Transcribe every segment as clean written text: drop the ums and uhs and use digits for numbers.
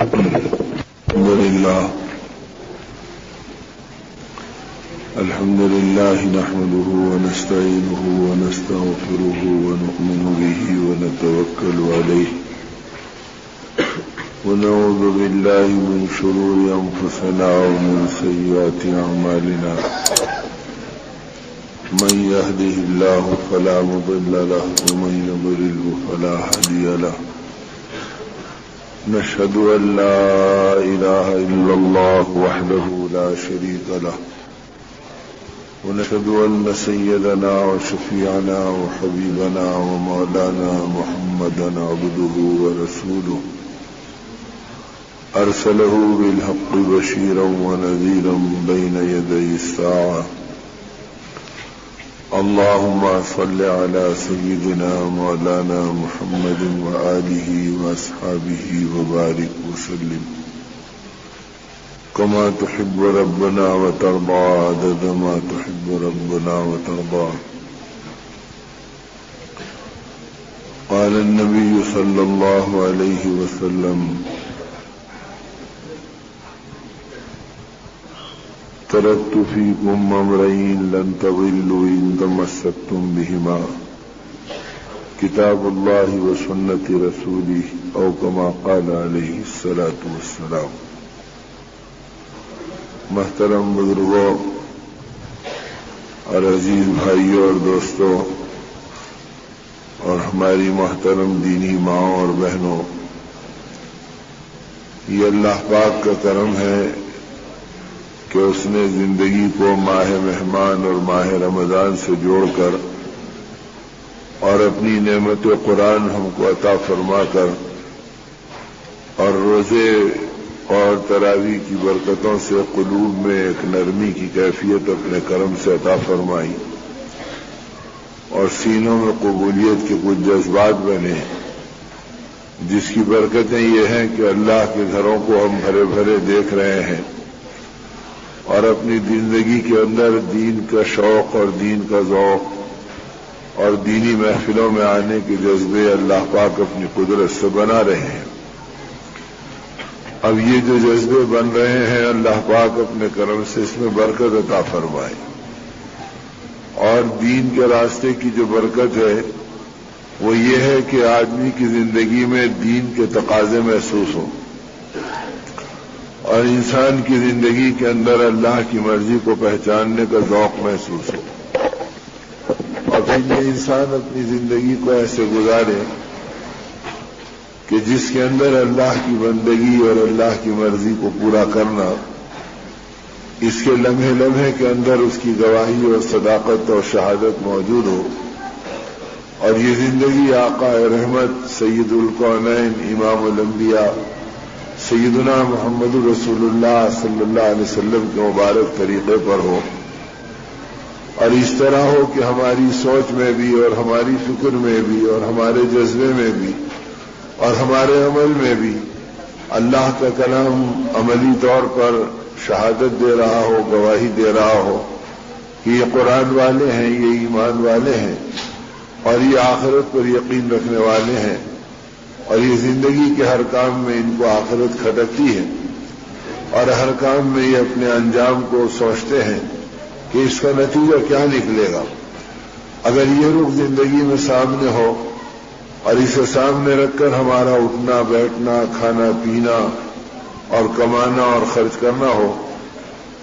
الحمد لله نحمده ونستعينه ونستغفره ونؤمن به ونتوكل عليه ونعوذ بالله من شرور أنفسنا ومن سيئات أعمالنا من يهده الله فلا مضل له ومن يضلل فلا هادي له نشهد أن لا إله إلا الله وحده لا شريك له ونشهد أن سيدنا وشفيعنا وحبيبنا ومولانا محمدا عبده ورسوله أرسله بالحق بشيرا ونذيرا بين يدي الساعة اللهم صل على سيدنا مولانا محمد وآله وأصحابه وبارك وسلم كما تحب ربنا وترضى عدد ما تحب ربنا وترضى. قال النبي صلى الله عليه وسلم تركت فيكم أمرين لن تضلوا إن تمسكتم بهما كتاب الله وسنة رسوله أو كما قال عليه الصلاة والسلام. محترم بزرگوں اور عزیز بھائیوں اور دوستوں اور ہماری محترم دینی ماؤں اور بہنوں، یہ اللہ پاک کا کرم ہے کہ اس نے زندگی کو ماہ مہمان اور ماہ رمضان سے جوڑ کر اور اپنی نعمت قرآن ہم کو عطا فرما کر اور روزے اور تراویح کی برکتوں سے قلوب میں ایک نرمی کی کیفیت اپنے کرم سے عطا فرمائی اور سینوں میں قبولیت کے کچھ جذبات بنے، جس کی برکتیں یہ ہیں کہ اللہ کے گھروں کو ہم بھرے بھرے دیکھ رہے ہیں اور اپنی زندگی کے اندر دین کا شوق اور دین کا ذوق اور دینی محفلوں میں آنے کے جذبے اللہ پاک اپنی قدرت سے بنا رہے ہیں. اب یہ جو جذبے بن رہے ہیں اللہ پاک اپنے کرم سے اس میں برکت عطا فرمائے اور دین کے راستے کی جو برکت ہے وہ یہ ہے کہ آدمی کی زندگی میں دین کے تقاضے محسوس ہوں اور انسان کی زندگی کے اندر اللہ کی مرضی کو پہچاننے کا ذوق محسوس ہو اور پھر یہ انسان اپنی زندگی کو ایسے گزارے کہ جس کے اندر اللہ کی بندگی اور اللہ کی مرضی کو پورا کرنا اس کے لمحے لمحے کے اندر اس کی گواہی اور صداقت اور شہادت موجود ہو اور یہ زندگی آقا رحمت سید الکونین امام الانبیاء سیدنا محمد رسول اللہ صلی اللہ علیہ وسلم کے مبارک طریقے پر ہو اور اس طرح ہو کہ ہماری سوچ میں بھی اور ہماری فکر میں بھی اور ہمارے جذبے میں بھی اور ہمارے عمل میں بھی اللہ کا کلام عملی طور پر شہادت دے رہا ہو، گواہی دے رہا ہو کہ یہ قرآن والے ہیں، یہ ایمان والے ہیں اور یہ آخرت پر یقین رکھنے والے ہیں اور یہ زندگی کے ہر کام میں ان کو آخرت کھٹکتی ہے اور ہر کام میں یہ اپنے انجام کو سوچتے ہیں کہ اس کا نتیجہ کیا نکلے گا. اگر یہ رخ زندگی میں سامنے ہو اور اسے سامنے رکھ کر ہمارا اٹھنا بیٹھنا کھانا پینا اور کمانا اور خرچ کرنا ہو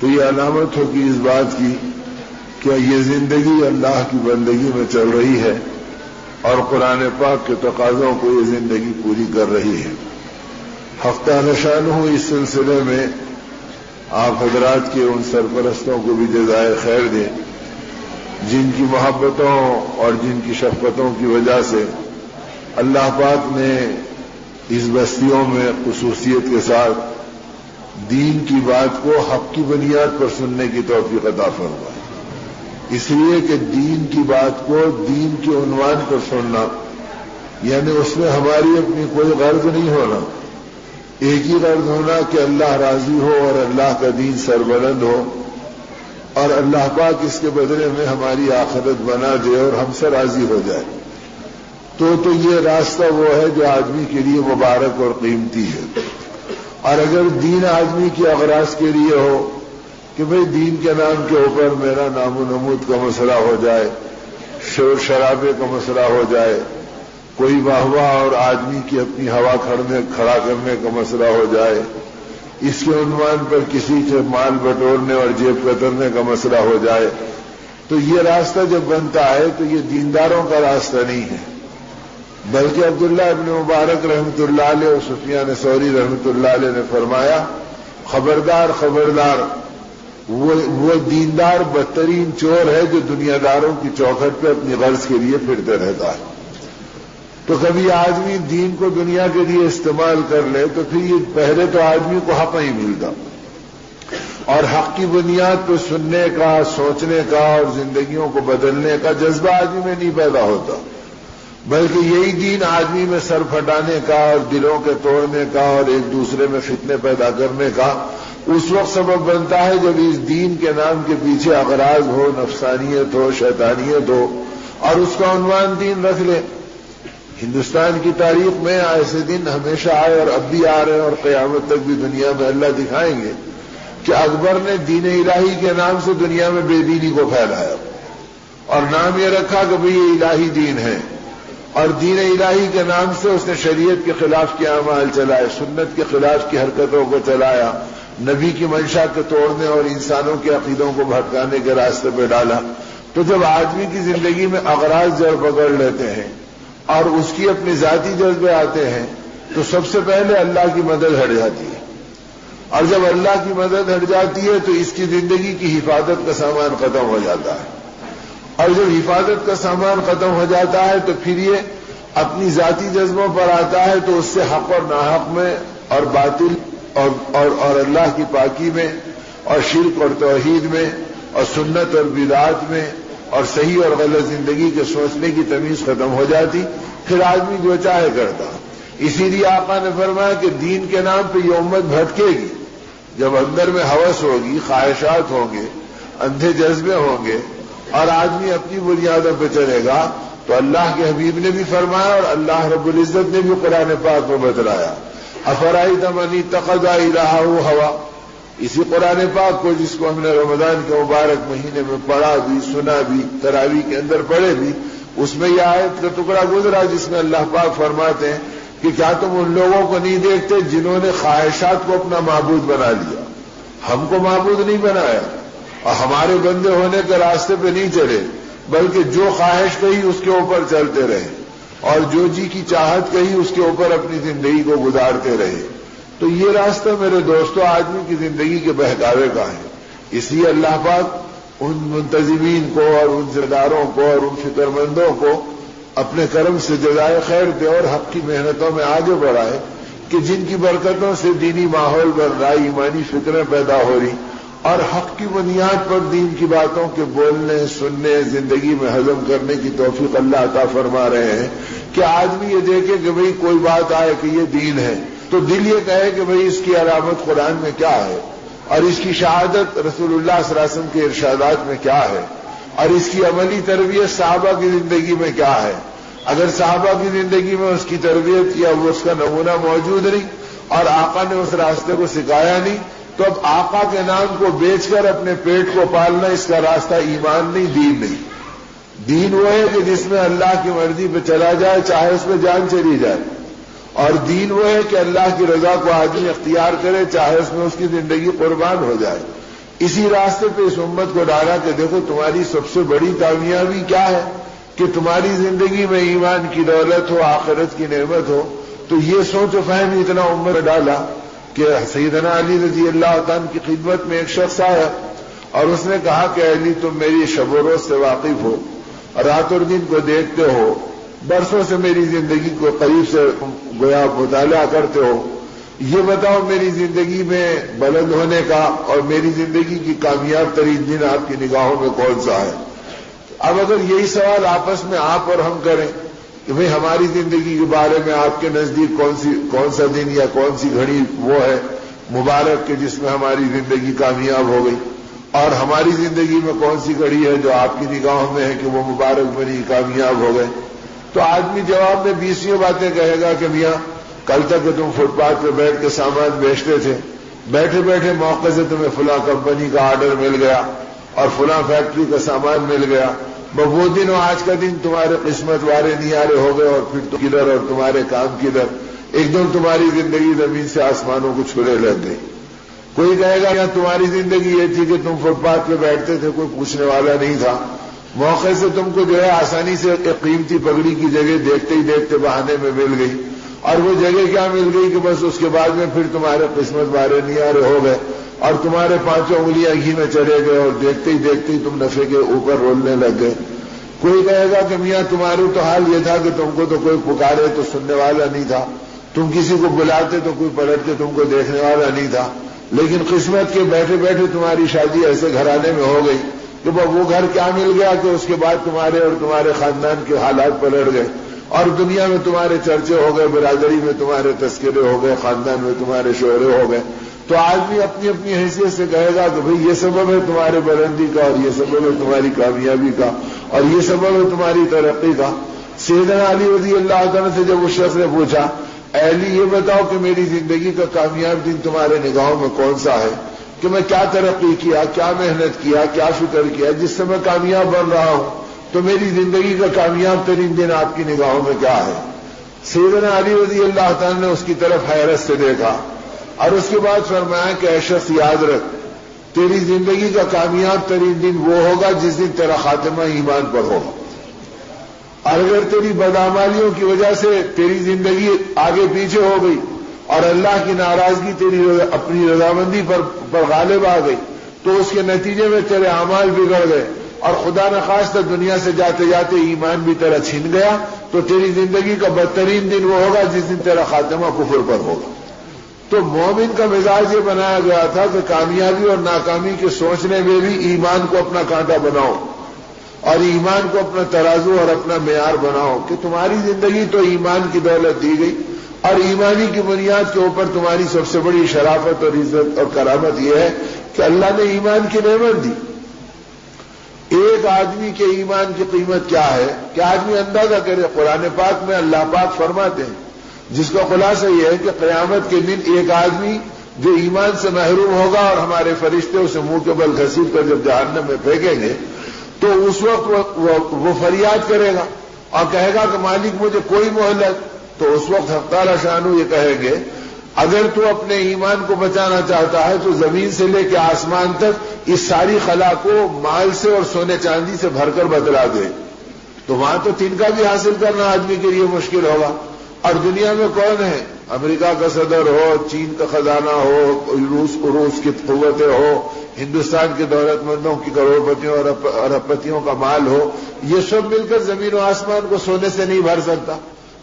تو یہ علامت ہوگی اس بات کی کہ یہ زندگی اللہ کی بندگی میں چل رہی ہے اور قرآن پاک کے تقاضوں کو یہ زندگی پوری کر رہی ہے. ہفتہ نشان ہوں اس سلسلے میں آپ حضرات کے ان سرپرستوں کو بھی جزائے خیر دیں جن کی محبتوں اور جن کی شفقتوں کی وجہ سے اللہ پاک نے اس بستیوں میں خصوصیت کے ساتھ دین کی بات کو حق کی بنیاد پر سننے کی توفیق عطا فرمائے. اس لیے کہ دین کی بات کو دین کے عنوان پر سننا یعنی اس میں ہماری اپنی کوئی غرض نہیں ہونا، ایک ہی غرض ہونا کہ اللہ راضی ہو اور اللہ کا دین سربلند ہو اور اللہ پاک اس کے بدلے میں ہماری آخرت بنا دے اور ہم سے راضی ہو جائے. تو یہ راستہ وہ ہے جو آدمی کے لیے مبارک اور قیمتی ہے. اور اگر دین آدمی کی اغراض کے لیے ہو کہ بھئی دین کے نام کے اوپر میرا نام و نمود کا مسئلہ ہو جائے، شور شرابے کا مسئلہ ہو جائے، کوئی واہ واہ اور آدمی کی اپنی ہوا کھڑا کرنے کا مسئلہ ہو جائے، اس کے عنوان پر کسی سے مال بٹورنے اور جیب کترنے کا مسئلہ ہو جائے، تو یہ راستہ جب بنتا ہے تو یہ دینداروں کا راستہ نہیں ہے، بلکہ عبداللہ ابن مبارک رحمۃ اللہ علیہ اور سفیان ثوری رحمۃ اللہ علیہ نے فرمایا، خبردار خبردار، وہ دیندار بدترین چور ہے جو دنیا داروں کی چوکھٹ پہ اپنی غرض کے لیے پھرتے رہتا ہے۔ تو کبھی آدمی دین کو دنیا کے لیے استعمال کر لے تو پھر یہ پہلے تو آدمی کو حق نہیں ملتا، اور حق کی بنیاد پہ سننے کا، سوچنے کا اور زندگیوں کو بدلنے کا جذبہ آدمی میں نہیں پیدا ہوتا، بلکہ یہی دین آدمی میں سر پھٹانے کا اور دلوں کے توڑنے کا اور ایک دوسرے میں فتنے پیدا کرنے کا اس وقت سبب بنتا ہے جب اس دین کے نام کے پیچھے اغراض ہو، نفسانیت ہو، شیطانیت ہو، اور اس کا عنوان دین رکھ لے۔ ہندوستان کی تاریخ میں ایسے دن ہمیشہ آئے اور اب بھی آ رہے ہیں اور قیامت تک بھی دنیا میں اللہ دکھائیں گے کہ اکبر نے دین الہی کے نام سے دنیا میں بے دینی کو پھیلایا اور نام یہ رکھا کہ بھئی یہ الہی دین ہے، اور دین الہی کے نام سے اس نے شریعت کے خلاف کے اعمال چلائے، سنت کے خلاف کی حرکتوں کو چلایا، نبی کی منشا کے توڑنے اور انسانوں کے عقیدوں کو بھٹکانے کے راستے پہ ڈالا۔ تو جب آدمی کی زندگی میں اغراض جڑ پکڑ لیتے ہیں اور اس کی اپنی ذاتی جذبے آتے ہیں تو سب سے پہلے اللہ کی مدد ہٹ جاتی ہے، اور جب اللہ کی مدد ہٹ جاتی ہے تو اس کی زندگی کی حفاظت کا سامان ختم ہو جاتا ہے، اور جب حفاظت کا سامان ختم ہو جاتا ہے تو پھر یہ اپنی ذاتی جذبوں پر آتا ہے تو اس سے حق اور ناحق میں اور باطل اور اللہ کی پاکی میں اور شرک اور توحید میں اور سنت اور بدعات میں اور صحیح اور غلط زندگی کے سوچنے کی تمیز ختم ہو جاتی، پھر آدمی جو چاہے کرتا۔ اسی لیے آقا نے فرمایا کہ دین کے نام پہ یہ امت بھٹکے گی جب اندر میں ہوس ہوگی، خواہشات ہوں گے، اندھے جذبے ہوں گے اور آدمی اپنی بنیادوں پہ چلے گا۔ تو اللہ کے حبیب نے بھی فرمایا اور اللہ رب العزت نے بھی قرآن پاک میں بتلایا، افرأیت من اتخذ الہہ ہوا، اسی قرآن پاک کو جس کو ہم نے رمضان کے مبارک مہینے میں پڑھا بھی، سنا بھی، تراویح کے اندر پڑھے بھی، اس میں یہ آیت کا ٹکڑا گزرا جس میں اللہ پاک فرماتے ہیں کہ کیا تم ان لوگوں کو نہیں دیکھتے جنہوں نے خواہشات کو اپنا معبود بنا لیا؟ ہم کو معبود نہیں بنایا اور ہمارے بندے ہونے کے راستے پہ نہیں چلے، بلکہ جو خواہش کہی اس کے اوپر چلتے رہے اور جو جی کی چاہت کہی اس کے اوپر اپنی زندگی کو گزارتے رہے۔ تو یہ راستہ میرے دوستوں آدمی کی زندگی کے بہکاوے کا ہے۔ اس لیے اللہ پاک ان منتظمین کو اور ان ذمہ کو اور ان فکر مندوں کو اپنے کرم سے جزائے خیر دے اور حق کی محنتوں میں آگے بڑھائے کہ جن کی برکتوں سے دینی ماحول بن رہا، ایمانی فکریں پیدا ہو رہی اور حق کی بنیاد پر دین کی باتوں کے بولنے، سننے، زندگی میں ہضم کرنے کی توفیق اللہ عطا فرما رہے ہیں کہ آدمی یہ دیکھے کہ بھئی کوئی بات آئے کہ یہ دین ہے تو دل یہ کہے کہ بھئی اس کی علامت قرآن میں کیا ہے اور اس کی شہادت رسول اللہ صلی اللہ علیہ وسلم کے ارشادات میں کیا ہے اور اس کی عملی تربیت صحابہ کی زندگی میں کیا ہے۔ اگر صحابہ کی زندگی میں اس کی تربیت یا وہ اس کا نمونہ موجود نہیں اور آقا نے اس راستے کو سکھایا نہیں تو اب آقا کے نام کو بیچ کر اپنے پیٹ کو پالنا اس کا راستہ ایمان نہیں، دین نہیں۔ دین وہ ہے کہ جس میں اللہ کی مرضی پہ چلا جائے چاہے اس میں جان چلی جائے، اور دین وہ ہے کہ اللہ کی رضا کو آدمی اختیار کرے چاہے اس میں اس کی زندگی قربان ہو جائے۔ اسی راستے پہ اس امت کو ڈالا کہ دیکھو تمہاری سب سے بڑی کامیابی کیا ہے کہ تمہاری زندگی میں ایمان کی دولت ہو، آخرت کی نعمت ہو۔ تو یہ سوچ و فہم اتنا امت میں ڈالا کہ سیدنا علی رضی اللہ عنہ کی خدمت میں ایک شخص آیا اور اس نے کہا کہ علی تم میری شب و روز سے واقف ہو، رات اور دن کو دیکھتے ہو، برسوں سے میری زندگی کو قریب سے گویا مطالعہ کرتے ہو، یہ بتاؤ میری زندگی میں بلند ہونے کا اور میری زندگی کی کامیاب ترین دن آپ کی نگاہوں میں کون سا ہے؟ اب اگر یہی سوال آپس میں آپ اور ہم کریں کہ بھئی ہماری زندگی کے بارے میں آپ کے نزدیک کون سا دن یا کون سی گھڑی وہ ہے مبارک کہ جس میں ہماری زندگی کامیاب ہو گئی، اور ہماری زندگی میں کون سی گھڑی ہے جو آپ کی نگاہوں میں ہے کہ وہ مبارک بنی، کامیاب ہو گئے، تو آدمی جواب میں 20 باتیں کہے گا کہ میاں کل تک کہ تم فٹ پاتھ پہ بیٹھ کے سامان بیچتے تھے، بیٹھے بیٹھے موقع سے تمہیں فلاں کمپنی کا آرڈر مل گیا اور فلاں فیکٹری کا سامان مل گیا، وہ دن اور آج کا دن تمہارے قسمت وارے نیارے ہو گئے، اور پھر تم کدھر اور تمہارے کام کدھر، ایک دم تمہاری زندگی زمین سے آسمانوں کو چھونے لگ گئی۔ کوئی کہے گا یا تمہاری زندگی یہ تھی کہ تم فٹ پاتھ پہ بیٹھتے تھے، کوئی پوچھنے والا نہیں تھا، موقع سے تم کو جو ہے آسانی سے ایک قیمتی پگڑی کی جگہ دیکھتے ہی دیکھتے بہانے میں مل گئی، اور وہ جگہ کیا مل گئی کہ بس اس کے بعد میں پھر تمہارے قسمت وارے نیارے ہو گئے اور تمہارے پانچوں انگلیاں گھی میں چڑھے گئے، اور دیکھتے ہی دیکھتے ہی تم نفے کے اوپر رولنے لگ گئے۔ کوئی کہے گا کہ میاں تمہارے تو حال یہ تھا کہ تم کو تو کوئی پکارے تو سننے والا نہیں تھا، تم کسی کو بلاتے تو کوئی پلٹ کے تم کو دیکھنے والا نہیں تھا، لیکن قسمت کے بیٹھے بیٹھے تمہاری شادی ایسے گھرانے میں ہو گئی کہ وہ گھر کیا مل گیا کہ اس کے بعد تمہارے اور تمہارے خاندان کے حالات پلٹ گئے، اور دنیا میں تمہارے چرچے ہو گئے، برادری میں تمہارے تذکرے ہو گئے، خاندان میں تمہارے شہرے ہو گئے۔ تو آدمی اپنی اپنی حیثیت سے کہے گا کہ بھئی یہ سبب ہے تمہارے بلندی کا، اور یہ سبب ہے تمہاری کامیابی کا، اور یہ سبب ہے تمہاری ترقی کا۔ سیدنا علی رضی اللہ عنہ سے جب اس شخص نے پوچھا، اے علی یہ بتاؤ کہ میری زندگی کا کامیاب دن تمہارے نگاہوں میں کون سا ہے، کہ میں کیا ترقی کیا، کیا محنت کیا، کیا فکر کیا جس سے میں کامیاب بن رہا ہوں، تو میری زندگی کا کامیاب ترین دن آپ کی نگاہوں میں کیا ہے؟ سیدنا علی رضی اللہ تعالیٰ نے اس کی طرف حیرت سے دیکھا اور اس کے بعد فرمایا کہ اے شخص یاد رکھ، تیری زندگی کا کامیاب ترین دن وہ ہوگا جس دن تیرا خاتمہ ایمان پر ہوگا، اور اگر تیری بدعمالیوں کی وجہ سے تیری زندگی آگے پیچھے ہو گئی اور اللہ کی ناراضگی تیری اپنی رضامندی پر غالب آ گئی، تو اس کے نتیجے میں تیرے اعمال بگڑ گئے اور خدا نخواستہ دنیا سے جاتے جاتے ایمان بھی تیرا چھن گیا، تو تیری زندگی کا بدترین دن وہ ہوگا جس دن تیرا خاتمہ کفر پر ہوگا۔ تو مومن کا مزاج یہ بنایا گیا تھا کہ کامیابی اور ناکامی کے سوچنے میں بھی ایمان کو اپنا کانٹا بناؤ اور ایمان کو اپنا ترازو اور اپنا معیار بناؤ، کہ تمہاری زندگی تو ایمان کی دولت دی گئی، اور ایمانی کی بنیاد کے اوپر تمہاری سب سے بڑی شرافت اور عزت اور کرامت یہ ہے کہ اللہ نے ایمان کی نعمت دی۔ ایک آدمی کے ایمان کی قیمت کیا ہے کہ آدمی اندازہ کرے۔ قرآن پاک میں اللہ پاک فرماتے ہیں، جس کا خلاصہ یہ ہے کہ قیامت کے دن ایک آدمی جو ایمان سے محروم ہوگا اور ہمارے فرشتے اسے منہ کے بل گھسیٹ کر جب جہنم میں پھینکیں گے، تو اس وقت وہ فریاد کرے گا اور کہے گا کہ مالک مجھے کوئی مہلت۔ تو اس وقت حق تعالی شانو یہ کہیں گے، اگر تو اپنے ایمان کو بچانا چاہتا ہے تو زمین سے لے کے آسمان تک اس ساری خلا کو مال سے اور سونے چاندی سے بھر کر بدلا دے، تو وہاں تو تنکا بھی حاصل کرنا آدمی کے لیے مشکل ہوگا۔ اور دنیا میں کون ہے؟ امریکہ کا صدر ہو، چین کا خزانہ ہو، روس کی قوتیں ہو، ہندوستان کے دولت مندوں کی کروڑ پتیوں اور ارب پتیوں کا مال ہو، یہ سب مل کر زمین و آسمان کو سونے سے نہیں بھر سکتا۔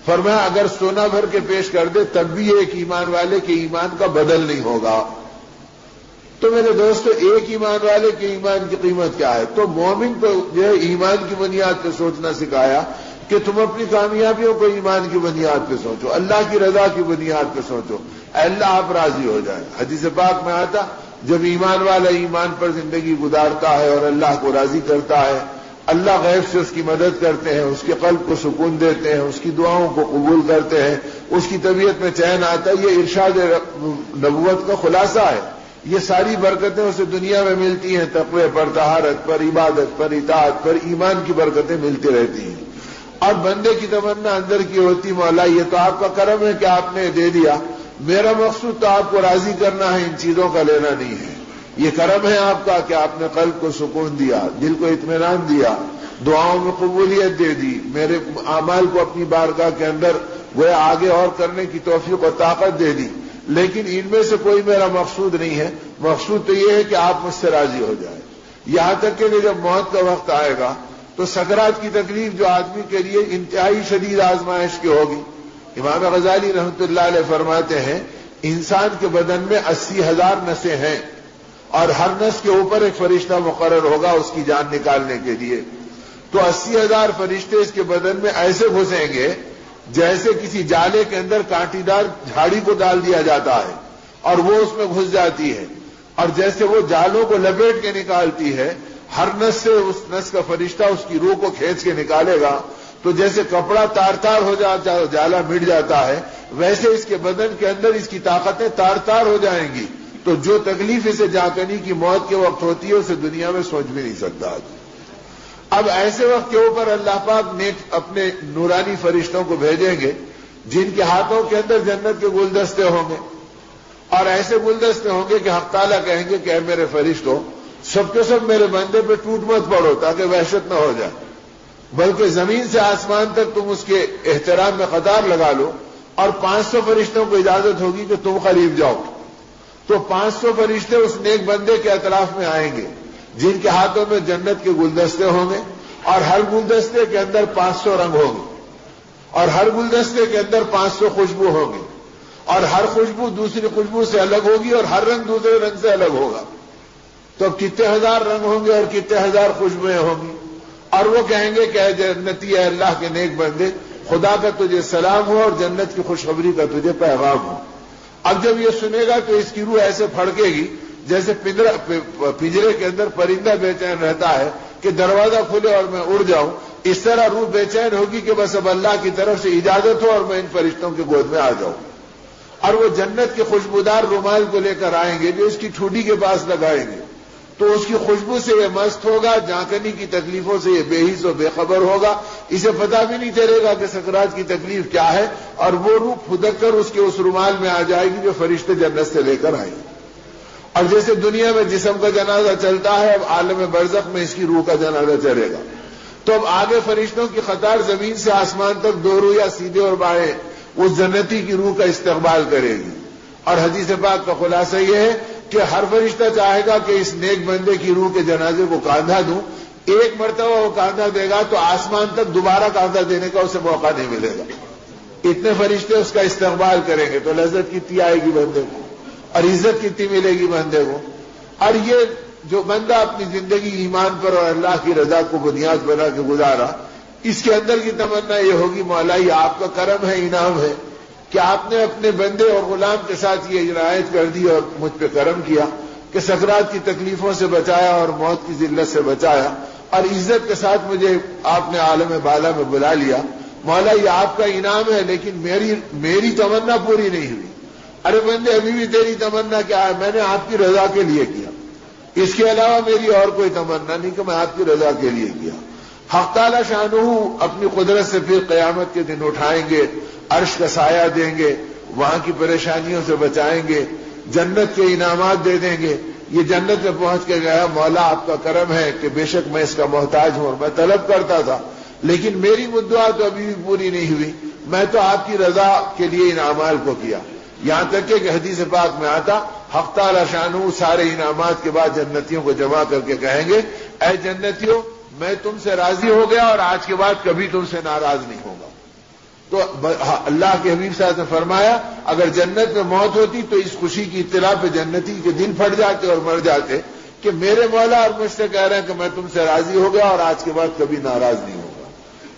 فرمایا اگر سونا بھر کے پیش کر دے تب بھی ایک ایمان والے کے ایمان کا بدل نہیں ہوگا۔ تو میرے دوستو، ایک ایمان والے کے ایمان کی قیمت کیا ہے؟ تو مومن کو جو ہے ایمان کی بنیاد پہ سوچنا سکھایا کہ تم اپنی کامیابیوں کو ایمان کی بنیاد پہ سوچو، اللہ کی رضا کی بنیاد پہ سوچو، اللہ آپ راضی ہو جائے۔ حدیث پاک میں آتا، جب ایمان والا ایمان پر زندگی گزارتا ہے اور اللہ کو راضی کرتا ہے، اللہ غیب سے اس کی مدد کرتے ہیں، اس کے قلب کو سکون دیتے ہیں، اس کی دعاؤں کو قبول کرتے ہیں، اس کی طبیعت میں چین آتا ہے۔ یہ ارشاد نبوت کا خلاصہ ہے۔ یہ ساری برکتیں اسے دنیا میں ملتی ہیں، تقوی پر، طہارت پر، عبادت پر، اطاعت پر، ایمان کی برکتیں ملتی رہتی ہیں۔ اور بندے کی تمنا اندر کی ہوتی، مولا یہ تو آپ کا کرم ہے کہ آپ نے دے دیا، میرا مقصود تو آپ کو راضی کرنا ہے، ان چیزوں کا لینا نہیں ہے۔ یہ کرم ہے آپ کا کہ آپ نے قلب کو سکون دیا، دل کو اطمینان دیا، دعاؤں میں قبولیت دے دی، میرے اعمال کو اپنی بارگاہ کے اندر گویا آگے اور کرنے کی توفیق و طاقت دے دی، لیکن ان میں سے کوئی میرا مقصود نہیں ہے۔ مقصود تو یہ ہے کہ آپ مجھ سے راضی ہو جائیں۔ یہاں تک کہ جب موت کا وقت آئے گا تو سکرات کی تکلیف جو آدمی کے لیے انتہائی شدید آزمائش کی ہوگی۔ امام غزالی رحمۃ اللہ علیہ فرماتے ہیں، انسان کے بدن میں 80,000 نسیں ہیں اور ہر نس کے اوپر ایک فرشتہ مقرر ہوگا اس کی جان نکالنے کے لیے۔ تو 80,000 فرشتے اس کے بدن میں ایسے گھسیں گے جیسے کسی جالے کے اندر کانٹی دار جھاڑی کو ڈال دیا جاتا ہے اور وہ اس میں گھس جاتی ہے، اور جیسے وہ جالوں کو لپیٹ کے نکالتی ہے، ہر نس سے اس نس کا فرشتہ اس کی روح کو کھینچ کے نکالے گا، تو جیسے کپڑا تار تار ہو جاتا ہے، جالا مٹ جاتا ہے، ویسے اس کے بدن کے اندر اس کی طاقتیں تار تار ہو جائیں گی، تو جو تکلیف اسے جاکنی کی موت کے وقت ہوتی ہے اسے دنیا میں سوچ بھی نہیں سکتا آج۔ اب ایسے وقت کے اوپر اللہ پاک نیک اپنے نورانی فرشتوں کو بھیجیں گے جن کے ہاتھوں کے اندر جنت کے گلدستے ہوں گے، اور ایسے گلدستے ہوں گے کہ حق تعالیٰ کہیں گے کہ اے میرے فرشتوں، سب کے سب میرے بندے پہ ٹوٹ مت پڑو تاکہ وحشت نہ ہو جائے، بلکہ زمین سے آسمان تک تم اس کے احترام میں قطار لگا لو، اور 500 فرشتوں کو اجازت ہوگی کہ تم قریب جاؤ۔ تو 500 فرشتے اس نیک بندے کے اطراف میں آئیں گے جن کے ہاتھوں میں جنت کے گلدستے ہوں گے، اور ہر گلدستے کے اندر 500 رنگ ہوں گے، اور ہر گلدستے کے اندر 500 خوشبو ہوں گی، اور ہر خوشبو دوسری خوشبو سے الگ ہوگی، اور ہر رنگ دوسرے رنگ سے الگ ہوگا۔ تو کتنے ہزار رنگ ہوں گے اور کتنے ہزار خوشبوئیں ہوں گی، اور وہ کہیں گے کہ اے جنتی، اے اللہ کے نیک بندے، خدا کا تجھے سلام ہو اور جنت کی خوشخبری کا تجھے پیغام ہو۔ اب جب یہ سنے گا تو اس کی روح ایسے پھڑکے گی جیسے پنجرے کے اندر پرندہ بے چین رہتا ہے کہ دروازہ کھلے اور میں اڑ جاؤں، اس طرح روح بے چین ہوگی کہ بس اب اللہ کی طرف سے اجازت ہو اور میں ان فرشتوں کی گود میں آ جاؤں۔ اور وہ جنت کے خوشبودار رومال کو لے کر آئیں گے جو اس کی ٹھوڈی کے پاس لگائیں گے، تو اس کی خوشبو سے یہ مست ہوگا، جانکنی کی تکلیفوں سے یہ بے حس و بے خبر ہوگا، اسے پتہ بھی نہیں چلے گا کہ سکرات کی تکلیف کیا ہے، اور وہ روح پھدک کر اس کے اس رومال میں آ جائے گی جو فرشتے جنت سے لے کر آئیں گے۔ اور جیسے دنیا میں جسم کا جنازہ چلتا ہے، اب عالم برزخ میں اس کی روح کا جنازہ چلے گا۔ تو اب آگے فرشتوں کی قطار زمین سے آسمان تک دو رویہ سیدھے اور بائیں اس جنتی کی روح کا استقبال کرے گی۔ اور حدیث پاک کا خلاصہ یہ ہے کہ ہر فرشتہ چاہے گا کہ اس نیک بندے کی روح کے جنازے کو کاندھا دوں، ایک مرتبہ وہ کاندھا دے گا تو آسمان تک دوبارہ کاندھا دینے کا اسے موقع نہیں ملے گا، اتنے فرشتے اس کا استقبال کریں گے، تو لذت کتنی آئے گی بندے کو، اور عزت کتنی ملے گی بندے کو۔ اور یہ جو بندہ اپنی زندگی ایمان پر اور اللہ کی رضا کو بنیاد بنا کے گزارا، اس کے اندر کی تمنا یہ ہوگی مولا یہ آپ کا کرم ہے، انعام ہے کہ آپ نے اپنے بندے اور غلام کے ساتھ یہ عنایت کر دی اور مجھ پہ کرم کیا کہ سکرات کی تکلیفوں سے بچایا اور موت کی ذلت سے بچایا، اور عزت کے ساتھ مجھے آپ نے عالم بالا میں بلا لیا۔ مولا یہ آپ کا انعام ہے، لیکن میری تمنا پوری نہیں ہوئی۔ ارے بندے ابھی بھی تیری تمنا کیا ہے؟ میں نے آپ کی رضا کے لیے کیا، اس کے علاوہ میری اور کوئی تمنا نہیں کہ میں آپ کی رضا کے لیے کیا۔ حق تعالی شانہ اپنی قدرت سے پھر قیامت کے دن اٹھائیں گے، عرش کا سایہ دیں گے، وہاں کی پریشانیوں سے بچائیں گے، جنت کے انعامات دے دیں گے۔ یہ جنت میں پہنچ کے گیا، مولا آپ کا کرم ہے کہ بے شک میں اس کا محتاج ہوں اور میں طلب کرتا تھا، لیکن میری مدعا تو ابھی بھی پوری نہیں ہوئی، میں تو آپ کی رضا کے لیے ان اعمال کو کیا۔ یہاں تک کہ حدیث پاک میں آتا حق تعالی شانہ سارے انعامات کے بعد جنتیوں کو جمع کر کے کہیں گے، اے جنتیوں میں تم سے راضی ہو گیا اور آج کے بعد کبھی تم سے ناراض نہیں ہوگا۔ تو اللہ کے حبیب صاحب نے فرمایا اگر جنت میں موت ہوتی تو اس خوشی کی اطلاع پہ جنتی کے دل پھٹ جاتے اور مر جاتے کہ میرے مولا اور مجھ سے کہہ رہے ہیں کہ میں تم سے راضی ہو گیا اور آج کے بعد کبھی ناراض نہیں ہوگا۔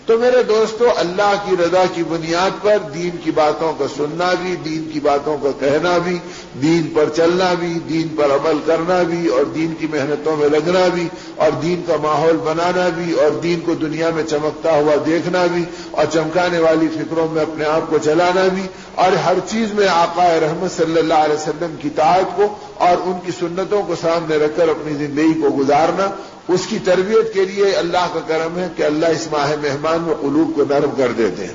تو میرے دوستو، اللہ کی رضا کی بنیاد پر دین کی باتوں کا سننا بھی، دین کی باتوں کا کہنا بھی، دین پر چلنا بھی، دین پر عمل کرنا بھی، اور دین کی محنتوں میں لگنا بھی، اور دین کا ماحول بنانا بھی، اور دین کو دنیا میں چمکتا ہوا دیکھنا بھی، اور چمکانے والی فکروں میں اپنے آپ کو چلانا بھی، اور ہر چیز میں آقا رحمت صلی اللہ علیہ وسلم کی اطاعت کو اور ان کی سنتوں کو سامنے رکھ کر اپنی زندگی کو گزارنا، اس کی تربیت کے لیے اللہ کا کرم ہے کہ اللہ اس ماہ مہمان میں قلوب کو نرم کر دیتے ہیں،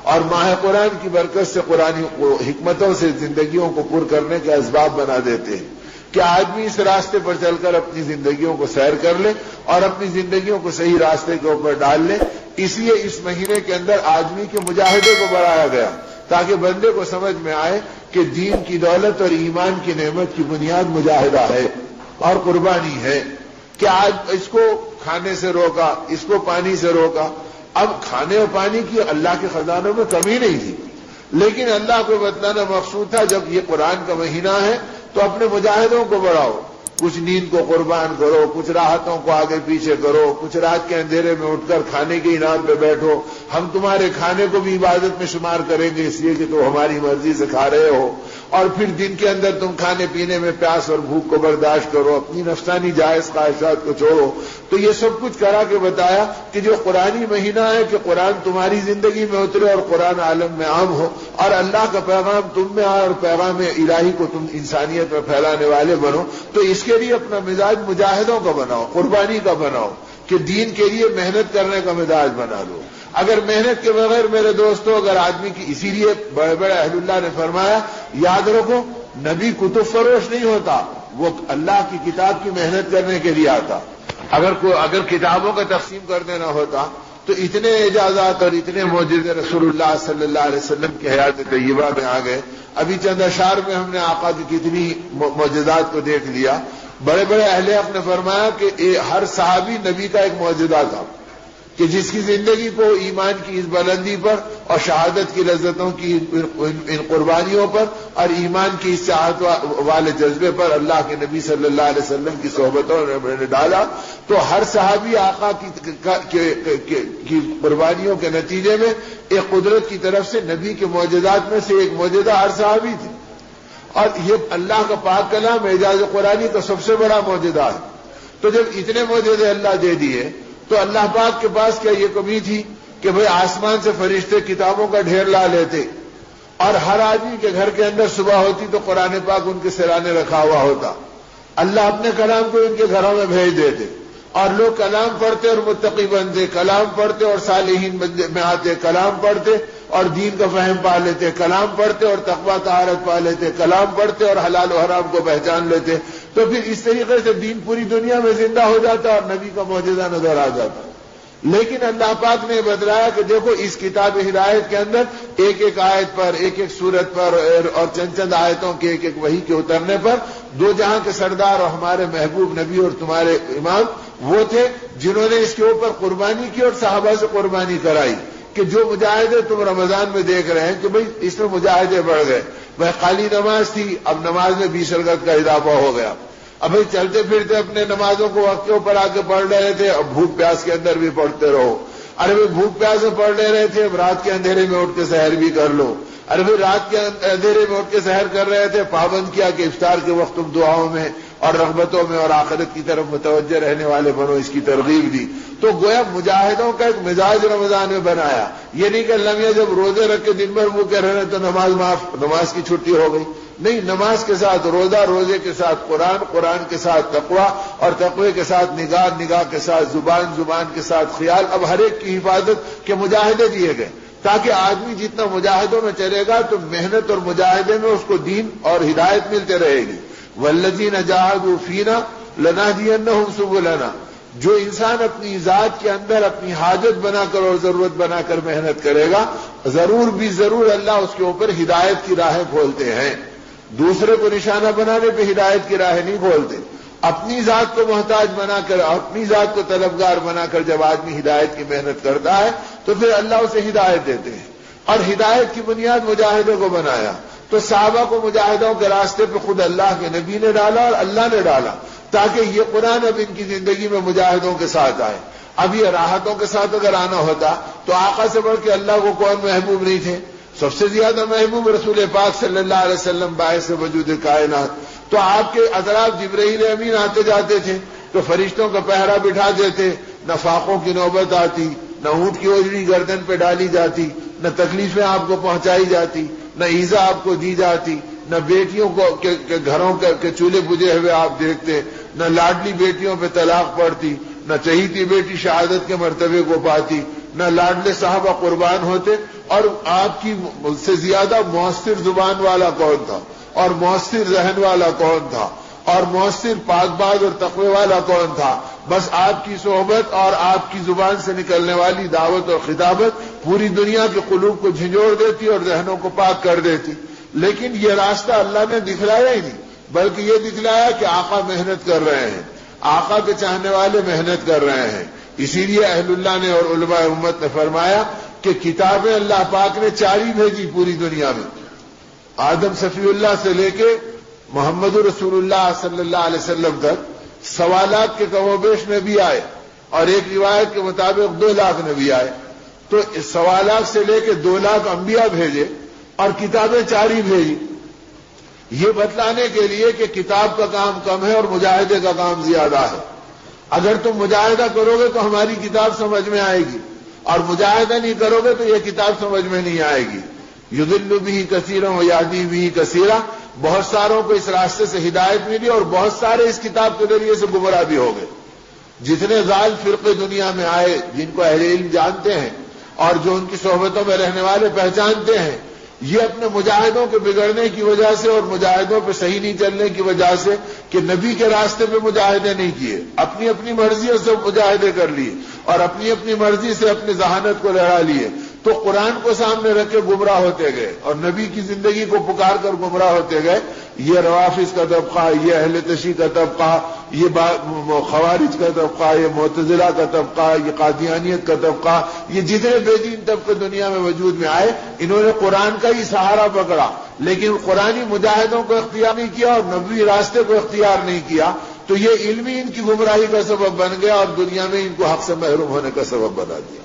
اور ماہ قرآن کی برکت سے قرآن حکمتوں سے زندگیوں کو پر کرنے کے اسباب بنا دیتے ہیں کہ آدمی اس راستے پر چل کر اپنی زندگیوں کو سیر کر لے اور اپنی زندگیوں کو صحیح راستے کے اوپر ڈال لے۔ اس لیے اس مہینے کے اندر آدمی کے مجاہدے کو بڑھایا گیا تاکہ بندے کو سمجھ میں آئے کہ دین کی دولت اور ایمان کی نعمت کی بنیاد مجاہدہ ہے اور قربانی ہے، کہ آج اس کو کھانے سے روکا، اس کو پانی سے روکا۔ اب کھانے اور پانی کی اللہ کے خزانوں میں کمی نہیں تھی، لیکن اللہ کو بتلانا مقصود تھا جب یہ قرآن کا مہینہ ہے تو اپنے مجاہدوں کو بڑھاؤ، کچھ نیند کو قربان کرو، کچھ راحتوں کو آگے پیچھے کرو، کچھ رات کے اندھیرے میں اٹھ کر کھانے کے انعام پہ بیٹھو، ہم تمہارے کھانے کو بھی عبادت میں شمار کریں گے اس لیے کہ تم ہماری مرضی سے کھا رہے ہو، اور پھر دن کے اندر تم کھانے پینے میں پیاس اور بھوک کو برداشت کرو، اپنی نفسانی جائز خواہشات کو چھوڑو. تو یہ سب کچھ کرا کے بتایا کہ جو قرآنی مہینہ ہے کہ قرآن تمہاری زندگی میں اترے اور قرآن عالم میں عام ہو اور اللہ کا پیغام تم میں آئے اور پیغام الہی کو تم انسانیت میں پھیلانے والے بنو. تو اس کے لیے اپنا مزاج مجاہدوں کا بناؤ، قربانی کا بناؤ کہ دین کے لیے محنت کرنے کا مزاج بنا لو. اگر محنت کے بغیر میرے دوستوں اگر آدمی کی، اسی لیے بڑے بڑے اہل اللہ نے فرمایا یاد رکھو نبی کتب فروش نہیں ہوتا، وہ اللہ کی کتاب کی محنت کرنے کے لیے آتا. اگر کتابوں کا تقسیم کر دینا ہوتا تو اتنے اعجازات اور اتنے معجزے رسول اللہ صلی اللہ علیہ وسلم کی حیات طیبہ میں آ گئے. ابھی چند اشعار میں ہم نے آقا کی کتنی معجزات کو دیکھ لیا. بڑے بڑے اہل حق نے فرمایا کہ ہر صحابی نبی کا ایک معجزہ تھا کہ جس کی زندگی کو ایمان کی اس بلندی پر اور شہادت کی لذتوں کی ان قربانیوں پر اور ایمان کی اس چاہت والے جذبے پر اللہ کے نبی صلی اللہ علیہ وسلم کی صحبتوں نے ڈالا. تو ہر صحابی آقا کی قربانیوں کے نتیجے میں ایک قدرت کی طرف سے نبی کے معجزات میں سے ایک معجزہ ہر صحابی تھی. اور یہ اللہ کا پاک کلام اعجاز قرآنی کا سب سے بڑا معجزہ ہے. تو جب اتنے معجزے اللہ دے دیے تو اللہ پاک کے پاس کیا یہ کمی تھی کہ بھئی آسمان سے فرشتے کتابوں کا ڈھیر لا لیتے اور ہر آدمی کے گھر کے اندر صبح ہوتی تو قرآن پاک ان کے سرانے رکھا ہوا ہوتا. اللہ اپنے کلام کو ان کے گھروں میں بھیج دیتے اور لوگ کلام پڑھتے اور متقی بنتے، کلام پڑھتے اور صالحین میں آتے، کلام پڑھتے اور دین کا فہم پا لیتے، کلام پڑھتے اور تقویٰ طہارت پا لیتے، کلام پڑھتے اور حلال و حرام کو پہچان لیتے. تو پھر اس طریقے سے دین پوری دنیا میں زندہ ہو جاتا اور نبی کا معجزہ نظر آ جاتا. لیکن اللہ پاک نے بتلایا کہ دیکھو اس کتاب ہدایت کے اندر ایک ایک آیت پر، ایک ایک سورت پر اور چند چند آیتوں کے ایک ایک وحی کے اترنے پر دو جہاں کے سردار اور ہمارے محبوب نبی اور تمہارے امام وہ تھے جنہوں نے اس کے اوپر قربانی کی اور صحابہ سے قربانی کرائی کہ جو مجاہدے تم رمضان میں دیکھ رہے ہیں کہ بھئی اس میں مجاہدے بڑھ گئے. وہ خالی نماز تھی، اب نماز میں 20 رکعت کا اضافہ ہو گیا. اب بھئی چلتے پھرتے اپنے نمازوں کو وقت کے اوپر آ کے پڑھ رہے تھے، اب بھوک پیاس کے اندر بھی پڑھتے رہو. ارے بھئی بھوک پیاس میں پڑھ لے رہے تھے، اب رات کے اندھیرے میں اٹھ کے سحر بھی کر لو. ارے بھئی رات کے اندھیرے میں اٹھ کے سحر کر رہے تھے، پابند کیا کہ افطار کے وقت تم دعاؤں میں اور رغبتوں میں اور آخرت کی طرف متوجہ رہنے والے بنو، اس کی ترغیب دی. تو گویا مجاہدوں کا ایک مزاج رمضان میں بنایا. یہ نہیں کہ اللہ جب روزے رکھ کے دن بھر بھوکے رہے تو نماز معاف، نماز کی چھٹی ہو گئی. نہیں، نماز کے ساتھ روزہ، روزے کے ساتھ قرآن، قرآن کے ساتھ تقویٰ اور تقوی کے ساتھ نگاہ، نگاہ کے ساتھ زبان، زبان کے ساتھ خیال. اب ہر ایک کی حفاظت کے مجاہدے دیے گئے تاکہ آدمی جتنا مجاہدوں میں چلے گا تو محنت اور مجاہدے میں اس کو دین اور ہدایت ملتے رہے گی. والذین جاہدوا فینا لنہدینہم سبلنا. جو انسان اپنی ذات کے اندر اپنی حاجت بنا کر اور ضرورت بنا کر محنت کرے گا ضرور بھی ضرور اللہ اس کے اوپر ہدایت کی راہیں کھولتے ہیں. دوسرے کو نشانہ بنانے پہ ہدایت کی راہیں نہیں کھولتے. اپنی ذات کو محتاج بنا کر، اپنی ذات کو طلبگار بنا کر جب آدمی ہدایت کی محنت کرتا ہے تو پھر اللہ اسے ہدایت دیتے ہیں. اور ہدایت کی بنیاد مجاہدوں کو بنایا. تو صحابہ کو مجاہدوں کے راستے پہ خود اللہ کے نبی نے ڈالا اور اللہ نے ڈالا تاکہ یہ قرآن اب ان کی زندگی میں مجاہدوں کے ساتھ آئے. اب یہ راحتوں کے ساتھ اگر آنا ہوتا تو آقا سے بڑھ کے اللہ کو کون محبوب نہیں تھے؟ سب سے زیادہ محبوب رسول پاک صلی اللہ علیہ وسلم باعث وجود کائنات. تو آپ کے اطراف جبرائیل امین آتے جاتے تھے تو فرشتوں کا پہرا بٹھاتے تھے، نہ فاقوں کی نوبت آتی، نہ اونٹ کی اوجڑی گردن پہ ڈالی جاتی، نہ تکلیفیں آپ کو پہنچائی جاتی، نہ ایزا آپ کو دی جاتی، نہ بیٹیوں کو کے گھروں کے چولہے بجھے ہوئے آپ دیکھتے، نہ لاڈلی بیٹیوں پہ طلاق پڑتی، نہ چہیتی بیٹی شہادت کے مرتبے کو پاتی، نہ لاڈلے صحابہ قربان ہوتے. اور آپ کی سے زیادہ مؤثر زبان والا کون تھا اور مؤثر ذہن والا کون تھا اور مؤثر پاک باز اور تقوی والا کون تھا؟ بس آپ کی صحبت اور آپ کی زبان سے نکلنے والی دعوت اور خطابت پوری دنیا کے قلوب کو جھنجھوڑ دیتی اور ذہنوں کو پاک کر دیتی. لیکن یہ راستہ اللہ نے دکھلایا ہی نہیں، بلکہ یہ دکھلایا کہ آقا محنت کر رہے ہیں، آقا کے چاہنے والے محنت کر رہے ہیں. اسی لیے اہل اللہ نے اور علماء امت نے فرمایا کہ کتابیں اللہ پاک نے 4 بھیجی پوری دنیا میں. آدم صفی اللہ سے لے کے محمد رسول اللہ صلی اللہ علیہ وسلم تک 1.25 لاکھ کے کم و بیش نبی آئے اور ایک روایت کے مطابق 2 لاکھ نبی آئے. تو 1.25 لاکھ سے لے کے 2 لاکھ انبیاء بھیجے اور کتابیں 4 ہی بھیجی. یہ بتلانے کے لیے کہ کتاب کا کام کم ہے اور مجاہدے کا کام زیادہ ہے. اگر تم مجاہدہ کرو گے تو ہماری کتاب سمجھ میں آئے گی، اور مجاہدہ نہیں کرو گے تو یہ کتاب سمجھ میں نہیں آئے گی. یضل بہ کثیرا ویہدی بہ کثیرا، بہت ساروں کو اس راستے سے ہدایت ملی اور بہت سارے اس کتاب کے ذریعے سے گمراہ بھی ہو گئے. جتنے ضال فرقے دنیا میں آئے، جن کو اہل علم جانتے ہیں اور جو ان کی صحبتوں میں رہنے والے پہچانتے ہیں، یہ اپنے مجاہدوں کے بگڑنے کی وجہ سے اور مجاہدوں پہ صحیح نہیں چلنے کی وجہ سے کہ نبی کے راستے پہ مجاہدے نہیں کیے، اپنی اپنی مرضیوں سے مجاہدے کر لیے اور اپنی اپنی مرضی سے اپنی ذہانت کو لڑا لیے، تو قرآن کو سامنے رکھ کے گمراہ ہوتے گئے اور نبی کی زندگی کو پکار کر گمراہ ہوتے گئے. یہ روافض کا طبقہ، یہ اہل تشیع کا طبقہ، یہ خوارج کا طبقہ، یہ معتزلہ کا طبقہ، یہ قادیانیت کا طبقہ، یہ جتنے بے دین طبقے دنیا میں وجود میں آئے، انہوں نے قرآن کا ہی سہارا پکڑا لیکن قرآنی مجاہدوں کو اختیار نہیں کیا اور نبوی راستے کو اختیار نہیں کیا. تو یہ علمی ان کی گمراہی کا سبب بن گیا اور دنیا میں ان کو حق سے محروم ہونے کا سبب بنا دیا.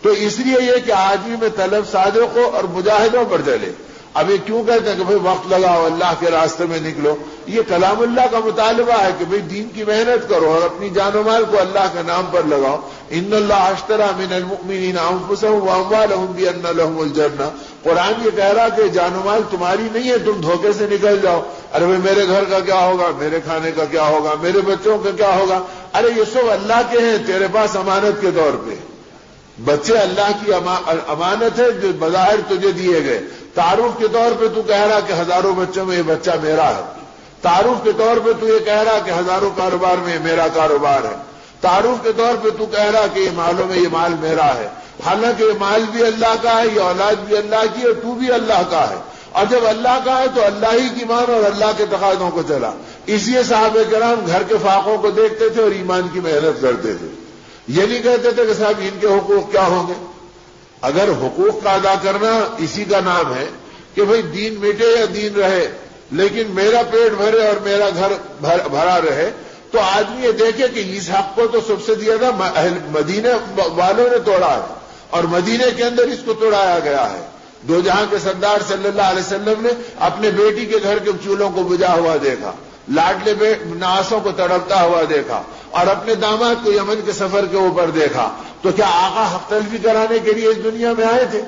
تو اس لیے یہ کہ آدمی میں طلب صادق ہو اور مجاہدوں پر چلے. اب یہ کیوں کہتے ہیں کہ بھئی وقت لگاؤ، اللہ کے راستے میں نکلو؟ یہ کلام اللہ کا مطالبہ ہے کہ بھئی دین کی محنت کرو اور اپنی جان و مال کو اللہ کے نام پر لگاؤ. ان اللہ اشتری من المؤمنین انفسهم واموالهم بان لهم الجنہ. قرآن یہ کہہ رہا کہ جان و مال تمہاری نہیں ہے، تم دھوکے سے نکل جاؤ. ارے بھئی میرے گھر کا کیا ہوگا، میرے کھانے کا کیا ہوگا، میرے بچوں کا کیا ہوگا؟ ارے یہ سب اللہ کے ہیں، تیرے پاس امانت کے طور پہ. بچے اللہ کی امانت ہے جو بظاہر تجھے دیے گئے. تعارف کے طور پہ تو کہہ رہا کہ ہزاروں بچوں میں یہ بچہ میرا ہے. تعارف کے طور پہ تو یہ کہہ رہا کہ ہزاروں کاروبار میں یہ میرا کاروبار ہے. تعارف کے طور پہ تو کہہ رہا کہ یہ مالوں میں یہ مال میرا ہے. حالانکہ یہ مال بھی اللہ کا ہے، یہ اولاد بھی اللہ کی ہے، تو بھی اللہ کا ہے. اور جب اللہ کا ہے تو اللہ ہی کی مان اور اللہ کے تقاضوں کو چلا. اس لیے صحابہ کرام گھر کے فاقوں کو دیکھتے تھے اور ایمان کی محنت کرتے تھے. یہ نہیں کہتے تھے کہ صاحب ان کے حقوق کیا ہوں گے. اگر حقوق کا ادا کرنا اسی کا نام ہے کہ بھئی دین مٹے یا دین رہے لیکن میرا پیٹ بھرے اور میرا گھر بھرا رہے، تو آدمی یہ دیکھے کہ اس حق کو تو سب سے زیادہ مدینے والوں نے توڑا ہے اور مدینے کے اندر اس کو توڑایا گیا ہے. دو جہاں کے سردار صلی اللہ علیہ وسلم نے اپنے بیٹی کے گھر کے چولہوں کو بجھا ہوا دیکھا، لاڈلے ناسوں کو تڑپتا ہوا دیکھا اور اپنے داماد کو یمن کے سفر کے اوپر دیکھا. تو کیا آقا حق تلفی کرانے کے لیے اس دنیا میں آئے تھے؟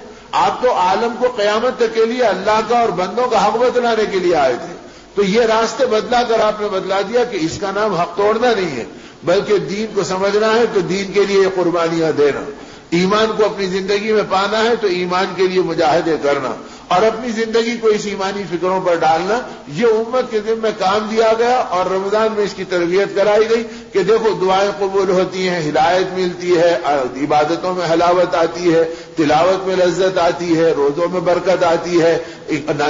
آپ تو عالم کو قیامت تک کے لیے اللہ کا اور بندوں کا حق بتلانے کے لیے آئے تھے. تو یہ راستے بدلا کر آپ نے بتلا دیا کہ اس کا نام حق توڑنا نہیں ہے بلکہ دین کو سمجھنا ہے. تو دین کے لیے قربانیاں دینا، ایمان کو اپنی زندگی میں پانا ہے تو ایمان کے لیے مجاہدے کرنا اور اپنی زندگی کو اس ایمانی فکروں پر ڈالنا، یہ امت کے ذمہ کام دیا گیا. اور رمضان میں اس کی تربیت کرائی گئی کہ دیکھو دعائیں قبول ہوتی ہیں، ہدایت ملتی ہے، عبادتوں میں حلاوت آتی ہے، تلاوت میں لذت آتی ہے، روزوں میں برکت آتی ہے،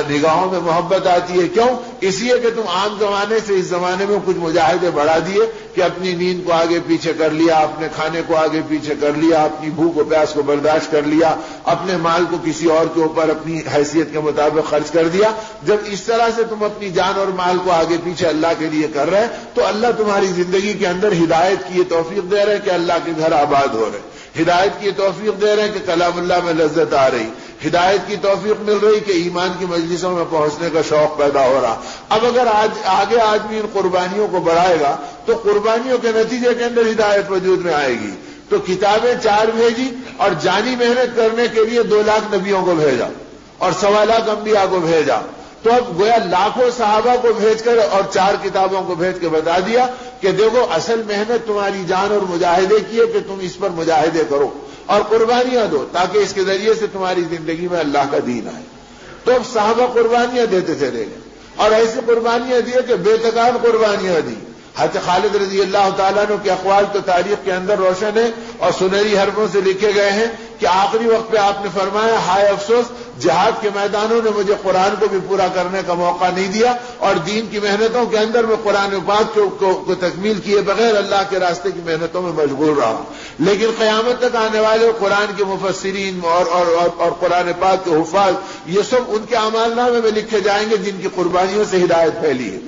نگاہوں میں محبت آتی ہے. کیوں؟ اس لیے کہ تم عام زمانے سے اس زمانے میں کچھ مجاہدے بڑھا دیے کہ اپنی نیند کو آگے پیچھے کر لیا، اپنے کھانے کو آگے پیچھے کر لیا، اپنی بھوک و پیاس کو برداشت کر لیا، اپنے مال کو کسی اور کے اوپر اپنی حیثیت کے مطابق خرچ کر دیا. جب اس طرح سے تم اپنی جان اور مال کو آگے پیچھے اللہ کے لیے کر رہے تو اللہ تمہاری زندگی کے اندر ہدایت کی یہ توفیق دے رہے کہ اللہ کے گھر آباد ہو رہے، ہدایت کی یہ توفیق دے رہے ہیں کہ کلام اللہ میں لذت آ رہی، ہدایت کی توفیق مل رہی کہ ایمان کی مجلسوں میں پہنچنے کا شوق پیدا ہو رہا. اب اگر آگے آدمی ان قربانیوں کو بڑھائے گا تو قربانیوں کے نتیجے کے اندر ہدایت وجود میں آئے گی. تو کتابیں 4 بھیجی اور جانی محنت کرنے کے لیے 2 لاکھ نبیوں کو بھیجا اور 1.25 لاکھ انبیاء کو بھیجا. تو اب گویا لاکھوں صحابہ کو بھیج کر اور 4 کتابوں کو بھیج کے بتا دیا کہ دیکھو اصل محنت تمہاری جان اور مجاہدے کی ہے کہ تم اس پر مجاہدے کرو اور قربانیاں دو تاکہ اس کے ذریعے سے تمہاری زندگی میں اللہ کا دین آئے. تو اب صحابہ قربانیاں دیتے چلے گئے اور ایسی قربانیاں دیے کہ بے تکان قربانیاں دی. حضرت خالد رضی اللہ تعالیٰ عنہ کے اقوال تو تاریخ کے اندر روشن ہے اور سنہری حرفوں سے لکھے گئے ہیں کہ آخری وقت پہ آپ نے فرمایا ہائے افسوس جہاد کے میدانوں نے مجھے قرآن کو بھی پورا کرنے کا موقع نہیں دیا اور دین کی محنتوں کے اندر میں قرآن پاک کو تکمیل کیے بغیر اللہ کے راستے کی محنتوں میں مشغول رہا. لیکن قیامت تک آنے والے قرآن کے مفسرین اور قرآن پاک کے حفاظ یہ سب ان کے اعمال نامے میں لکھے جائیں گے جن کی قربانیوں سے ہدایت پھیلی ہے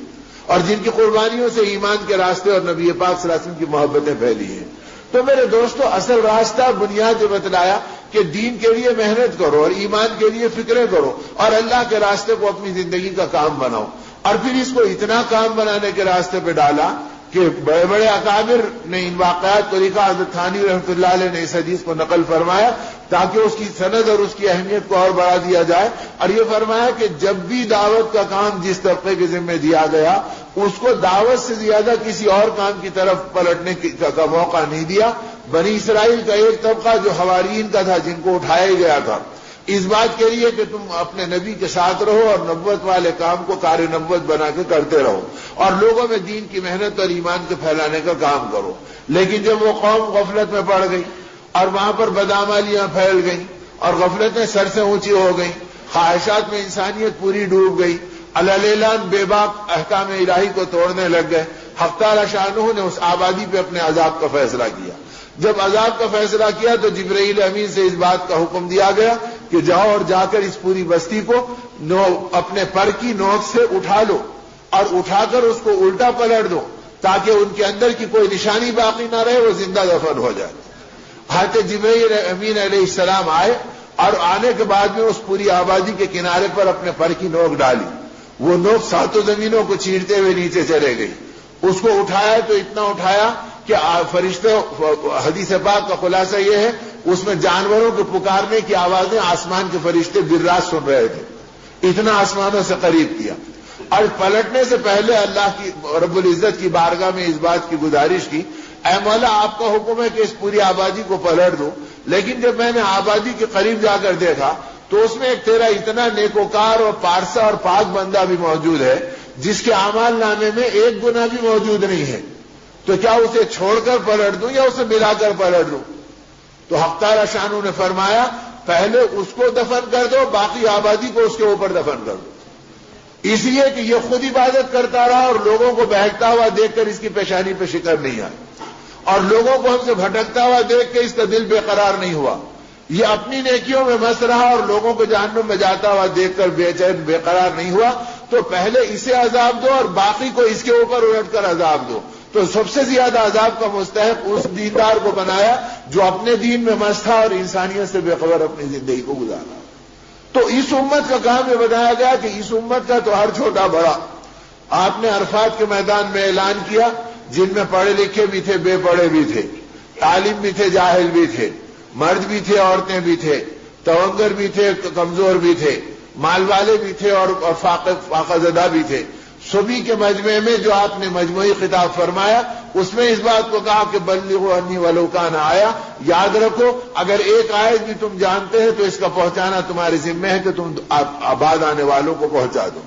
اور جن کی قربانیوں سے ایمان کے راستے اور نبی پاک صلی اللہ علیہ وسلم کی محبتیں پھیلی ہیں. تو میرے دوستو اصل راستہ بنیاد بتلایا کہ دین کے لیے محنت کرو اور ایمان کے لیے فکریں کرو اور اللہ کے راستے کو اپنی زندگی کا کام بناؤ. اور پھر اس کو اتنا کام بنانے کے راستے پہ ڈالا کہ بڑے بڑے اکابر نے ان واقعات کو لکھا. حضرت تھانوی رحمۃ اللہ علیہ نے اس حدیث کو نقل فرمایا تاکہ اس کی سند اور اس کی اہمیت کو اور بڑھا دیا جائے. اور یہ فرمایا کہ جب بھی دعوت کا کام جس طبقے کے ذمہ دیا گیا اس کو دعوت سے زیادہ کسی اور کام کی طرف پلٹنے کا موقع نہیں دیا. بنی اسرائیل کا ایک طبقہ جو حواریین کا تھا جن کو اٹھایا گیا تھا اس بات کے لیے کہ تم اپنے نبی کے ساتھ رہو اور نبوت والے کام کو کار نبوت بنا کے کرتے رہو اور لوگوں میں دین کی محنت اور ایمان کے پھیلانے کا کام کرو. لیکن جب وہ قوم غفلت میں پڑ گئی اور وہاں پر بدعمالیاں پھیل گئیں اور غفلتیں سر سے اونچی ہو گئیں, خواہشات میں انسانیت پوری ڈوب گئی, اعلان بے باک احکام الہی کو توڑنے لگ گئے, حق تعالی شانہ نے اس آبادی پہ اپنے عذاب کا فیصلہ کیا. جب عذاب کا فیصلہ کیا تو جبرائیل امین سے اس بات کا حکم دیا گیا کہ جاؤ اور جا کر اس پوری بستی کو اپنے پر کی نوک سے اٹھا لو اور اٹھا کر اس کو الٹا پلٹ دو تاکہ ان کے اندر کی کوئی نشانی باقی نہ رہے, وہ زندہ دفن ہو جائے. حضرت جبرائیل امین علیہ السلام آئے اور آنے کے بعد میں اس پوری آبادی کے کنارے پر اپنے پر کی نوک ڈالی. وہ نوک ساتوں زمینوں کو چیرتے ہوئے نیچے چلے گئی. اس کو اٹھایا تو اتنا اٹھایا کہ فرشتے, حدیث پاک کا خلاصہ یہ ہے اس میں جانوروں کے پکارنے کی آوازیں آسمان کے فرشتے براز سن رہے تھے, اتنا آسمانوں سے قریب کیا. اور پلٹنے سے پہلے اللہ کی رب العزت کی بارگاہ میں اس بات کی گزارش کی, اے مولا آپ کا حکم ہے کہ اس پوری آبادی کو پلٹ دو, لیکن جب میں نے آبادی کے قریب جا کر دیکھا تو اس میں ایک تیرا اتنا نیکوکار اور پارسا اور پاک بندہ بھی موجود ہے جس کے اعمال نامے میں ایک گناہ بھی موجود نہیں ہے, تو کیا اسے چھوڑ کر پلٹ دوں یا اسے ملا کر پلٹ دوں؟ تو حق تعالی شانہ نے فرمایا پہلے اس کو دفن کر دو, باقی آبادی کو اس کے اوپر دفن کر دو. اس لیے کہ یہ خود عبادت کرتا رہا اور لوگوں کو بہکتا ہوا دیکھ کر اس کی پیشانی پہ شکر نہیں آئی, اور لوگوں کو ہم سے بھٹکتا ہوا دیکھ کے اس کا دل بے قرار نہیں ہوا. یہ اپنی نیکیوں میں مست رہا اور لوگوں کو جہنم میں جاتا ہوا دیکھ کر بے چین بے قرار نہیں ہوا. تو پہلے اسے عذاب دو اور باقی کو اس کے اوپر الٹ کر عذاب دو. تو سب سے زیادہ عذاب کا مستحق اس دیندار کو بنایا جو اپنے دین میں مست تھا اور انسانیت سے بے خبر اپنی زندگی کو گزارا. تو اس امت کا کام یہ بتایا گیا کہ اس امت کا تو ہر چھوٹا بڑا, آپ نے عرفات کے میدان میں اعلان کیا جن میں پڑھے لکھے بھی تھے, بے پڑھے بھی تھے, عالم بھی تھے, جاہل بھی تھے, مرد بھی تھے, عورتیں بھی تھے, تونگر بھی تھے, کمزور بھی تھے, مال والے بھی تھے اور فاقہ زدہ بھی تھے. سبھی کے مجمع میں جو آپ نے مجموعی خطاب فرمایا اس میں اس بات کو کہا کہ بلغوا انی ولو کان آیا, یاد رکھو اگر ایک آیت بھی تم جانتے ہیں تو اس کا پہنچانا تمہارے ذمہ ہے کہ تم آباد آنے والوں کو پہنچا دو.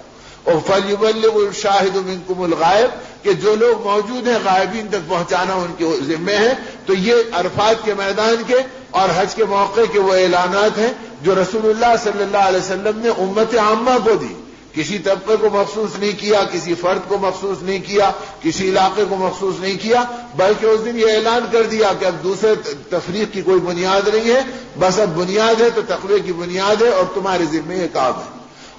اور فلیبلغ الشاہد منکم الغائب, کہ جو لوگ موجود ہیں غائبین تک پہنچانا ان کے ذمہ ہے. تو یہ عرفات کے میدان کے اور حج کے موقع کے وہ اعلانات ہیں جو رسول اللہ صلی اللہ علیہ وسلم نے امت عامہ کو دی. کسی طبقے کو مخصوص نہیں کیا, کسی فرد کو مخصوص نہیں کیا, کسی علاقے کو مخصوص نہیں کیا, بلکہ اس دن یہ اعلان کر دیا کہ اب دوسرے تفریق کی کوئی بنیاد نہیں ہے, بس اب بنیاد ہے تو تقوی کی بنیاد ہے اور تمہارے ذمہ یہ کام ہے.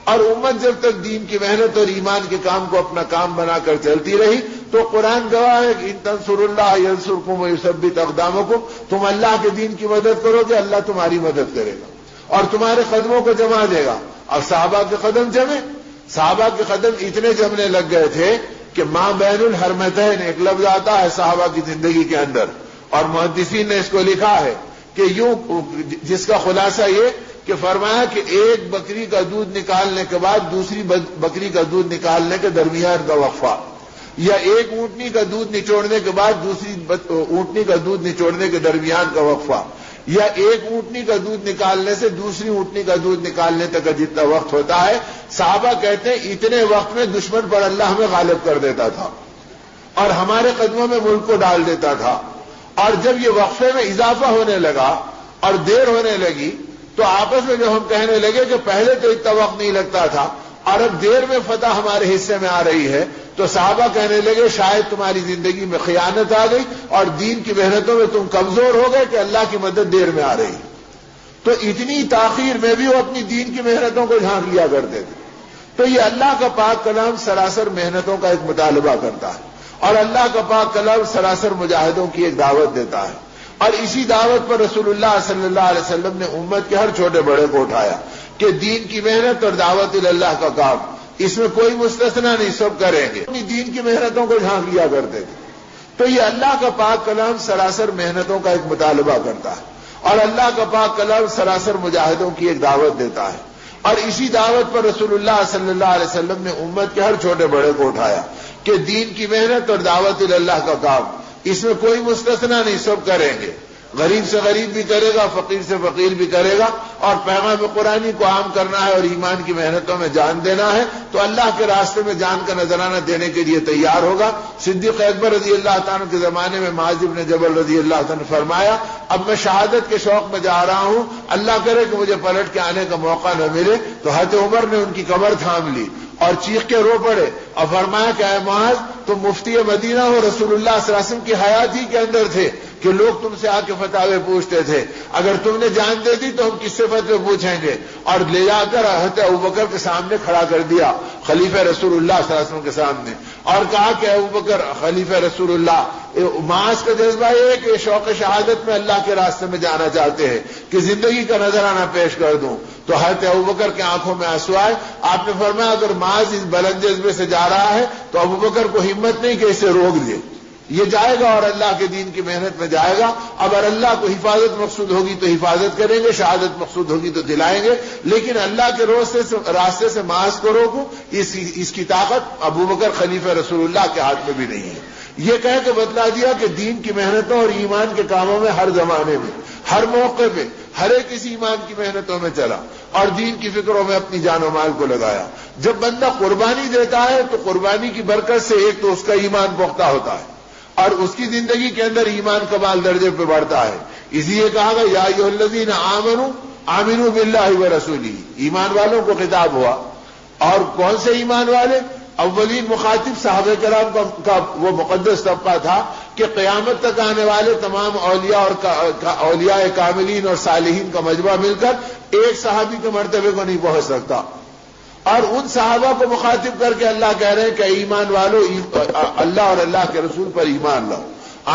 اور امت جب تک دین کی محنت اور ایمان کے کام کو اپنا کام بنا کر چلتی رہی تو قرآن گواہ ہے کہ ان تنصر اللہ ینصرکم ویثبت اقدامکم, تم اللہ کے دین کی مدد کرو گے اللہ تمہاری مدد کرے گا اور تمہارے قدموں کو جما دے گا. اور صحابہ کے قدم جمے, صحابہ کے قدم اتنے جمنے لگ گئے تھے کہ ماں بین الحرمتین ایک لفظ آتا ہے صحابہ کی زندگی کے اندر, اور محدثین نے اس کو لکھا ہے کہ یوں, جس کا خلاصہ یہ کہ فرمایا کہ ایک بکری کا دودھ نکالنے کے بعد دوسری بکری کا دودھ نکالنے کے درمیان کا وقفہ, یا ایک اونٹنی کا دودھ نچوڑنے کے بعد دوسری اونٹنی کا دودھ نچوڑنے کے درمیان کا وقفہ, یا ایک اونٹنی کا دودھ نکالنے سے دوسری اونٹنی کا دودھ نکالنے تک کا جتنا وقت ہوتا ہے, صحابہ کہتے ہیں اتنے وقت میں دشمن پر اللہ ہمیں غالب کر دیتا تھا اور ہمارے قدموں میں ملک کو ڈال دیتا تھا. اور جب یہ وقفے میں اضافہ ہونے لگا اور دیر ہونے لگی تو آپس میں جو ہم کہنے لگے کہ پہلے تو اتنا وقت نہیں لگتا تھا اور اب دیر میں فتح ہمارے حصے میں آ رہی ہے, تو صحابہ کہنے لگے شاید تمہاری زندگی میں خیانت آ گئی اور دین کی محنتوں میں تم کمزور ہو گئے کہ اللہ کی مدد دیر میں آ رہی. تو اتنی تاخیر میں بھی وہ اپنی دین کی محنتوں کو جھانک لیا کرتے تھے. تو یہ اللہ کا پاک کلام سراسر محنتوں کا ایک مطالبہ کرتا ہے اور اللہ کا پاک کلام سراسر مجاہدوں کی ایک دعوت دیتا ہے. اور اسی دعوت پر رسول اللہ صلی اللہ علیہ وسلم نے امت کے ہر چھوٹے بڑے کو اٹھایا کہ دین کی محنت اور دعوت اللہ کا کام اس میں کوئی مستثنا نہیں، سب کریں گے۔ اپنی دین کی محنتوں کو جھانک لیا کرتے تھے۔ تو یہ اللہ کا پاک کلام سراسر محنتوں کا ایک مطالبہ کرتا ہے، اور اللہ کا پاک کلام سراسر مجاہدوں کی ایک دعوت دیتا ہے، اور اسی دعوت پر رسول اللہ صلی اللہ علیہ وسلم نے امت کے ہر چھوٹے بڑے کو اٹھایا کہ دین کی محنت اور دعوت اللہ کا کام، اس میں کوئی مستثنا نہیں، سب کریں گے۔ غریب سے غریب بھی کرے گا، فقیر سے فقیر بھی کرے گا، اور پیغام قرآنی کو عام کرنا ہے اور ایمان کی محنتوں میں جان دینا ہے تو اللہ کے راستے میں جان کا نذرانہ دینے کے لیے تیار ہوگا۔ صدیق اکبر رضی اللہ تعالیٰ کے زمانے میں معاذ بن جبل رضی اللہ تعالیٰ نے فرمایا، اب میں شہادت کے شوق میں جا رہا ہوں، اللہ کرے کہ مجھے پلٹ کے آنے کا موقع نہ ملے۔ تو حضرت عمر نے ان کی کمر تھام لی اور چیخ کے رو پڑے اور فرمایا کہ اے معاذ، تم مفتی مدینہ ہو، رسول اللہ صلی اللہ علیہ وسلم کی حیات ہی کے اندر تھے کہ لوگ تم سے آ کے فتاوے پوچھتے تھے، اگر تم نے جان دے دی تو ہم کس سے فتوے پوچھیں گے؟ اور لے جا کر حضرت ابوبکر کے سامنے کھڑا کر دیا، خلیفہ رسول اللہ صلی اللہ علیہ وسلم کے سامنے، اور کہا کہ ابوبکر خلیفہ رسول اللہ، معاذ کا جذبہ یہ ہے کہ شوق شہادت میں اللہ کے راستے میں جانا چاہتے ہیں کہ زندگی کا نذرانہ پیش کر دوں۔ تو حضرت ابوبکر کی آنکھوں میں آنسو آئے۔ آپ نے فرمایا اگر معاذ اس بلند جذبے سے جا رہا ہے تو ابوبکر کو ہمت نہیں کہ اسے روک دے، یہ جائے گا اور اللہ کے دین کی محنت میں جائے گا۔ اگر اللہ کو حفاظت مقصود ہوگی تو حفاظت کریں گے، شہادت مقصود ہوگی تو دلائیں گے، لیکن اللہ کے راستے سے معاذ کو روکوں، اس کی طاقت ابوبکر خلیفہ رسول اللہ کے ہاتھ میں بھی نہیں ہے۔ یہ کہہ کے بتلا دیا کہ دین کی محنتوں اور ایمان کے کاموں میں ہر زمانے میں، ہر موقع پہ، ہر ایک اس ایمان کی محنتوں میں چلا اور دین کی فکروں میں اپنی جان و مال کو لگایا۔ جب بندہ قربانی دیتا ہے تو قربانی کی برکت سے ایک تو اس کا ایمان پختہ ہوتا ہے اور اس کی زندگی کے اندر ایمان کمال درجے پہ بڑھتا ہے۔ اسی لیے کہا گیا یا ایھا الذین آمنوا آمنوا باللہ ورسولہ، ایمان والوں کو خطاب ہوا۔ اور کون سے ایمان والے؟ اولین مخاطب صحابہ کرام کا وہ مقدس طبقہ تھا کہ قیامت تک آنے والے تمام اولیاء اور اولیاء کاملین اور صالحین کا مجمع مل کر ایک صحابی کے مرتبے کو نہیں پہنچ سکتا، اور ان صحابہ کو مخاطب کر کے اللہ کہہ رہے ہیں کہ ایمان والو اللہ اور اللہ کے رسول پر ایمان لاؤ،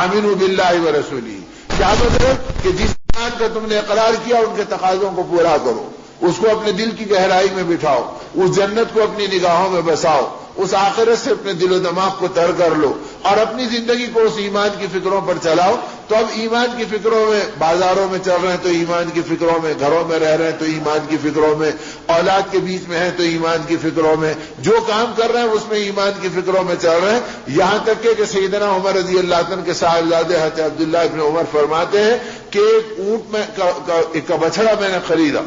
آمنوا باللہ ورسولہ۔ کیا مطلب کہ جس ایمان کا تم نے اقرار کیا ان کے تقاضوں کو پورا کرو، اس کو اپنے دل کی گہرائی میں بٹھاؤ، اس جنت کو اپنی نگاہوں میں بساؤ، اس آخرت سے اپنے دل و دماغ کو تر کر لو اور اپنی زندگی کو اس ایمان کی فکروں پر چلاؤ۔ تو اب ایمان کی فکروں میں بازاروں میں چل رہے ہیں تو ایمان کی فکروں میں، گھروں میں رہ رہے ہیں تو ایمان کی فکروں میں، اولاد کے بیچ میں ہیں تو ایمان کی فکروں میں، جو کام کر رہے ہیں اس میں ایمان کی فکروں میں چل رہے ہیں۔ یہاں تک کہ سیدنا عمر رضی اللہ عنہ کے صاحبزادے حضرت عبداللہ ابن عمر فرماتے ہیں کہ ایک اونٹ کا بچڑا میں نے خریدا،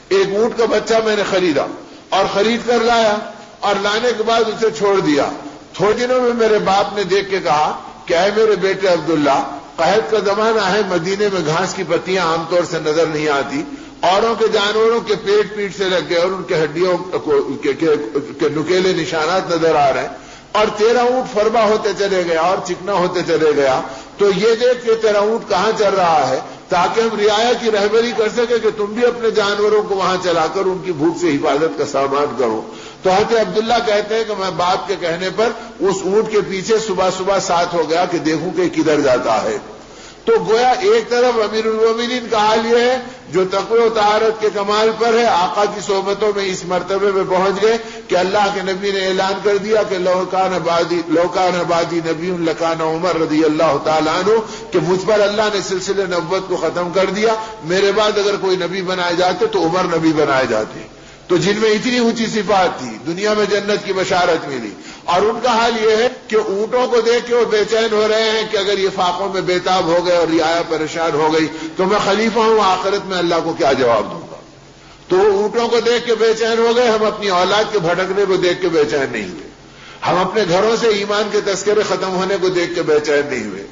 ایک اونٹ کا بچہ میں نے خریدا اور خرید کر لایا، اور لانے کے بعد اسے چھوڑ دیا۔ تھوڑے دنوں میں میرے باپ نے دیکھ کے کہا کہ اے میرے بیٹے عبداللہ، قحط کا زمانہ ہے، مدینے میں گھاس کی پتیاں عام طور سے نظر نہیں آتی، اوروں کے جانوروں کے پیٹ سے لگ گئے اور ان کے ہڈیوں کے نکیلے نشانات نظر آ رہے ہیں، اور تیرا اونٹ فربا ہوتے چلے گیا اور چکنا ہوتے چلے گیا، تو یہ دیکھ کہ تیرا اونٹ کہاں چل رہا ہے تاکہ ہم رعایا کی رہبری کر سکیں کہ تم بھی اپنے جانوروں کو وہاں چلا کر ان کی بھوک سے حفاظت کا سامان کرو۔ تو حضرت عبداللہ کہتے ہیں کہ میں باپ کے کہنے پر اس اونٹ کے پیچھے صبح صبح ساتھ ہو گیا کہ دیکھوں کہ کدھر جاتا ہے۔ تو گویا ایک طرف امیر المومنین کا حال یہ ہے جو تقوی و طہارت کے کمال پر ہے، آقا کی صحبتوں میں اس مرتبے میں پہنچ گئے کہ اللہ کے نبی نے اعلان کر دیا کہ لو کان بعدی نبی لکان عمر رضی اللہ تعالیٰ عنہ، کہ مجھ پر اللہ نے سلسلہ نبوت کو ختم کر دیا، میرے بعد اگر کوئی نبی بنائے جاتے تو عمر نبی بنائے جاتے۔ تو جن میں اتنی اونچی صفات تھی، دنیا میں جنت کی بشارت ملی، اور ان کا حال یہ ہے کہ اونٹوں کو دیکھ کے وہ بے چین ہو رہے ہیں کہ اگر یہ فاقوں میں بےتاب ہو گئے اور رعایا پریشان ہو گئی تو میں خلیفہ ہوں، آخرت میں اللہ کو کیا جواب دوں گا۔ تو وہ اونٹوں کو دیکھ کے بے چین ہو گئے، ہم اپنی اولاد کے بھٹکنے کو دیکھ کے بے چین نہیں ہوئے، ہم اپنے گھروں سے ایمان کے تذکرے ختم ہونے کو دیکھ کے بے چین نہیں ہوئے،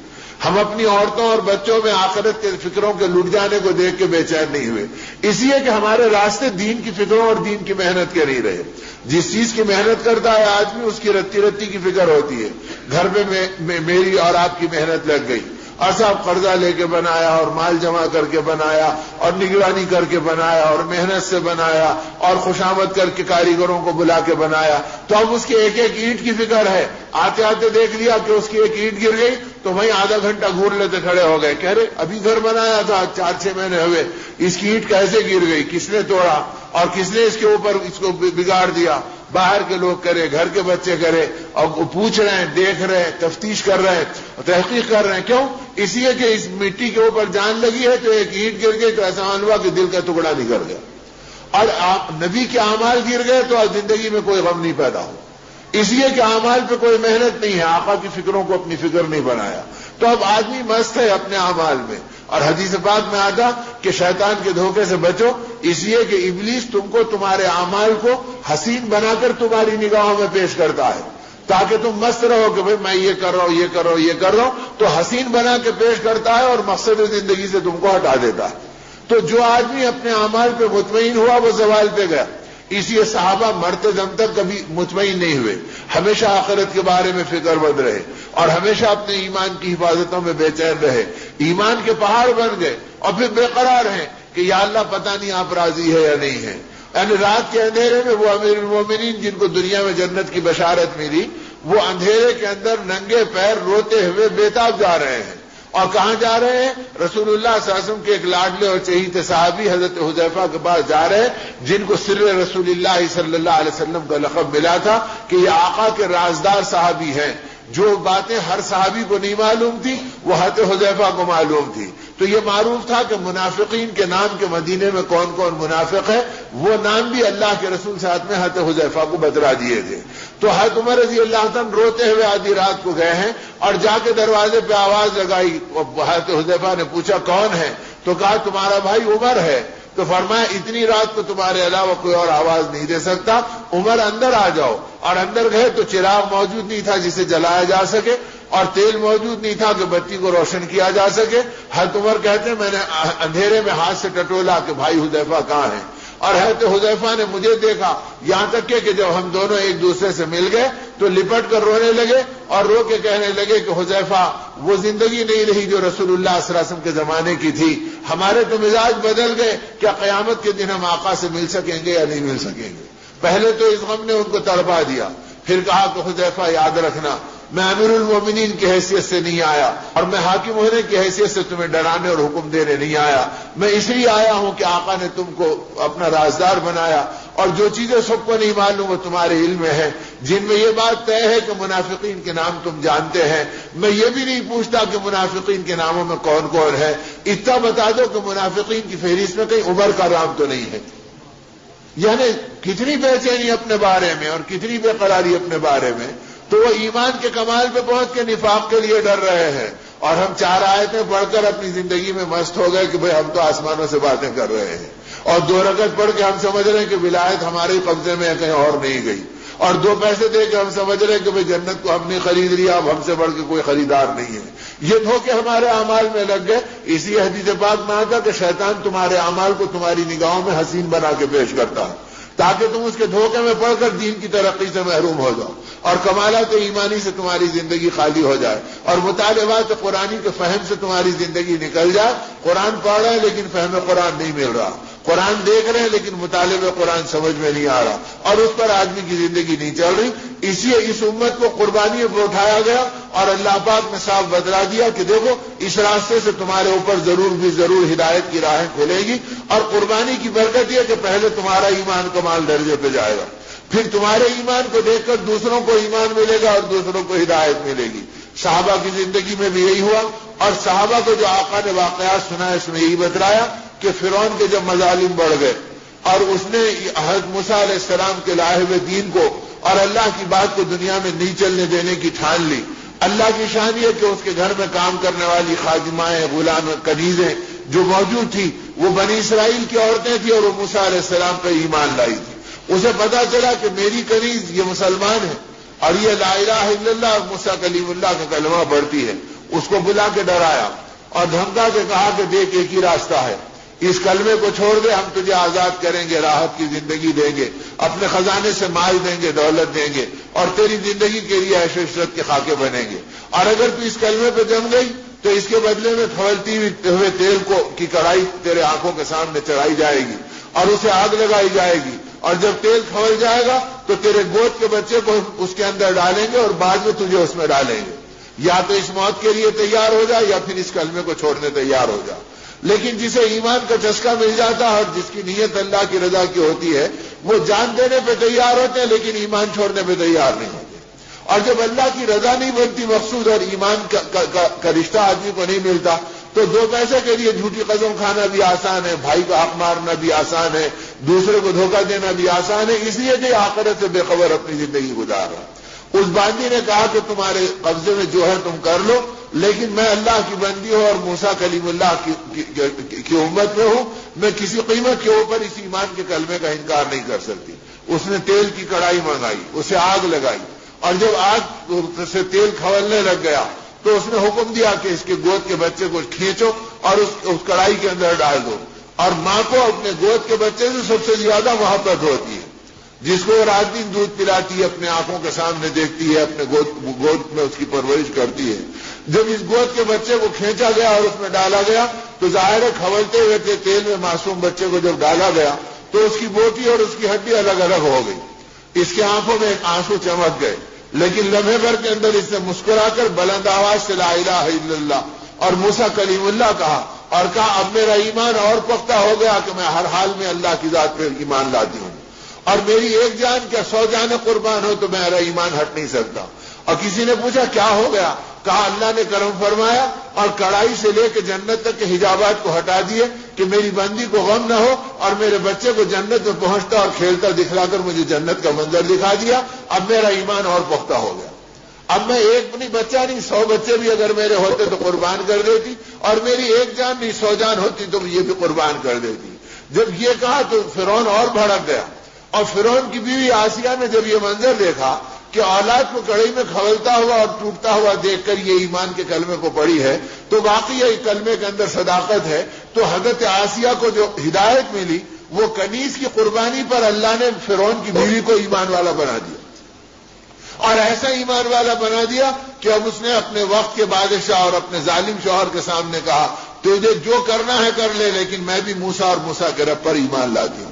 ہم اپنی عورتوں اور بچوں میں آخرت کے فکروں کے لٹ جانے کو دیکھ کے بے چین نہیں ہوئے، اس لیے کہ ہمارے راستے دین کی فکروں اور دین کی محنت کے نہیں رہے۔ جس چیز کی محنت کرتا ہے آدمی اس کی رتی رتی کی فکر ہوتی ہے۔ گھر میں میری اور آپ کی محنت لگ گئی، اور صاحب قرضہ لے کے بنایا اور مال جمع کر کے بنایا اور نگرانی کر کے بنایا اور محنت سے بنایا اور خوشامد کر کے کاریگروں کو بلا کے بنایا، تو اب اس کی ایک ایک اینٹ کی فکر ہے۔ آتے آتے دیکھ لیا کہ اس کی ایک اینٹ گر گئی تو وہیں آدھا گھنٹہ گھور لیتے کھڑے ہو گئے، کہہ رہے ابھی گھر بنایا تھا 4-6 مہینے ہوئے، اس کی اینٹ کیسے گر گئی، کس نے توڑا اور کس نے اس کے اوپر اس کو بگاڑ دیا۔ باہر کے لوگ کرے، گھر کے بچے کرے، اور پوچھ رہے ہیں، دیکھ رہے ہیں، تفتیش کر رہے ہیں، تحقیق کر رہے ہیں. کیوں؟ اس لیے کہ اس مٹی کے اوپر جان لگی ہے تو ایک اینٹ گر گئی تو ایسا معلوم ہوا کہ دل کا ٹکڑا نکل گیا. اور نبی کے اعمال گر گئے تو زندگی میں کوئی غم نہیں پیدا ہو، اس لیے کہ اعمال پہ کوئی محنت نہیں ہے، آقا کی فکروں کو اپنی فکر نہیں بنایا. تو اب آدمی مست ہے اپنے اعمال میں. اور حدیث پاک میں آتا کہ شیطان کے دھوکے سے بچو، اس لیے کہ ابلیس تم کو تمہارے اعمال کو حسین بنا کر تمہاری نگاہوں میں پیش کرتا ہے تاکہ تم مست رہو کہ بھئی میں یہ کر رہا ہوں، یہ کر رہا ہوں، یہ کر رہا ہوں. تو حسین بنا کے پیش کرتا ہے اور مقصد زندگی سے تم کو ہٹا دیتا ہے. تو جو آدمی اپنے اعمال پہ مطمئن ہوا وہ زوال پہ گیا. اس لیے صحابہ مرتے دم تک کبھی مطمئن نہیں ہوئے، ہمیشہ آخرت کے بارے میں فکر مند رہے اور ہمیشہ اپنے ایمان کی حفاظتوں میں بے چین رہے. ایمان کے پہاڑ بن گئے اور پھر بے قرار ہیں کہ یا اللہ پتہ نہیں آپ راضی ہے یا نہیں ہے. یعنی رات کے اندھیرے میں وہ امیر المومنین جن کو دنیا میں جنت کی بشارت ملی، وہ اندھیرے کے اندر ننگے پیر روتے ہوئے بےتاب جا رہے ہیں. اور کہاں جا رہے ہیں؟ رسول اللہ صلی اللہ علیہ وسلم کے ایک لاڈلے اور چہیتے صحابی حضرت حذیفہ کے پاس جا رہے ہیں، جن کو سر رسول اللہ صلی اللہ علیہ وسلم کا لقب ملا تھا کہ یہ آقا کے رازدار صحابی ہیں. جو باتیں ہر صحابی کو نہیں معلوم تھی وہ حضرت حذیفہ کو معلوم تھی. تو یہ معروف تھا کہ منافقین کے نام کے مدینے میں کون کون منافق ہے، وہ نام بھی اللہ کے رسول صاحب نے حضرت حذیفہ کو بتلا دیے تھے. تو حضرت عمر رضی اللہ عنہ روتے ہوئے آدھی رات کو گئے ہیں اور جا کے دروازے پہ آواز لگائی. حضرت حذیفہ نے پوچھا کون ہے؟ تو کہا تمہارا بھائی عمر ہے. تو فرمایا اتنی رات کو تمہارے علاوہ کوئی اور آواز نہیں دے سکتا، عمر اندر آ جاؤ. اور اندر گئے تو چراغ موجود نہیں تھا جسے جلایا جا سکے، اور تیل موجود نہیں تھا کہ بتی کو روشن کیا جا سکے. حضرت عمر کہتے ہیں میں نے اندھیرے میں ہاتھ سے ٹٹولا کہ بھائی حذیفہ کہاں ہے؟ اور حضرت حذیفہ نے مجھے دیکھا، یہاں تک کہ جب ہم دونوں ایک دوسرے سے مل گئے تو لپٹ کر رونے لگے اور رو کے کہنے لگے کہ حذیفہ وہ زندگی نہیں رہی جو رسول اللہ صلی اللہ علیہ وسلم کے زمانے کی تھی. ہمارے تو مزاج بدل گئے، کیا قیامت کے دن ہم آقا سے مل سکیں گے یا نہیں مل سکیں گے؟ پہلے تو اس غم نے ان کو تڑپا دیا، پھر کہا کہ حذیفہ یاد رکھنا میں امیر المومنین کی حیثیت سے نہیں آیا اور میں حاکم ہونے کی حیثیت سے تمہیں ڈرانے اور حکم دینے نہیں آیا. میں اس لیے آیا ہوں کہ آقا نے تم کو اپنا رازدار بنایا اور جو چیزیں سب کو نہیں معلوم وہ تمہارے علم میں ہے، جن میں یہ بات طے ہے کہ منافقین کے نام تم جانتے ہیں. میں یہ بھی نہیں پوچھتا کہ منافقین کے ناموں میں کون کون ہے، اتنا بتا دو کہ منافقین کی فہرست میں کہیں عمر کا نام تو نہیں ہے. یعنی کتنی بے چینی اپنے بارے میں اور کتنی بے قراری اپنے بارے میں. تو وہ ایمان کے کمال پہ پہنچ کے نفاق کے لیے ڈر رہے ہیں. اور ہم 4 آیتیں پڑھ کر اپنی زندگی میں مست ہو گئے کہ بھئی ہم تو آسمانوں سے باتیں کر رہے ہیں، اور 2 رکعت پڑھ کے ہم سمجھ رہے ہیں کہ ولایت ہمارے قبضے میں ہے، کہیں اور نہیں گئی، اور 2 پیسے دے کے ہم سمجھ رہے ہیں کہ بھئی جنت کو ہم نے خرید لیا، اب ہم سے بڑھ کے کوئی خریدار نہیں ہے. یہ دھوکے ہمارے اعمال میں لگ گئے. اسی حدیث پاک میں آتا کہ شیطان تمہارے اعمال کو تمہاری نگاہوں میں حسین بنا کے پیش کرتا ہے تاکہ تم اس کے دھوکے میں پڑھ کر دین کی ترقی سے محروم ہو جاؤ اور کمالات ایمانی سے تمہاری زندگی خالی ہو جائے اور مطالبات قرآنی کے فہم سے تمہاری زندگی نکل جائے. قرآن پڑھ رہے ہیں لیکن فہم قرآن نہیں مل رہا، قرآن دیکھ رہے ہیں لیکن مطالبہ قرآن سمجھ میں نہیں آ رہا اور اس پر آدمی کی زندگی نہیں چل رہی. اس لیے اس امت کو قربانیوں پر اٹھایا گیا اور اللہ پاک نے صاف بتلا دیا کہ دیکھو اس راستے سے تمہارے اوپر ضرور ہدایت کی راہیں کھلے گی. اور قربانی کی برکت یہ کہ پہلے تمہارا ایمان کمال درجے پہ جائے گا، پھر تمہارے ایمان کو دیکھ کر دوسروں کو ایمان ملے گا اور دوسروں کو ہدایت ملے گی. صحابہ کی زندگی میں بھی یہی ہوا. اور صحابہ کو جو آقا نے واقعات سنا ہے اس میں یہی بتلایا کہ فرعون کے جب مظالم بڑھ گئے اور اس نے حضرت موسیٰ علیہ السلام کے لائے ہوئے دین کو اور اللہ کی بات کو دنیا میں نہیں چلنے دینے کی ٹھان لی. اللہ کی شان یہ کہ اس کے گھر میں کام کرنے والی خادمائیں، غلام، کنیزیں جو موجود تھی وہ بنی اسرائیل کی عورتیں تھیں اور وہ موسیٰ علیہ السلام پہ ایمان لائی تھی. اسے پتا چلا کہ میری کنیز یہ مسلمان ہے اور یہ لا الہ الا اللہ موسیٰ کلیم اللہ کا کلمہ پڑھتی ہے. اس کو بلا کے ڈرایا اور دھمکا کے کہا کہ دیکھ ایک ہی راستہ ہے، اس کلمے کو چھوڑ دے، ہم تجھے آزاد کریں گے، راحت کی زندگی دیں گے، اپنے خزانے سے مال دیں گے، دولت دیں گے اور تیری زندگی کے لیے عیش و عشرت کے خاکے بنیں گے. اور اگر تو اس کلمے پہ جم گئی تو اس کے بدلے میں کھولتی ہوئے تیل کی کڑائی تیرے آنکھوں کے سامنے چڑھائی جائے گی اور اسے آگ لگائی جائے گی، اور جب تیل کھول جائے گا تو تیرے گود کے بچے کو اس کے اندر ڈالیں گے اور بعد میں تجھے اس میں ڈالیں گے. یا تو اس موت کے لیے تیار ہو جا یا پھر اس کلمے کو چھوڑنے تیار ہو جا. لیکن جسے ایمان کا چسکا مل جاتا ہے اور جس کی نیت اللہ کی رضا کی ہوتی ہے وہ جان دینے پہ تیار ہوتے ہیں لیکن ایمان چھوڑنے پہ تیار نہیں ہوتے. اور جب اللہ کی رضا نہیں بنتی مقصود اور ایمان کا رشتہ آدمی کو نہیں ملتا تو دو پیسے کے لیے جھوٹی قسم کھانا بھی آسان ہے, بھائی کو حق مارنا بھی آسان ہے, دوسرے کو دھوکہ دینا بھی آسان ہے, اس لیے کہ آخرت سے بے خبر اپنی زندگی گزار رہا. اس باندی نے کہا کہ تمہارے قبضے میں جو ہے تم کر لو, لیکن میں اللہ کی بندی ہوں اور موسیٰ کلیم اللہ کی امت میں ہوں, میں کسی قیمت کے اوپر اس ایمان کے کلمے کا انکار نہیں کر سکتی. اس نے تیل کی کڑائی منگائی, اسے آگ لگائی, اور جب آگ سے تیل کھولنے لگ گیا تو اس نے حکم دیا کہ اس کے گود کے بچے کو کھینچو اور اس کڑائی کے اندر ڈال دو. اور ماں کو اپنے گود کے بچے سے سب سے زیادہ محبت ہوتی ہے, جس کو وہ رات دن دودھ پلاتی ہے, اپنے آنکھوں کے سامنے دیکھتی ہے, اپنے گود میں اس کی پرورش کرتی ہے. جب اس گود کے بچے کو کھینچا گیا اور اس میں ڈالا گیا تو ظاہر ہے کھولتے ہوئے تیل میں معصوم بچے کو جب ڈالا گیا تو اس کی بوٹی اور اس کی ہڈی الگ الگ ہو گئی. اس کی آنکھوں میں ایک آنسو چمک گئے, لیکن لمحے بھر کے اندر اس نے مسکرا کر بلند آواز سے لا الہ الا اللہ اور موسیٰ کلیم اللہ کہا اور کہا اب میرا ایمان اور پختہ ہو گیا کہ میں ہر حال میں اللہ کی ذات پہ ایمان لاتی ہوں, اور میری ایک جان کیا 100 جانیں قربان ہو تو میرا ایمان ہٹ نہیں سکتا. اور کسی نے پوچھا کیا ہو گیا؟ کہا اللہ نے کرم فرمایا اور کڑائی سے لے کے جنت تک کے حجابات کو ہٹا دیے کہ میری بندی کو غم نہ ہو, اور میرے بچے کو جنت میں پہنچتا اور کھیلتا دکھلا کر مجھے جنت کا منظر دکھا دیا. اب میرا ایمان اور پختہ ہو گیا. اب میں ایک نہیں بچہ نہیں 100 بچے بھی اگر میرے ہوتے تو قربان کر دیتی, اور میری ایک جان نہیں 100 جان ہوتی تو یہ بھی قربان کر دیتی. جب یہ کہا تو فرعون اور بھڑک گیا, اور فرعون کی بیوی آسیہ نے جب یہ منظر دیکھا کہ اولاد کو کڑائی میں کھولتا ہوا اور ٹوٹتا ہوا دیکھ کر یہ ایمان کے کلمے کو پڑھی ہے تو واقعی یہ کلمے کے اندر صداقت ہے. تو حضرت آسیہ کو جو ہدایت ملی وہ کنیز کی قربانی پر اللہ نے فرعون کی بیوی کو ایمان والا بنا دیا, اور ایسا ایمان والا بنا دیا کہ اب اس نے اپنے وقت کے بادشاہ اور اپنے ظالم شوہر کے سامنے کہا تجھے جو کرنا ہے کر لے, لیکن میں بھی موسیٰ اور موسیٰ کے رب پر ایمان لاتی ہوں.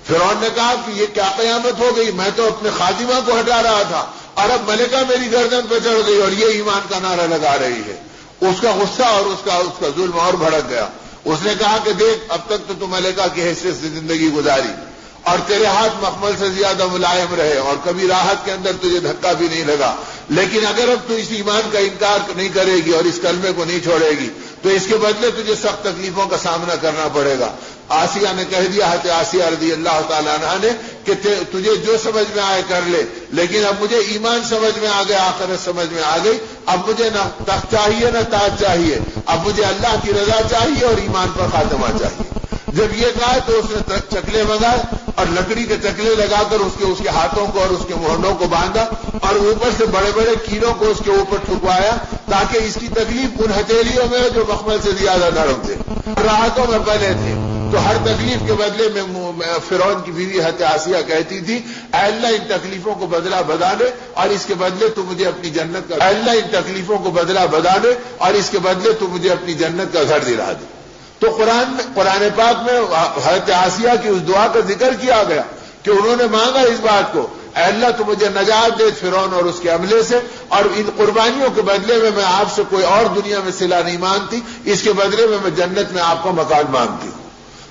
فرعون نے کہا کہ یہ کیا قیامت ہو گئی, میں تو اپنے خادمہ کو ہٹا رہا تھا اور اب ملکہ میری گردن پہ چڑھ گئی اور یہ ایمان کا نعرہ لگا رہی ہے. اس کا غصہ اور اس کا ظلم اور بھڑک گیا. اس نے کہا کہ دیکھ اب تک تو ملکہ کی حیثیت سے زندگی گزاری اور تیرے ہاتھ مخمل سے زیادہ ملائم رہے اور کبھی راحت کے اندر تجھے دھکا بھی نہیں لگا, لیکن اگر اب تو اس ایمان کا انکار نہیں کرے گی اور اس کلمے کو نہیں چھوڑے گی تو اس کے بدلے تجھے سخت تکلیفوں کا سامنا کرنا پڑے گا. آسیہ نے کہہ دیا, حضرت آسیہ رضی اللہ تعالیٰ عنہا نے, کہ تجھے جو سمجھ میں آئے کر لے, لیکن اب مجھے ایمان سمجھ میں آ گیا, آخرت سمجھ میں آ گئی. اب مجھے نہ تخت چاہیے نہ تاج چاہیے, اب مجھے اللہ کی رضا چاہیے اور ایمان پر خاتمہ چاہیے. جب یہ کہا تو اس نے چکلے منگائے اور لکڑی کے چکلے لگا کر اس کے ہاتھوں کو اور اس کے مہنوں کو باندھا اور اوپر سے بڑے بڑے کیلوں کو اس کے اوپر ٹھکوایا تاکہ اس کی تکلیف ان ہتھیلیوں میں جو مخمل سے زیادہ نرم تھے, راحتوں میں پلے تھے. تو ہر تکلیف کے بدلے میں فرعون کی بیوی حضرت آسیہ کہتی تھی اے اللہ ان تکلیفوں کو بدلہ بدا دے اور اس کے بدلے تو مجھے اپنی جنت کا, اے اللہ ان تکلیفوں کو بدلہ بدا دے اور اس کے بدلے تو مجھے اپنی جنت کا گھر دلا دے. تو قرآن پاک میں حضرت آسیہ کی اس دعا کا ذکر کیا گیا کہ انہوں نے مانگا اس بات کو اے اللہ تو مجھے نجات دے فرعون اور اس کے عملے سے, اور ان قربانیوں کے بدلے میں آپ سے کوئی اور دنیا میں صلہ نہیں مانگتی, اس کے بدلے میں جنت میں آپ کا مکان مانگتی ہوں.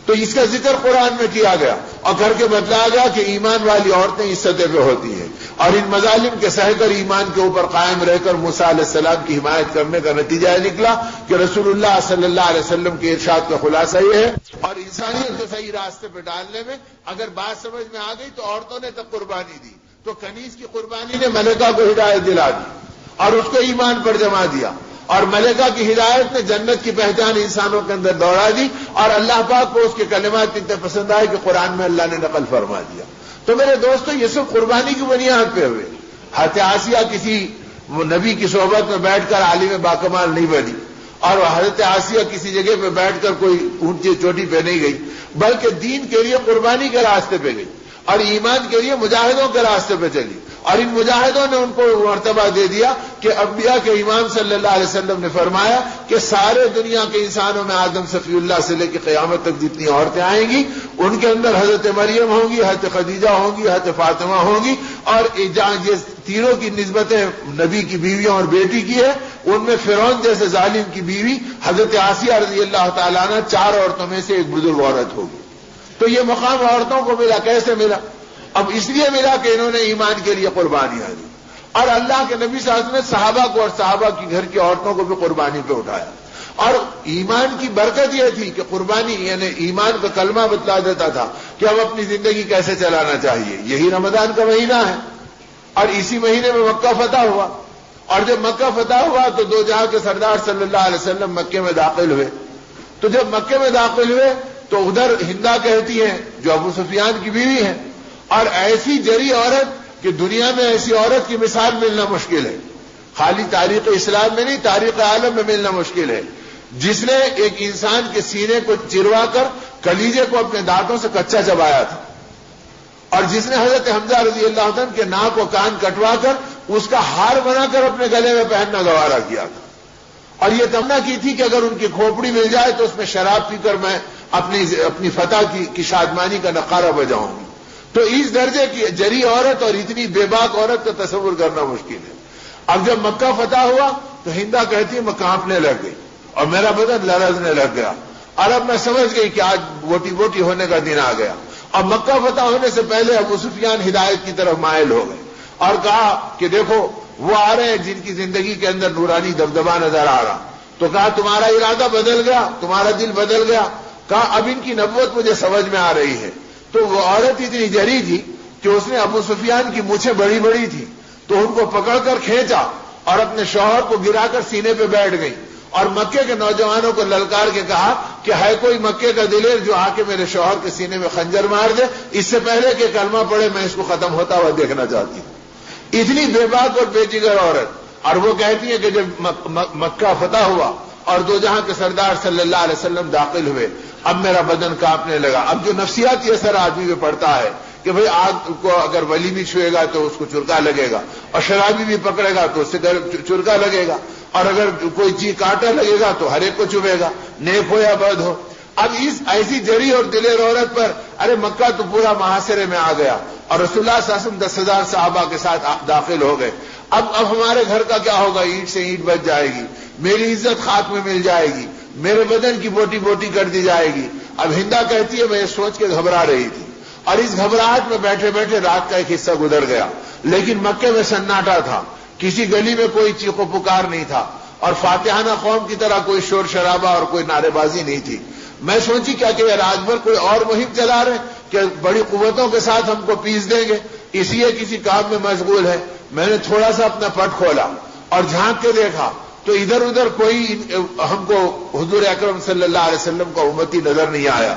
تو اس کا ذکر قرآن میں کیا گیا اور کر کے بتلایا گیا کہ ایمان والی عورتیں اس سطح پہ ہوتی ہیں, اور ان مظالم کے سہ کر ایمان کے اوپر قائم رہ کر موسیٰ علیہ السلام کی حمایت کرنے کا نتیجہ یہ نکلا کہ رسول اللہ صلی اللہ علیہ وسلم کے ارشاد کا خلاصہ یہ ہے. اور انسانیت کو صحیح راستے پہ ڈالنے میں اگر بات سمجھ میں آ گئی تو عورتوں نے تب قربانی دی, تو کنیز کی قربانی نے ملکہ کو ہدایت دلا دی اور اس کو ایمان پر جما دیا, اور ملکہ کی ہدایت نے جنت کی پہچان انسانوں کے اندر دوڑا دی, اور اللہ پاک کو اس کے کلمات اتنے پسند آئے کہ قرآن میں اللہ نے نقل فرما دیا. تو میرے دوستو یہ سب قربانی کی بنیاد پہ ہوئے. حضرت آسیہ کسی نبی کی صحبت میں بیٹھ کر عالم باکمال نہیں بنی, اور حضرت آسیہ کسی جگہ پہ بیٹھ کر کوئی اونچی چوٹی پہ نہیں گئی, بلکہ دین کے لیے قربانی کے راستے پہ گئی اور ایمان کے لیے مجاہدوں کے راستے پہ چلی, اور ان مجاہدوں نے ان کو مرتبہ دے دیا کہ انبیاء کے امام صلی اللہ علیہ وسلم نے فرمایا کہ سارے دنیا کے انسانوں میں آدم صفی اللہ سے لے کے قیامت تک جتنی عورتیں آئیں گی ان کے اندر حضرت مریم ہوں گی, حضرت خدیجہ ہوں گی, حضرت فاطمہ ہوں گی, اور یہ تینوں کی نسبتیں نبی کی بیویوں اور بیٹی کی ہے. ان میں فرعون جیسے ظالم کی بیوی حضرت آسیہ رضی اللہ تعالیٰ عنہ 4 عورتوں میں سے ایک بزرگ عورت ہوگی. تو یہ مقام عورتوں کو ملا. کیسے ملا؟ اب اس لیے ملا کہ انہوں نے ایمان کے لیے قربانیاں دی، اور اللہ کے نبی صلی اللہ علیہ وسلم نے صحابہ کو اور صحابہ کی گھر کی عورتوں کو بھی قربانی پہ اٹھایا. اور ایمان کی برکت یہ تھی کہ قربانی یعنی ایمان کا کلمہ بتلا دیتا تھا کہ اب اپنی زندگی کیسے چلانا چاہیے. یہی رمضان کا مہینہ ہے، اور اسی مہینے میں مکہ فتح ہوا، اور جب مکہ فتح ہوا تو دو جہاں کے سردار صلی اللہ علیہ وسلم مکے میں داخل ہوئے. تو جب مکے میں داخل ہوئے تو ادھر ہندا کہتی ہیں جو ابو سفیان کی بیوی ہیں، اور ایسی جری عورت کہ دنیا میں ایسی عورت کی مثال ملنا مشکل ہے، خالی تاریخ اسلام میں نہیں تاریخ عالم میں ملنا مشکل ہے، جس نے ایک انسان کے سینے کو چروا کر کلیجے کو اپنے دانتوں سے کچا چبایا تھا، اور جس نے حضرت حمزہ رضی اللہ عنہ کے ناک و کان کٹوا کر اس کا ہار بنا کر اپنے گلے میں پہننا گوارا کیا تھا، اور یہ تمنا کی تھی کہ اگر ان کی کھوپڑی مل جائے تو اس میں شراب پی کر میں اپنی فتح کی شادمانی کا نقارہ بجاؤں گی. تو اس درجے کی جری عورت اور اتنی بے باک عورت کا تصور کرنا مشکل ہے. اب جب مکہ فتح ہوا تو ہندا کہتی ہے میں کانپنے لگ گئی اور میرا بدن لرزنے لگ گیا، اور اب میں سمجھ گئی کہ آج بوٹی بوٹی ہونے کا دن آ گیا. اور مکہ فتح ہونے سے پہلے ابو سفیان ہدایت کی طرف مائل ہو گئے اور کہا کہ دیکھو وہ آ رہے ہیں جن کی زندگی کے اندر نورانی دبدبا نظر آ رہا. تو کہا تمہارا ارادہ بدل گیا، تمہارا دل بدل گیا. کہا اب ان کی نبوت مجھے سمجھ میں آ رہی ہے. تو وہ عورت اتنی جری تھی کہ اس نے ابو سفیان کی مونچھیں بڑی بڑی تھی تو ان کو پکڑ کر کھینچا اور اپنے شوہر کو گرا کر سینے پہ بیٹھ گئی، اور مکے کے نوجوانوں کو للکار کے کہا کہ ہے کوئی مکے کا دلیر جو آ کے میرے شوہر کے سینے میں خنجر مار دے، اس سے پہلے کہ کلمہ پڑھے میں اس کو ختم ہوتا ہوا دیکھنا چاہتی ہوں. اتنی بے باک اور بے جگر عورت. اور وہ کہتی ہے کہ جب مکہ فتح ہوا اور دو جہاں کے سردار صلی اللہ علیہ وسلم داخل ہوئے، اب میرا بدن کانپنے لگا. اب جو نفسیاتی اثر آدمی پہ پڑتا ہے کہ بھئی آگ کو اگر ولی بھی چھوئے گا تو اس کو چرکا لگے گا، اور شرابی بھی پکڑے گا تو اس سے چرکا لگے گا، اور اگر کوئی چیز کانٹا لگے گا تو ہر ایک کو چبھے گا، نیک ہو یا بد ہو. اب اس ایسی جری اور دلیر عورت پر ارے مکہ تو پورا محاصرے میں آ گیا، اور رسول اللہ صلی اللہ علیہ وسلم 10,000 صحابہ کے ساتھ داخل ہو گئے. اب ہمارے گھر کا کیا ہوگا؟ اینٹ سے اینٹ بچ جائے گی، میری عزت خاک میں مل جائے گی، میرے بدن کی بوٹی بوٹی کر دی جائے گی. اب ہندا کہتی ہے میں یہ سوچ کے گھبرا رہی تھی، اور اس گھبراہٹ میں بیٹھے بیٹھے رات کا ایک حصہ گزر گیا، لیکن مکے میں سناٹا تھا، کسی گلی میں کوئی چیخو پکار نہیں تھا، اور فاتحانہ قوم کی طرح کوئی شور شرابہ اور کوئی نعرے بازی نہیں تھی. میں سوچی کیا کہ رات بھر کوئی اور مہم چلا رہے کہ بڑی قوتوں کے ساتھ ہم کو پیس دیں گے، اس لیے کسی کام میں مشغول ہے. میں نے تھوڑا سا اپنا پٹ کھولا اور جھانک کے دیکھا تو ادھر ادھر کوئی ہم کو حضور اکرم صلی اللہ علیہ وسلم کا امتی نظر نہیں آیا.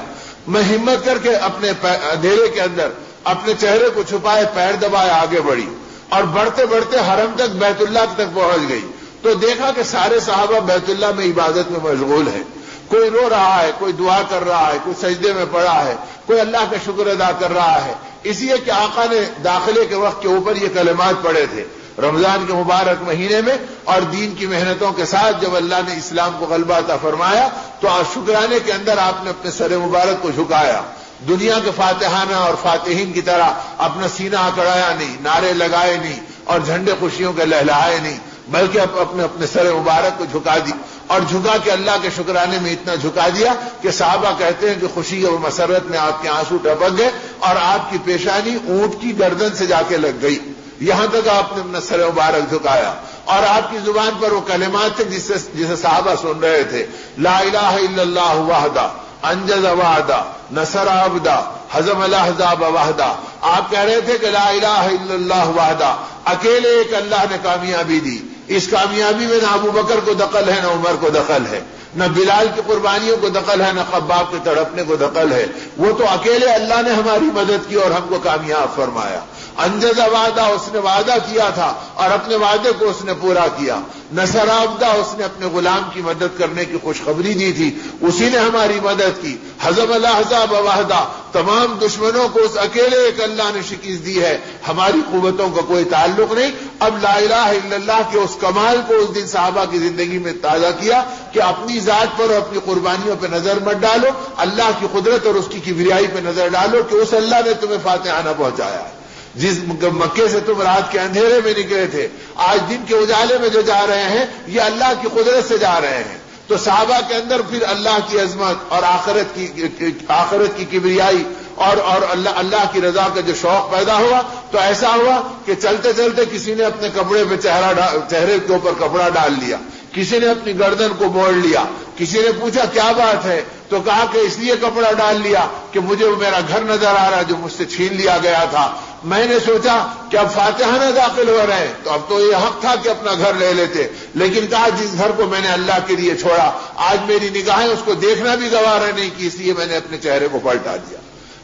میں ہمت کر کے اپنے اندھیرے کے اندر اپنے چہرے کو چھپائے پیر دبائے آگے بڑھی، اور بڑھتے بڑھتے حرم تک بیت اللہ تک پہنچ گئی تو دیکھا کہ سارے صحابہ بیت اللہ میں عبادت میں مشغول ہیں. کوئی رو رہا ہے، کوئی دعا کر رہا ہے، کوئی سجدے میں پڑا ہے، کوئی اللہ کا شکر ادا کر رہا ہے. اس لیے کہ آقا نے داخلے کے وقت کے اوپر یہ کلمات پڑھے تھے رمضان کے مبارک مہینے میں، اور دین کی محنتوں کے ساتھ جب اللہ نے اسلام کو غلبہ عطا فرمایا تو شکرانے کے اندر آپ نے اپنے سر مبارک کو جھکایا. دنیا کے فاتحانہ اور فاتحین کی طرح اپنا سینہ اکڑایا نہیں، نعرے لگائے نہیں، اور جھنڈے خوشیوں کے لہلائے نہیں، بلکہ اپنے سر مبارک کو جھکا دی، اور جھکا کے اللہ کے شکرانے میں اتنا جھکا دیا کہ صحابہ کہتے ہیں کہ خوشی اور مسرت میں آپ کے آنسو ٹپک گئے، اور آپ کی پیشانی اونٹ کی گردن سے جا کے لگ گئی. یہاں تک آپ نے اپنا سر مبارک جھکایا، اور آپ کی زبان پر وہ کلمات تھے جسے صحابہ سن رہے تھے. لا الہ الا اللہ وحدہ انجز وعدہ نصر عبدہ ہزم الاحزاب وحدہ. آپ کہہ رہے تھے کہ لا الہ الا اللہ وحدہ، اکیلے ایک اللہ نے کامیابی دی. اس کامیابی میں نہ ابو بکر کو دخل ہے، نہ عمر کو دخل ہے، نہ بلال کی قربانیوں کو دخل ہے، نہ خباب کے تڑپنے کو دخل ہے. وہ تو اکیلے اللہ نے ہماری مدد کی اور ہم کو کامیاب فرمایا. انجز وعدہ، اس نے وعدہ کیا تھا اور اپنے وعدے کو اس نے پورا کیا. نصر عبدہ، اس نے اپنے غلام کی مدد کرنے کی خوشخبری دی تھی، اسی نے ہماری مدد کی. ہزم الاحزاب وحدہ، تمام دشمنوں کو اس اکیلے ایک اللہ نے شکست دی ہے، ہماری قوتوں کا کوئی تعلق نہیں. اب لا الہ الا اللہ کے اس کمال کو اس دن صحابہ کی زندگی میں تازہ کیا کہ اپنی ذات پر اور اپنی قربانیوں پہ نظر مت ڈالو، اللہ کی قدرت اور اس کی کبریائی پہ نظر ڈالو کہ اس اللہ نے تمہیں فاتحانہ پہنچایا ہے. جس مکے سے تم رات کے اندھیرے میں نکلے تھے، آج دن کے اجالے میں جو جا رہے ہیں یہ اللہ کی قدرت سے جا رہے ہیں. تو صحابہ کے اندر پھر اللہ کی عظمت اور آخرت کی کبریائی اور اللہ کی رضا کا جو شوق پیدا ہوا تو ایسا ہوا کہ چلتے چلتے کسی نے اپنے کپڑے پہ چہرے کے اوپر کپڑا ڈال لیا، کسی نے اپنی گردن کو موڑ لیا، کسی نے پوچھا کیا بات ہے تو کہا کہ اس لیے کپڑا ڈال لیا کہ مجھے میرا گھر نظر آ رہا جو مجھ سے چھین لیا گیا تھا۔ میں نے سوچا کہ اب فاتحہ نہ داخل ہو رہے ہیں تو اب تو یہ حق تھا کہ اپنا گھر لے لیتے، لیکن کہا جس گھر کو میں نے اللہ کے لیے چھوڑا آج میری نگاہیں اس کو دیکھنا بھی گوارا نہیں کی، اس لیے میں نے اپنے چہرے کو پلٹا دیا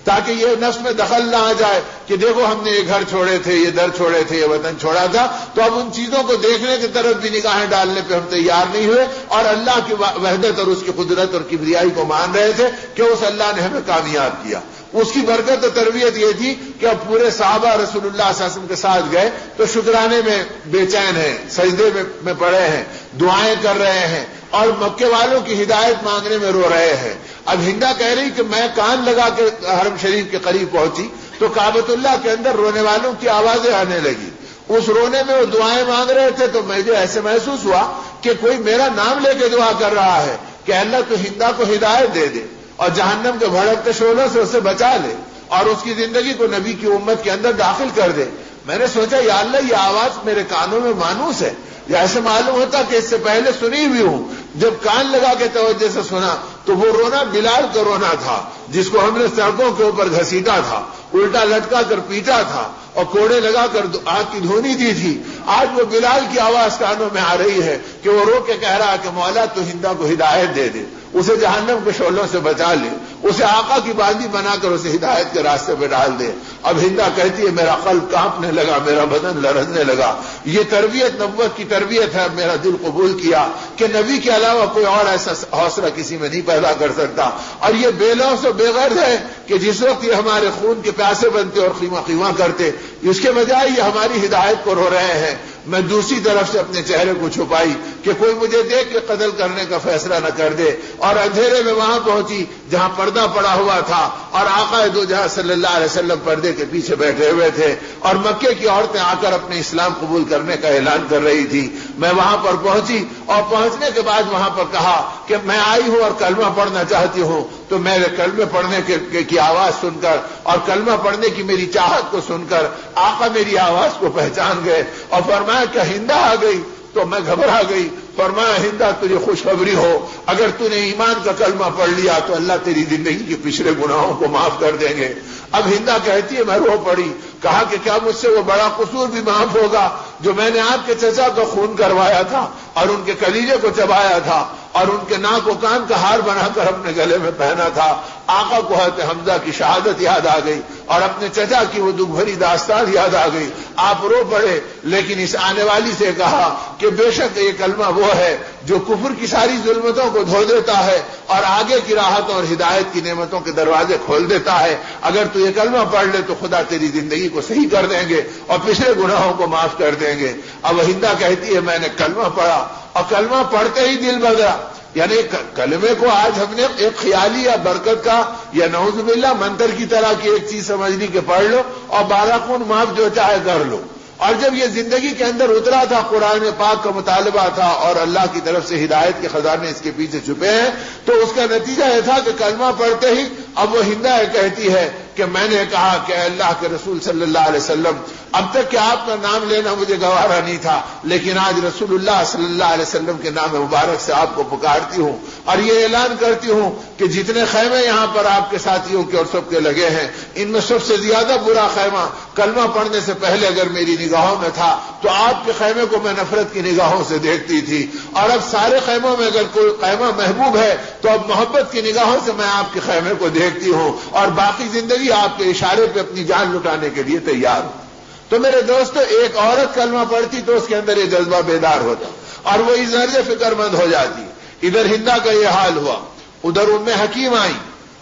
تاکہ یہ نفس میں دخل نہ آ جائے کہ دیکھو ہم نے یہ گھر چھوڑے تھے، یہ در چھوڑے تھے، یہ وطن چھوڑا تھا۔ تو اب ان چیزوں کو دیکھنے کی طرف بھی نگاہیں ڈالنے پہ ہم تیار نہیں ہوئے اور اللہ کی وحدت اور اس کی قدرت اور کبریائی کو مان رہے تھے کہ اس اللہ نے ہمیں کامیاب کیا۔ اس کی برکت و تربیت یہ تھی کہ اب پورے صحابہ رسول اللہ صلی اللہ علیہ وسلم کے ساتھ گئے تو شکرانے میں بے چین ہیں، سجدے میں پڑے ہیں، دعائیں کر رہے ہیں اور مکے والوں کی ہدایت مانگنے میں رو رہے ہیں۔ اب ہندا کہہ رہی کہ میں کان لگا کے حرم شریف کے قریب پہنچی تو کعبۃ اللہ کے اندر رونے والوں کی آوازیں آنے لگی۔ اس رونے میں وہ دعائیں مانگ رہے تھے تو مجھے ایسے محسوس ہوا کہ کوئی میرا نام لے کے دعا کر رہا ہے کہ اللہ تو ہندا کو ہدایت دے دے اور جہنم کے بھڑکتے شعلوں سے اسے بچا لے اور اس کی زندگی کو نبی کی امت کے اندر داخل کر دے۔ میں نے سوچا یا اللہ یہ آواز میرے کانوں میں مانوس ہے یا ایسے معلوم ہوتا کہ اس سے پہلے سنی ہوئی ہوں۔ جب کان لگا کے توجہ سے سنا تو وہ رونا بلال کا رونا تھا جس کو ہم نے سڑکوں کے اوپر گھسیٹا تھا، الٹا لٹکا کر پیٹا تھا اور کوڑے لگا کر آگ کی دھونی دی تھی۔ آج وہ بلال کی آواز کانوں میں آ رہی ہے کہ وہ رو کے کہہ رہا کہ مولا تو ہندا کو ہدایت دے دے، اسے جہنم کے شعلوں سے بچا لے، اسے آقا کی باندی بنا کر اسے ہدایت کے راستے پہ ڈال دے۔ اب ہندا کہتی ہے میرا قلب کانپنے لگا، میرا بدن لرزنے لگا۔ یہ تربیت نبوت کی تربیت ہے۔ میرا دل قبول کیا کہ نبی کے علاوہ کوئی اور ایسا حوصلہ کسی میں نہیں پیدا کر سکتا، اور یہ بے لوث و بے غرض ہے کہ جس وقت یہ ہمارے خون کے پیاسے بنتے اور خیمہ خیمہ کرتے، اس کے بجائے یہ ہماری ہدایت کو رو رہے ہیں۔ میں دوسری طرف سے اپنے چہرے کو چھپائی کہ کوئی مجھے دیکھ کے قتل کرنے کا فیصلہ نہ کر دے، اور اندھیرے میں وہاں پہنچی جہاں پردہ پڑا ہوا تھا اور آقا دو جہاں صلی اللہ علیہ وسلم پردے کے پیچھے بیٹھے ہوئے تھے اور مکے کی عورتیں آ کر اپنے اسلام قبول کرنے کا اعلان کر رہی تھی۔ میں وہاں پر پہنچی اور پہنچنے کے بعد وہاں پر کہا کہ میں آئی ہوں اور کلمہ پڑھنا چاہتی ہوں، تو میرے کلمے پڑھنے کی آواز سن کر اور کلمہ پڑھنے کی میری چاہت کو سن کر آقا میری آواز کو پہچان گئے اور فرمایا کہ ہندا آ گئی، تو میں گھبرا گئی۔ فرمایا ہندا تجھے خوشخبری ہو، اگر تو نے ایمان کا کلمہ پڑھ لیا تو اللہ تیری زندگی کے پچھلے گناہوں کو معاف کر دیں گے۔ اب ہندا کہتی ہے میں رو پڑی، کہا کہ کیا مجھ سے وہ بڑا قصور بھی معاف ہوگا جو میں نے آپ کے چچا کا خون کروایا تھا اور ان کے کلیجے کو چبایا تھا اور ان کے ناک و کان کا ہار بنا کر اپنے گلے میں پہنا تھا۔ آقا کو حضرت حمزہ کی شہادت یاد آ گئی اور اپنے چچا کی وہ دکھ بھری داستان یاد آ گئی۔ آپ رو پڑے، لیکن اس آنے والی سے کہا کہ بے شک یہ کلمہ وہ ہے جو کفر کی ساری ظلمتوں کو دھو دیتا ہے اور آگے کی راحت اور ہدایت کی نعمتوں کے دروازے کھول دیتا ہے۔ اگر تو یہ کلمہ پڑھ لے تو خدا تیری زندگی کو صحیح کر دیں گے اور پچھلے گناہوں کو معاف کر دیں گے۔ اب ہندا کہتی ہے میں نے کلمہ پڑھا اور کلمہ پڑھتے ہی دل بدلا، یعنی کلمے کو آج ہم نے ایک خیالی یا برکت کا یا نعوذ باللہ منتر کی طرح کی ایک چیز سمجھ لی کہ پڑھ لو اور بارہ خون معاف جو چاہے کر لو۔ اور جب یہ زندگی کے اندر اترا تھا، قرآن پاک کا مطالبہ تھا اور اللہ کی طرف سے ہدایت کے خزانے اس کے پیچھے چھپے ہیں، تو اس کا نتیجہ یہ تھا کہ کلمہ پڑھتے ہی اب وہ ہندا کہتی ہے کہ میں نے کہا کہ اللہ کے رسول صلی اللہ علیہ وسلم اب تک کہ آپ کا نام لینا مجھے گوارا نہیں تھا، لیکن آج رسول اللہ صلی اللہ علیہ وسلم کے نام مبارک سے آپ کو پکارتی ہوں اور یہ اعلان کرتی ہوں کہ جتنے خیمے یہاں پر آپ کے ساتھیوں کے اور سب کے لگے ہیں، ان میں سب سے زیادہ برا خیمہ کلمہ پڑھنے سے پہلے اگر میری نگاہوں میں تھا تو آپ کے خیمے کو میں نفرت کی نگاہوں سے دیکھتی تھی، اور اب سارے خیموں میں اگر کوئی خیمہ محبوب ہے تو اب محبت کی نگاہوں سے میں آپ کے خیمے کو دیکھتی ہوں اور باقی زندگی آپ کے اشارے پہ اپنی جان لٹانے کے لیے تیار ہوں۔ تو میرے دوستو، ایک عورت کلمہ پڑھتی تو اس کے اندر یہ جذبہ بیدار ہوتا اور وہ اس درجے فکر مند ہو جاتی۔ ادھر ہندا کا یہ حال ہوا، ادھر ام حکیم آئی،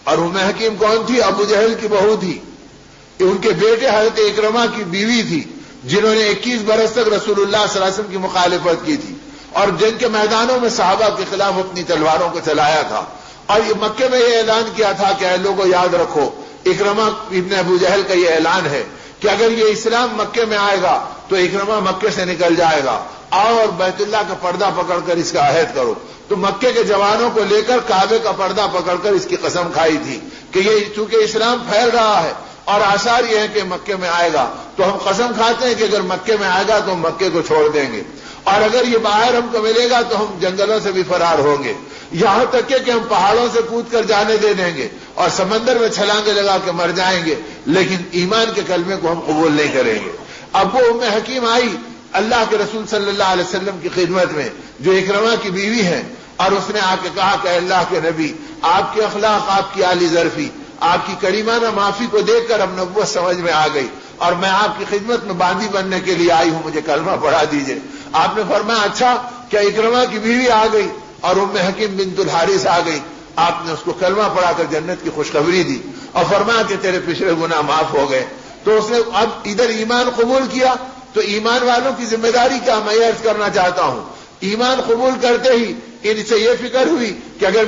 اور ام حکیم کون تھی؟ ابو جہل کی بہو تھی، ان کے بیٹے حضرت اکرمہ کی بیوی تھی جنہوں نے 21 برس تک رسول اللہ صلی اللہ علیہ وسلم کی مخالفت کی تھی اور جنگ کے میدانوں میں صحابہ کے خلاف اپنی تلواروں کو چلایا تھا، اور یہ مکے میں یہ اعلان کیا تھا کہ اے لوگوں یاد رکھو، اکرمہ ابن ابو جہل کا یہ اعلان ہے کہ اگر یہ اسلام مکے میں آئے گا تو اکرمہ مکے سے نکل جائے گا، آؤ اور بیت اللہ کا پردہ پکڑ کر اس کا عہد کرو. تو مکے کے جوانوں کو لے کر کعبے کا پردہ پکڑ کر اس کی قسم کھائی تھی کہ یہ چونکہ اسلام پھیل رہا ہے اور آثار یہ ہے کہ مکے میں آئے گا، تو ہم قسم کھاتے ہیں کہ اگر مکے میں آئے گا تو ہم مکے کو چھوڑ دیں گے، اور اگر یہ باہر ہم کو ملے گا تو ہم جنگلوں سے بھی فرار ہوں گے، یہاں تک کہ ہم پہاڑوں سے کود کر جانے دے دیں گے اور سمندر میں چھلانگے لگا کے مر جائیں گے، لیکن ایمان کے کلمے کو ہم قبول نہیں کریں گے. اب وہ حکیم آئی اللہ کے رسول صلی اللہ علیہ وسلم کی خدمت میں جو اکرمہ کی بیوی ہے، اور اس نے آ کے کہا کہ اللہ کے نبی، آپ کے اخلاق، آپ کی عالی ظرفی، آپ کی کریمانہ معافی کو دیکھ کر اب نبوت سمجھ میں آ گئی اور میں آپ کی خدمت میں باندی بننے کے لیے آئی ہوں، مجھے کلمہ پڑھا دیجئے. آپ نے فرمایا اچھا کیا اکرمہ کی بیوی آ گئی اور حکیم بنت الحارث آ گئی؟ آپ نے اس کو کلمہ پڑھا کر جنت کی خوشخبری دی اور فرمایا کہ تیرے پچھلے گناہ معاف ہو گئے. تو اس نے اب ادھر ایمان قبول کیا. تو ایمان والوں کی ذمہ داری کیا میں یہ عرض کرنا چاہتا ہوں، ایمان قبول کرتے ہی ان سے یہ فکر ہوئی کہ اگر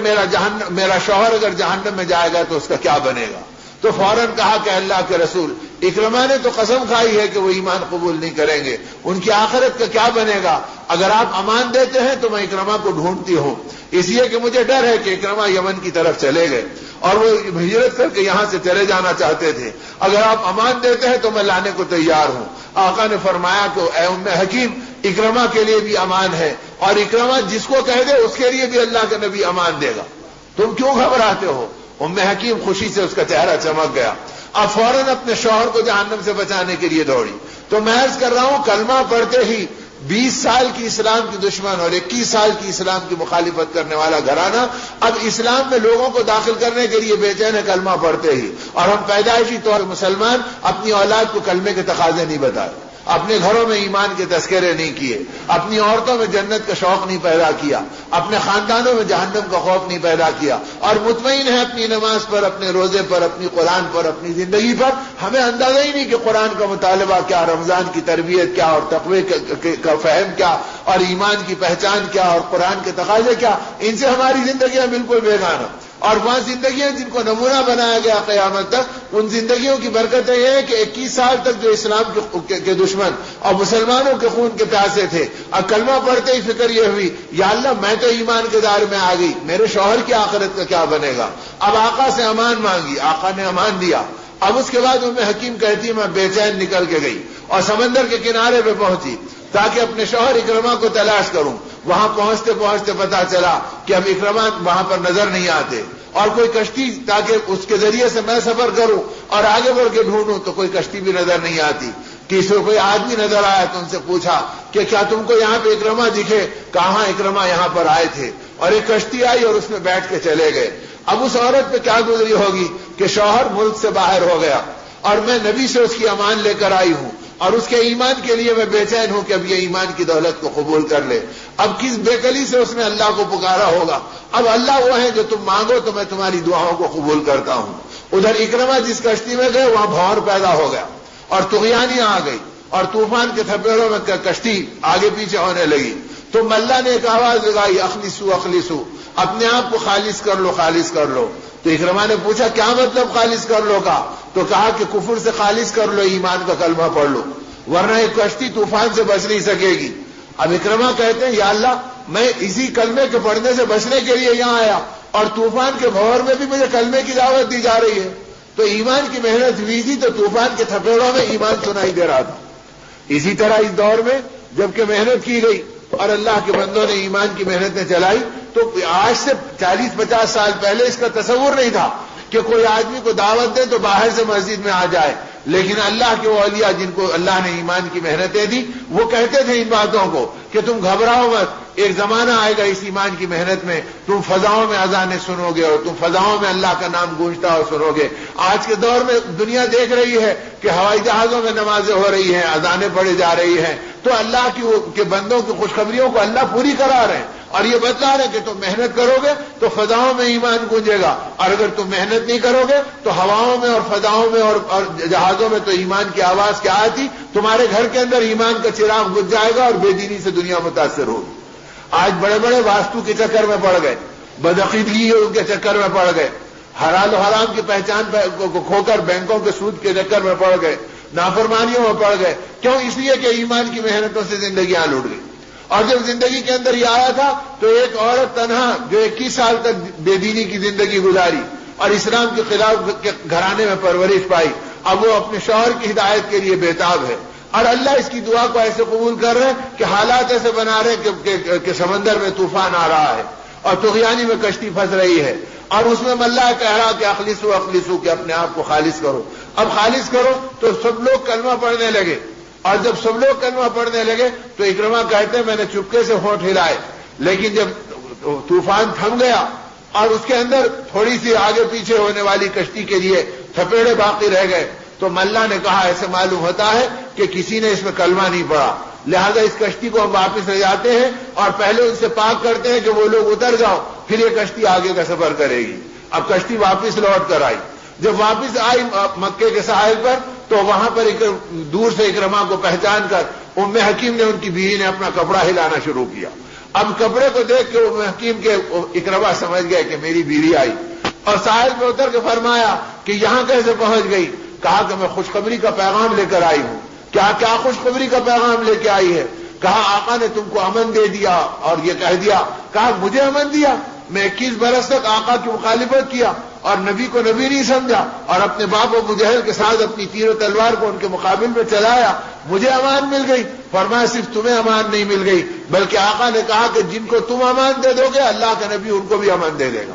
میرا شوہر اگر جہنم میں جائے گا تو اس کا کیا بنے گا. تو فوراً کہا کہ اللہ کے رسول، اکرمہ نے تو قسم کھائی ہے کہ وہ ایمان قبول نہیں کریں گے، ان کی آخرت کا کیا بنے گا؟ اگر آپ امان دیتے ہیں تو میں اکرمہ کو ڈھونڈتی ہوں، اس لیے کہ مجھے ڈر ہے کہ اکرمہ یمن کی طرف چلے گئے اور وہ ہجرت کر کے یہاں سے چلے جانا چاہتے تھے. اگر آپ امان دیتے ہیں تو میں لانے کو تیار ہوں. آقا نے فرمایا کہ اے حکیم، اکرمہ کے لیے بھی امان ہے، اور اکرمہ جس کو کہہ دے اس کے لیے بھی اللہ کا نبی امان دے گا. تم کیوں گھبراتے ہو؟ حکیم خوشی سے اس کا چہرہ چمک گیا. اب فوراً اپنے شوہر کو جہنم سے بچانے کے لیے دوڑی. تو میں عرض کر رہا ہوں کلمہ پڑھتے ہی 20 سال کی اسلام کی دشمن اور 21 سال کی اسلام کی مخالفت کرنے والا گھرانہ اب اسلام میں لوگوں کو داخل کرنے کے لیے بے چین ہے کلمہ پڑھتے ہی. اور ہم پیدائشی طور پر مسلمان اپنی اولاد کو کلمے کے تقاضے نہیں بتائے، اپنے گھروں میں ایمان کے تذکرے نہیں کیے، اپنی عورتوں میں جنت کا شوق نہیں پیدا کیا، اپنے خاندانوں میں جہنم کا خوف نہیں پیدا کیا، اور مطمئن ہے اپنی نماز پر، اپنے روزے پر، اپنی قرآن پر، اپنی زندگی پر. ہمیں اندازہ ہی نہیں کہ قرآن کا مطالبہ کیا، رمضان کی تربیت کیا، اور تقوی کا فہم کیا، اور ایمان کی پہچان کیا، اور قرآن کے تقاضے کیا. ان سے ہماری زندگیاں بالکل بیگانہ. اور وہ زندگیاں جن کو نمونہ بنایا گیا قیامت تک، ان زندگیوں کی برکتیں یہ ہے کہ 21 سال تک جو اسلام کے دشمن اور مسلمانوں کے خون کے پیاسے تھے، اب کلمہ پڑھتے ہی فکر یہ ہوئی یا اللہ میں تو ایمان کے دار میں آ گئی، میرے شوہر کی آخرت کا کیا بنے گا. اب آقا سے امان مانگی، آقا نے امان دیا. اب اس کے بعد حکیم کہتی میں بے چین نکل کے گئی اور سمندر کے کنارے پہ پہنچی تاکہ اپنے شوہر اکرمہ کو تلاش کروں. وہاں پہنچتے پہنچتے پتا چلا کہ اب اکرمہ وہاں پر نظر نہیں آتے، اور کوئی کشتی تاکہ اس کے ذریعے سے میں سفر کروں اور آگے بڑھ کے ڈھونڈوں تو کوئی کشتی بھی نظر نہیں آتی. کسی کوئی آدمی نظر آیا تو ان سے پوچھا کہ کیا تم کو یہاں پہ اکرمہ دکھے؟ کہاں اکرمہ یہاں پر آئے تھے اور ایک کشتی آئی اور اس میں بیٹھ کے چلے گئے. اب اس عورت پہ کیا گزری ہوگی کہ شوہر ملک سے باہر ہو گیا اور میں نبی سے اس کی امان لے کر آئی ہوں اور اس کے ایمان کے لیے میں بے چین ہوں کہ اب یہ ایمان کی دولت کو قبول کر لے. اب کس بے کلی سے اس نے اللہ کو پکارا ہوگا. اب اللہ وہ ہے جو تم مانگو تو میں تمہاری دعاؤں کو قبول کرتا ہوں. ادھر اکرمہ جس کشتی میں گئے وہاں بھور پیدا ہو گیا اور طغیانیاں آ گئی اور طوفان کے تھپیڑوں میں کشتی آگے پیچھے ہونے لگی. تو اللہ نے ایک آواز لگائی اخلصو اخلصو، اپنے آپ کو خالص کر لو، خالص کر لو. تو اکرمہ نے پوچھا کیا مطلب خالص کر لو کا؟ تو کہا کہ کفر سے خالص کر لو، ایمان کا کلمہ پڑھ لو، ورنہ ایک کشتی طوفان سے بچ نہیں سکے گی. اب اکرمہ کہتے ہیں یا اللہ میں اسی کلمے کے پڑھنے سے بچنے کے لیے یہاں آیا اور طوفان کے بھور میں بھی مجھے کلمے کی دعوت دی جا رہی ہے. تو ایمان کی محنت ہوئی تھی تو طوفان کے تھپیڑوں میں ایمان سنائی دے رہا تھا. اسی طرح اس دور میں جبکہ محنت کی گئی اور اللہ کے بندوں نے ایمان کی محنتیں چلائی تو آج سے 40-50 سال پہلے اس کا تصور نہیں تھا کہ کوئی آدمی کو دعوت دے تو باہر سے مسجد میں آ جائے. لیکن اللہ کے وہ اولیاء جن کو اللہ نے ایمان کی محنتیں دی وہ کہتے تھے ان باتوں کو کہ تم گھبراؤ مت، ایک زمانہ آئے گا اس ایمان کی محنت میں تم فضاؤں میں اذانیں سنو گے اور تم فضاؤں میں اللہ کا نام گونجتا اور سنو گے. آج کے دور میں دنیا دیکھ رہی ہے کہ ہوائی جہازوں میں نمازیں ہو رہی ہیں، اذانیں پڑھی جا رہی ہیں. تو اللہ کے بندوں کی خوشخبریوں کو اللہ پوری کرا رہے ہیں اور یہ بتلا رہے کہ تم محنت کرو گے تو فضاؤں میں ایمان گونجے گا، اور اگر تم محنت نہیں کرو گے تو ہواؤں میں اور فضاؤں میں اور جہازوں میں تو ایمان کی آواز کیا آتی، تمہارے گھر کے اندر ایمان کا چراغ بجھ جائے گا اور بے دینی سے دنیا متاثر ہوگی. آج بڑے بڑے واسطو کے چکر میں پڑ گئے، بدعقیدگی کے چکر میں پڑ گئے، حلال و حرام کی پہچان کو کھو کر بینکوں کے سود کے چکر میں پڑ گئے، نافرمانیوں میں پڑ گئے. کیوں؟ اس لیے کہ ایمان کی محنتوں سے زندگیاں لوٹ گئی. اور جب زندگی کے اندر یہ آیا تھا تو ایک عورت تنہا جو 21 سال تک بے دینی کی زندگی گزاری اور اسلام کے خلاف گھرانے میں پرورش پائی، اب وہ اپنے شوہر کی ہدایت کے لیے بےتاب ہے، اور اللہ اس کی دعا کو ایسے قبول کر رہے ہیں کہ حالات ایسے بنا رہے ہیں کہ سمندر میں طوفان آ رہا ہے اور طغیانی میں کشتی پھنس رہی ہے، اور اس میں اللہ کہہ رہا کہ اخلصو کہ اپنے آپ کو خالص کرو۔ اب خالص کرو تو سب لوگ کلمہ پڑھنے لگے، اور جب سب لوگ کلمہ پڑھنے لگے تو اکرمہ کہتے ہیں میں نے چپکے سے ہونٹ ہلائے، لیکن جب طوفان تھم گیا اور اس کے اندر تھوڑی سی آگے پیچھے ہونے والی کشتی کے لیے تھپیڑے باقی رہ گئے، تو ملا نے کہا ایسے معلوم ہوتا ہے کہ کسی نے اس میں کلمہ نہیں پڑھا، لہذا اس کشتی کو ہم واپس لے جاتے ہیں اور پہلے ان سے پاک کرتے ہیں کہ وہ لوگ اتر جاؤ، پھر یہ کشتی آگے کا سفر کرے گی۔ اب کشتی واپس لوٹ کر آئی، جب واپس آئی مکے کے ساحل پر تو وہاں پر دور سے اکرمہ کو پہچان کر ام حکیم نے ان کی بیوی نے اپنا کپڑا ہلانا شروع کیا۔ اب کپڑے کو دیکھ کے ام حکیم کے اکرمہ سمجھ گئے کہ میری بیوی آئی، اور ساحل پہ اتر کے فرمایا کہ یہاں کیسے پہنچ گئی؟ کہا کہ میں خوشخبری کا پیغام لے کر آئی ہوں۔ کیا خوشخبری کا پیغام لے کے آئی ہے؟ کہا آقا نے تم کو امن دے دیا، اور یہ کہہ دیا، کہا مجھے امن دیا؟ میں 21 برس تک آقا کی مخالفت کیا اور نبی کو نبی نہیں سمجھا، اور اپنے باپ ابو جہل کے ساتھ اپنی تیر و تلوار کو ان کے مقابل میں چلایا، مجھے امان مل گئی۔ فرمایا صرف تمہیں امان نہیں مل گئی، بلکہ آقا نے کہا کہ جن کو تم امان دے دو گے اللہ کا نبی ان کو بھی امان دے دے گا۔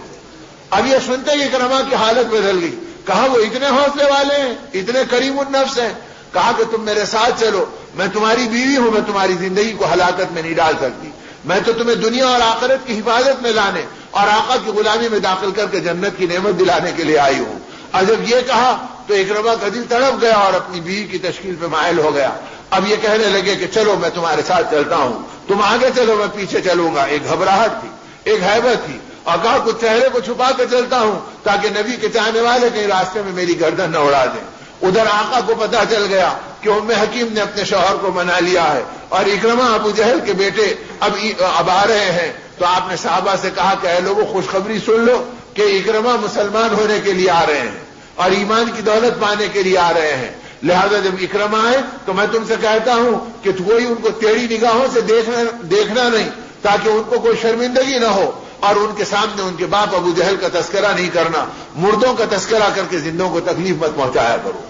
اب یہ سنتے ہی اکرمہ کی حالت بدل گئی، کہا وہ اتنے حوصلے والے ہیں، اتنے کریم النفس ہیں، کہا کہ تم میرے ساتھ چلو، میں تمہاری بیوی ہوں، میں تمہاری زندگی کو ہلاکت میں نہیں ڈال سکتی، میں تو تمہیں دنیا اور آخرت کی حفاظت میں لانے اور آقا کی غلامی میں داخل کر کے جنت کی نعمت دلانے کے لیے آئی ہوں۔ اور جب یہ کہا تو اکرمہ کا دل تڑپ گیا اور اپنی بیوی کی تشکیل پہ مائل ہو گیا۔ اب یہ کہنے لگے کہ چلو میں تمہارے ساتھ چلتا ہوں، تم آگے چلو میں پیچھے چلوں گا۔ ایک گھبراہٹ تھی، ایک ہیبت تھی، اور کہا کچھ چہرے کو چھپا کے چلتا ہوں تاکہ نبی کے چاہنے والے کہیں راستے میں میری گردن نہ اڑا دیں۔ ادھر آقا کو پتا چل گیا کہ ام حکیم نے اپنے شوہر کو منا لیا ہے، اور اکرمہ ابو جہل کے بیٹے اب آ رہے ہیں، تو آپ نے صحابہ سے کہا کہ اے لوگوں خوشخبری سن لو کہ اکرمہ مسلمان ہونے کے لیے آ رہے ہیں اور ایمان کی دولت پانے کے لیے آ رہے ہیں، لہذا جب اکرمہ آئے تو میں تم سے کہتا ہوں کہ کوئی ان کو ٹیڑھی نگاہوں سے دیکھنا نہیں تاکہ ان کو کوئی شرمندگی نہ ہو، اور ان کے سامنے ان کے باپ ابو جہل کا تذکرہ نہیں کرنا، مردوں کا تذکرہ کر کے زندوں کو تکلیف مت پہنچایا کرو۔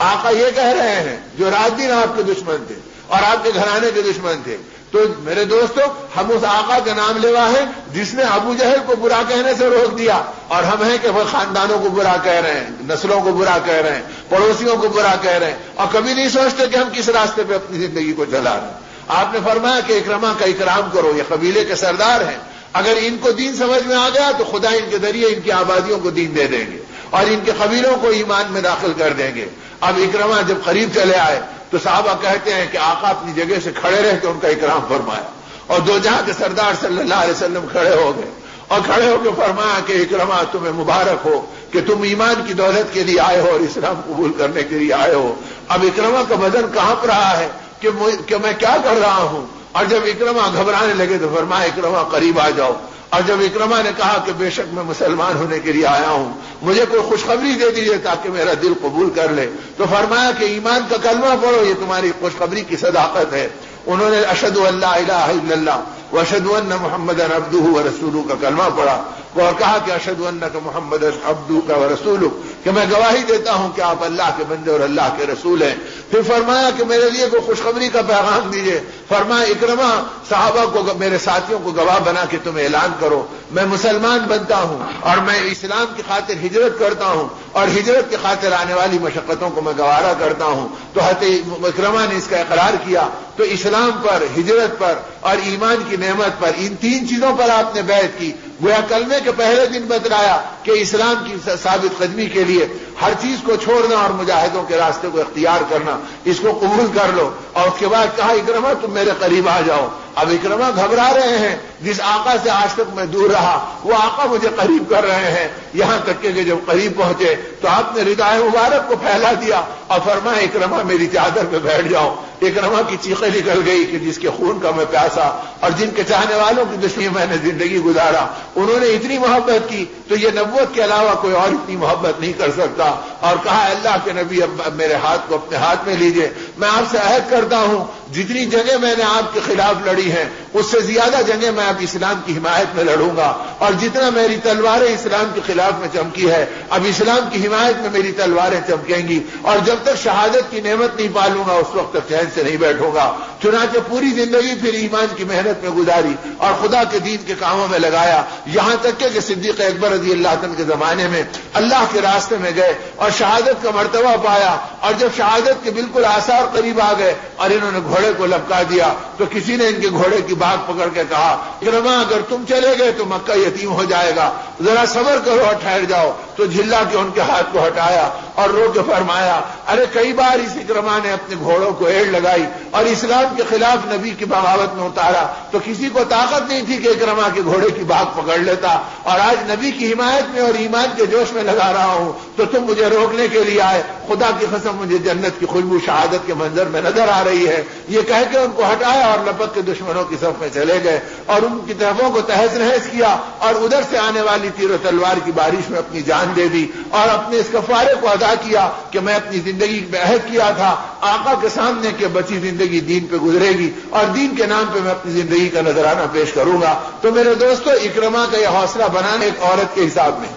آقا یہ کہہ رہے ہیں جو رات دن آپ کے دشمن تھے اور آپ کے گھرانے کے دشمن تھے، تو میرے دوستو ہم اس آقا کا نام لیوا ہے جس نے ابو جہل کو برا کہنے سے روک دیا، اور ہم ہیں کہ وہ خاندانوں کو برا کہہ رہے ہیں، نسلوں کو برا کہہ رہے ہیں، پڑوسیوں کو برا کہہ رہے ہیں، اور کبھی نہیں سوچتے کہ ہم کس راستے پہ اپنی زندگی کو چلا رہے ہیں۔ آپ نے فرمایا کہ اکرمہ کا اکرام کرو، یہ قبیلے کے سردار ہیں، اگر ان کو دین سمجھ میں آ گیا تو خدا ان کے ذریعے ان کی آبادیوں کو دین دے دیں گے اور ان کے قبیلوں کو ایمان میں داخل کر دیں گے۔ اب اکرمہ جب قریب چلے آئے تو صحابہ کہتے ہیں کہ آقا اپنی جگہ سے کھڑے رہ کے ان کا اکرام فرمایا، اور دو جہاں کے سردار صلی اللہ علیہ وسلم کھڑے ہو گئے اور کھڑے ہو کے فرمایا کہ اکرمہ تمہیں مبارک ہو کہ تم ایمان کی دولت کے لیے آئے ہو اور اسلام قبول کرنے کے لیے آئے ہو۔ اب اکرمہ کا بدن کانپ رہا ہے کہ میں کیا کر رہا ہوں، اور جب اکرمہ گھبرانے لگے تو فرمایا اکرمہ قریب آ جاؤ، اور جب اکرمہ نے کہا کہ بے شک میں مسلمان ہونے کے لیے آیا ہوں، مجھے کوئی خوشخبری دے دیجیے تاکہ میرا دل قبول کر لے، تو فرمایا کہ ایمان کا کلمہ پڑھو، یہ تمہاری خوشخبری کی صداقت ہے۔ انہوں نے اشہد ان لا الہ الا اللہ واشہد ان محمدا عبدہ ورسولہ کا کلمہ پڑھا، اور کہا کہ اشہد انک محمدا عبدک ورسولہ، کہ میں گواہی دیتا ہوں کہ آپ اللہ کے بندے اور اللہ کے رسول ہیں۔ پھر فرمایا کہ میرے لیے کوئی خوشخبری کا پیغام دیجیے۔ فرمایا اکرمہ صحابہ کو، میرے ساتھیوں کو گواہ بنا کے تم اعلان کرو میں مسلمان بنتا ہوں اور میں اسلام کی خاطر ہجرت کرتا ہوں اور ہجرت کی خاطر آنے والی مشقتوں کو میں گوارا کرتا ہوں۔ تو حضرت اکرمہ نے اس کا اقرار کیا، تو اسلام پر، ہجرت پر اور ایمان کی نعمت پر، ان تین چیزوں پر آپ نے بیعت کی۔ گویا کلمے کے پہلے دن بتلایا کہ اسلام کی ثابت قدمی کے لیے ہر چیز کو چھوڑنا اور مجاہدوں کے راستے کو اختیار کرنا، اس کو قبول کر لو، اور اس کے بعد کہا اکرمہ تم میرے قریب آ جاؤ۔ اب اکرمہ گھبرا رہے ہیں، جس آقا سے آج تک میں دور رہا وہ آقا مجھے قریب کر رہے ہیں، یہاں تک کہ جب قریب پہنچے تو آپ نے ردائے مبارک کو پھیلا دیا اور فرمایا اکرمہ میری چادر پہ بیٹھ جاؤ۔ اکرمہ کی چیخیں نکل گئی کہ جس کے خون کا میں پیاسا اور جن کے چاہنے والوں کی دشمنی میں نے زندگی گزارا، انہوں نے اتنی محبت کی تو یہ نبوت کے علاوہ کوئی اور اتنی محبت نہیں کر سکتا، اور کہا اللہ کے نبی اب میرے ہاتھ کو اپنے ہاتھ میں لیجئے، میں آپ سے عہد کرتا ہوں جتنی جگہ میں نے آپ کے خلاف لڑی ہیں اس سے زیادہ جنگیں میں اب اسلام کی حمایت میں لڑوں گا، اور جتنا میری تلواریں اسلام کے خلاف میں چمکی ہے اب اسلام کی حمایت میں میری تلواریں چمکیں گی، اور جب تک شہادت کی نعمت نہیں پالوں گا اس وقت تک چین سے نہیں بیٹھوں گا۔ چنانچہ پوری زندگی پھر ایمان کی محنت میں گزاری اور خدا کے دین کے کاموں میں لگایا، یہاں تک کہ صدیق اکبر رضی اللہ عنہ کے زمانے میں اللہ کے راستے میں گئے اور شہادت کا مرتبہ پایا، اور جب شہادت کے بالکل آثار قریب آ گئے اور انہوں نے گھوڑے کو لپکا دیا تو کسی نے ان کے گھوڑے کی باگ پکڑ کے کہا اکرما اگر تم چلے گئے تو مکہ یتیم ہو جائے گا، ذرا صبر کرو اور ٹھہر جاؤ۔ تو جھلا کے ان کے ہاتھ کو ہٹایا اور رو کے فرمایا ارے کئی بار اس اکرما نے اپنے گھوڑوں کو ایڑ لگائی اور اسلام کے خلاف نبی کی بغاوت میں اتارا تو کسی کو طاقت نہیں تھی کہ اکرما کے گھوڑے کی باگ پکڑ لیتا، اور آج نبی کی حمایت میں اور ایمان کے جوش میں لگا رہا ہوں تو تم مجھے روکنے کے لیے آئے، خدا کی قسم مجھے جنت کی خوشبو شہادت کے منظر میں نظر آ رہی ہے۔ یہ کہہ کے ان کو ہٹایا اور لپک کے دشمنوں کی صف میں چلے گئے اور ان کی طرفوں کو تہز نہز کیا اور ادھر سے آنے والی تیر و تلوار کی بارش میں اپنی جان دے دی اور اپنے اس کفارے کو ادا کیا کہ میں اپنی زندگی میں عہد کیا تھا آقا کے سامنے کہ بچی زندگی دین پہ گزرے گی اور دین کے نام پہ میں اپنی زندگی کا نذرانہ پیش کروں گا۔ تو میرے دوستو اکرما کا یہ حوصلہ بنانا ایک عورت کے حساب میں،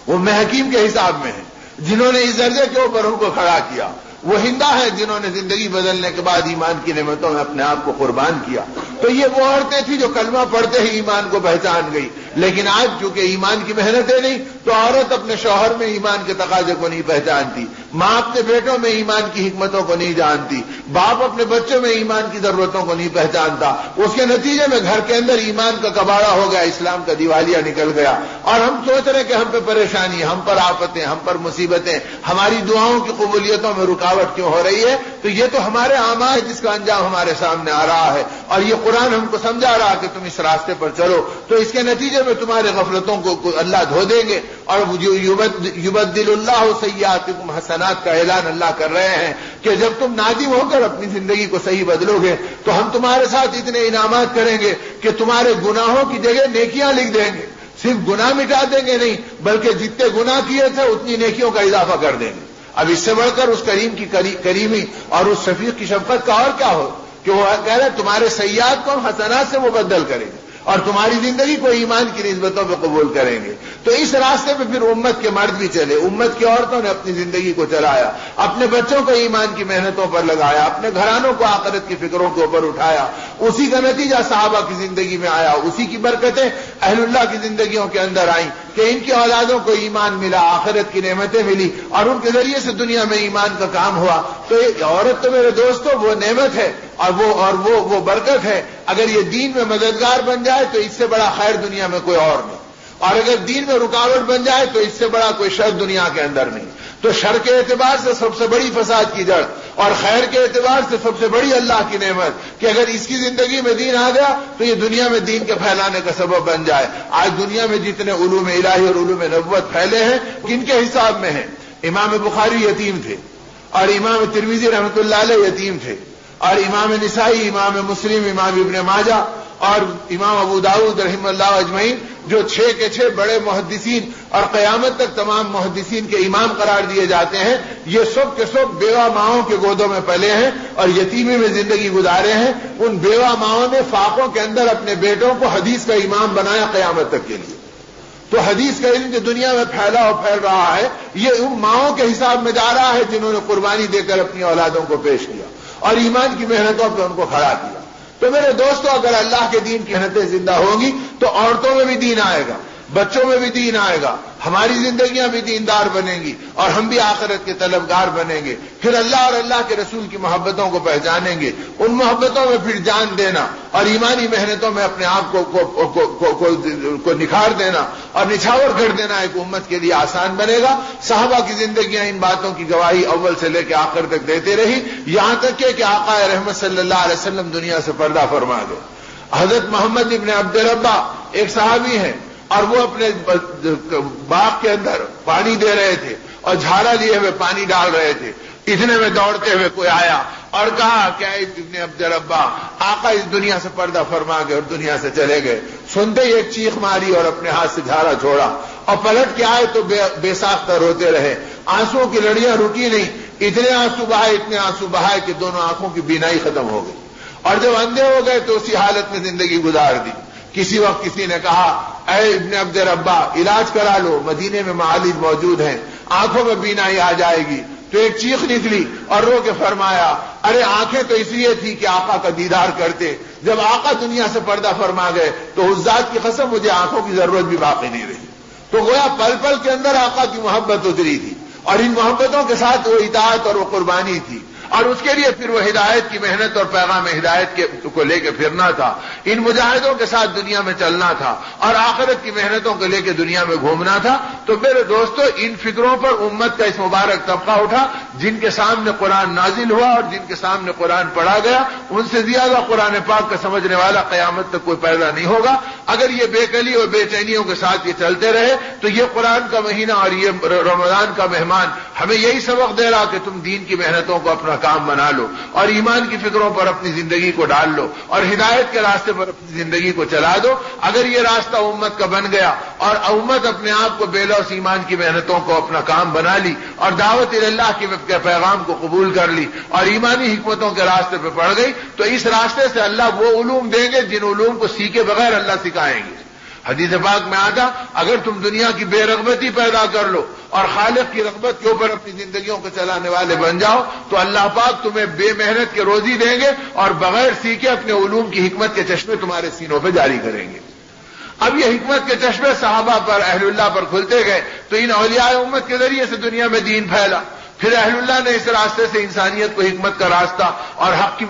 وہ محکیم کے حساب میں ہے جنہوں نے اس درجے کے اوپر ان کو کھڑا کیا، وہ ہندا ہے جنہوں نے زندگی بدلنے کے بعد ایمان کی نعمتوں میں اپنے آپ کو قربان کیا۔ تو یہ وہ عورتیں تھیں جو کلمہ پڑھتے ہی ایمان کو پہچان گئی، لیکن آج چونکہ ایمان کی محنتیں نہیں تو عورت اپنے شوہر میں ایمان کے تقاضے کو نہیں پہچانتی، ماں اپنے بیٹوں میں ایمان کی حکمتوں کو نہیں جانتی، باپ اپنے بچوں میں ایمان کی ضرورتوں کو نہیں پہچانتا، اس کے نتیجے میں گھر کے اندر ایمان کا کباڑہ ہو گیا، اسلام کا دیوالیہ نکل گیا، اور ہم سوچ رہے کہ ہم پہ پریشانی، ہم پر آفتیں، ہم پر مصیبتیں، ہماری دعاؤں کی قبولیتوں میں رکاوٹ کیوں ہو رہی ہے؟ تو یہ تو ہمارے اعمال ہے جس کا انجام ہمارے سامنے آ رہا ہے، اور یہ قرآن ہم کو سمجھا رہا کہ تم اس راستے پر چلو تو اس کے نتیجے میں تمہارے غفلتوں کو اللہ دھو دیں گے، اور یبدل اللہ سیئاتکم حسنات کا اعلان اللہ کر رہے ہیں کہ جب تم نادم ہو کر اپنی زندگی کو صحیح بدلو گے تو ہم تمہارے ساتھ اتنے انعامات کریں گے کہ تمہارے گناہوں کی جگہ نیکیاں لکھ دیں گے، صرف گناہ مٹا دیں گے نہیں بلکہ جتنے گناہ کیے تھے اتنی نیکیوں کا اضافہ کر دیں گے۔ اب اس سے بڑھ کر اس کریم کی کریمی اور اس شفیق کی شفقت کا اور کیا ہو کہ وہ کہہ رہے تمہارے سیئات کو ہم حسنات سے مبدل کریں گے اور تمہاری زندگی کو ایمان کی نسبتوں پہ قبول کریں گے۔ تو اس راستے پہ پھر امت کے مرد بھی چلے، امت کی عورتوں نے اپنی زندگی کو چلایا، اپنے بچوں کو ایمان کی محنتوں پر لگایا، اپنے گھرانوں کو آخرت کی فکروں کے اوپر اٹھایا، اسی کا نتیجہ صحابہ کی زندگی میں آیا، اسی کی برکتیں اہل اللہ کی زندگیوں کے اندر آئیں کہ ان کی اولادوں کو ایمان ملا، آخرت کی نعمتیں ملی اور ان کے ذریعے سے دنیا میں ایمان کا کام ہوا۔ تو ایک عورت تو میرے دوستو وہ نعمت ہے اور وہ برکت ہے، اگر یہ دین میں مددگار بن جائے تو اس سے بڑا خیر دنیا میں کوئی اور نہیں، اور اگر دین میں رکاوٹ بن جائے تو اس سے بڑا کوئی شر دنیا کے اندر نہیں۔ تو شر کے اعتبار سے سب سے بڑی فساد کی جڑ اور خیر کے اعتبار سے سب سے بڑی اللہ کی نعمت کہ اگر اس کی زندگی میں دین آ گیا تو یہ دنیا میں دین کے پھیلانے کا سبب بن جائے۔ آج دنیا میں جتنے علوم الہی اور علوم نبوت پھیلے ہیں کن کے حساب میں ہیں؟ امام بخاری یتیم تھے اور امام ترمذی رحمۃ اللہ علیہ یتیم تھے، اور امام نسائی، امام مسلم، امام ابن ماجہ اور امام ابو داؤد رحمہ اللہ اجمعین جو 6 کے 6 بڑے محدثین اور قیامت تک تمام محدثین کے امام قرار دیے جاتے ہیں، یہ سب کے سب بیوہ ماؤں کے گودوں میں پلے ہیں اور یتیمی میں زندگی گزارے ہیں۔ ان بیوہ ماؤں نے فاقوں کے اندر اپنے بیٹوں کو حدیث کا امام بنایا قیامت تک کے لیے۔ تو حدیث کا علم جو دنیا میں پھیلا اور پھیل رہا ہے یہ ان ماؤں کے حساب میں جا رہا ہے جنہوں نے قربانی دے کر اپنی اولادوں کو پیش کیا اور ایمان کی محنتوں پہ ان کو کھڑا کیا۔ تو میرے دوستو اگر اللہ کے دین کی محنتیں زندہ ہوں گی تو عورتوں میں بھی دین آئے گا، بچوں میں بھی دین آئے گا، ہماری زندگیاں بھی دیندار بنیں گی اور ہم بھی آخرت کے طلبگار بنیں گے، پھر اللہ اور اللہ کے رسول کی محبتوں کو پہچانیں گے، ان محبتوں میں پھر جان دینا اور ایمانی محنتوں میں اپنے آپ کو نکھار دینا اور نچھاور کر دینا ایک امت کے لیے آسان بنے گا۔ صحابہ کی زندگیاں ان باتوں کی گواہی اول سے لے کے آخر تک دیتے رہی، یہاں تک کہ آقا رحمت صلی اللہ علیہ وسلم دنیا سے پردہ فرما گئے۔ حضرت محمد ابن عبد ربہ ایک صحابی ہیں اور وہ اپنے باغ کے اندر پانی دے رہے تھے اور جھاڑا لیے ہوئے پانی ڈال رہے تھے، اتنے میں دوڑتے ہوئے کوئی آیا اور کہا کہ اے ابن عبد ربہ، آقا اس دنیا سے پردہ فرما گئے اور دنیا سے چلے گئے۔ سنتے ہی ایک چیخ ماری اور اپنے ہاتھ سے جھاڑا چھوڑا اور پلٹ کے آئے تو بے ساختہ روتے رہے، آنسوؤں کی لڑیاں رکی نہیں، اتنے آنسو بہائے کہ دونوں آنکھوں کی بینائی ختم ہو گئی اور جب اندھے ہو گئے تو اسی حالت میں زندگی گزار دی. کسی وقت کسی نے کہا اے ابن عبد ربا علاج کرا لو، مدینے میں معالج موجود ہیں، آنکھوں میں بینائی آ جائے گی. تو ایک چیخ نکلی اور رو کے فرمایا ارے آنکھیں تو اس لیے تھی کہ آقا کا دیدار کرتے، جب آقا دنیا سے پردہ فرما گئے تو اس ذات کی قسم مجھے آنکھوں کی ضرورت بھی باقی نہیں رہی. تو گویا پل پل کے اندر آقا کی محبت اتری تھی، اور ان محبتوں کے ساتھ وہ اطاعت اور وہ قربانی تھی، اور اس کے لیے پھر وہ ہدایت کی محنت اور پیغام ہدایت کو لے کے پھرنا تھا. ان مجاہدوں کے ساتھ دنیا میں چلنا تھا اور آخرت کی محنتوں کو لے کے دنیا میں گھومنا تھا. تو میرے دوستو، ان فکروں پر امت کا اس مبارک طبقہ اٹھا جن کے سامنے قرآن نازل ہوا اور جن کے سامنے قرآن پڑھا گیا. ان سے زیادہ قرآن پاک کا سمجھنے والا قیامت تک کوئی پیدا نہیں ہوگا. اگر یہ بے کلی اور بے چینیوں کے ساتھ یہ چلتے رہے تو یہ قرآن کا مہینہ اور یہ رمضان کا مہمان ہمیں یہی سبق دے رہا کہ تم دین کی محنتوں کو اپنا کام بنا لو اور ایمان کی فکروں پر اپنی زندگی کو ڈال لو اور ہدایت کے راستے پر اپنی زندگی کو چلا دو. اگر یہ راستہ امت کا بن گیا اور امت اپنے آپ کو بے لوث ایمان کی محنتوں کو اپنا کام بنا لی اور دعوت اللہ کے پیغام کو قبول کر لی اور ایمانی حکمتوں کے راستے پہ پڑ گئی، تو اس راستے سے اللہ وہ علوم دیں گے جن علوم کو سیکھے بغیر اللہ سکھائیں گے. حدیث پاک میں آتا اگر تم دنیا کی بے رغبتی پیدا کر لو اور خالق کی رغبت کے اوپر اپنی زندگیوں کو چلانے والے بن جاؤ تو اللہ پاک تمہیں بے محنت کے روزی دیں گے اور بغیر سیکھے اپنے علوم کی حکمت کے چشمے تمہارے سینوں پہ جاری کریں گے. اب یہ حکمت کے چشمے صحابہ پر، اہل اللہ پر کھلتے گئے تو ان اولیاء امت کے ذریعے سے دنیا میں دین پھیلا. پھر اہل اللہ نے اس راستے سے انسانیت کو حکمت کا راستہ اور حق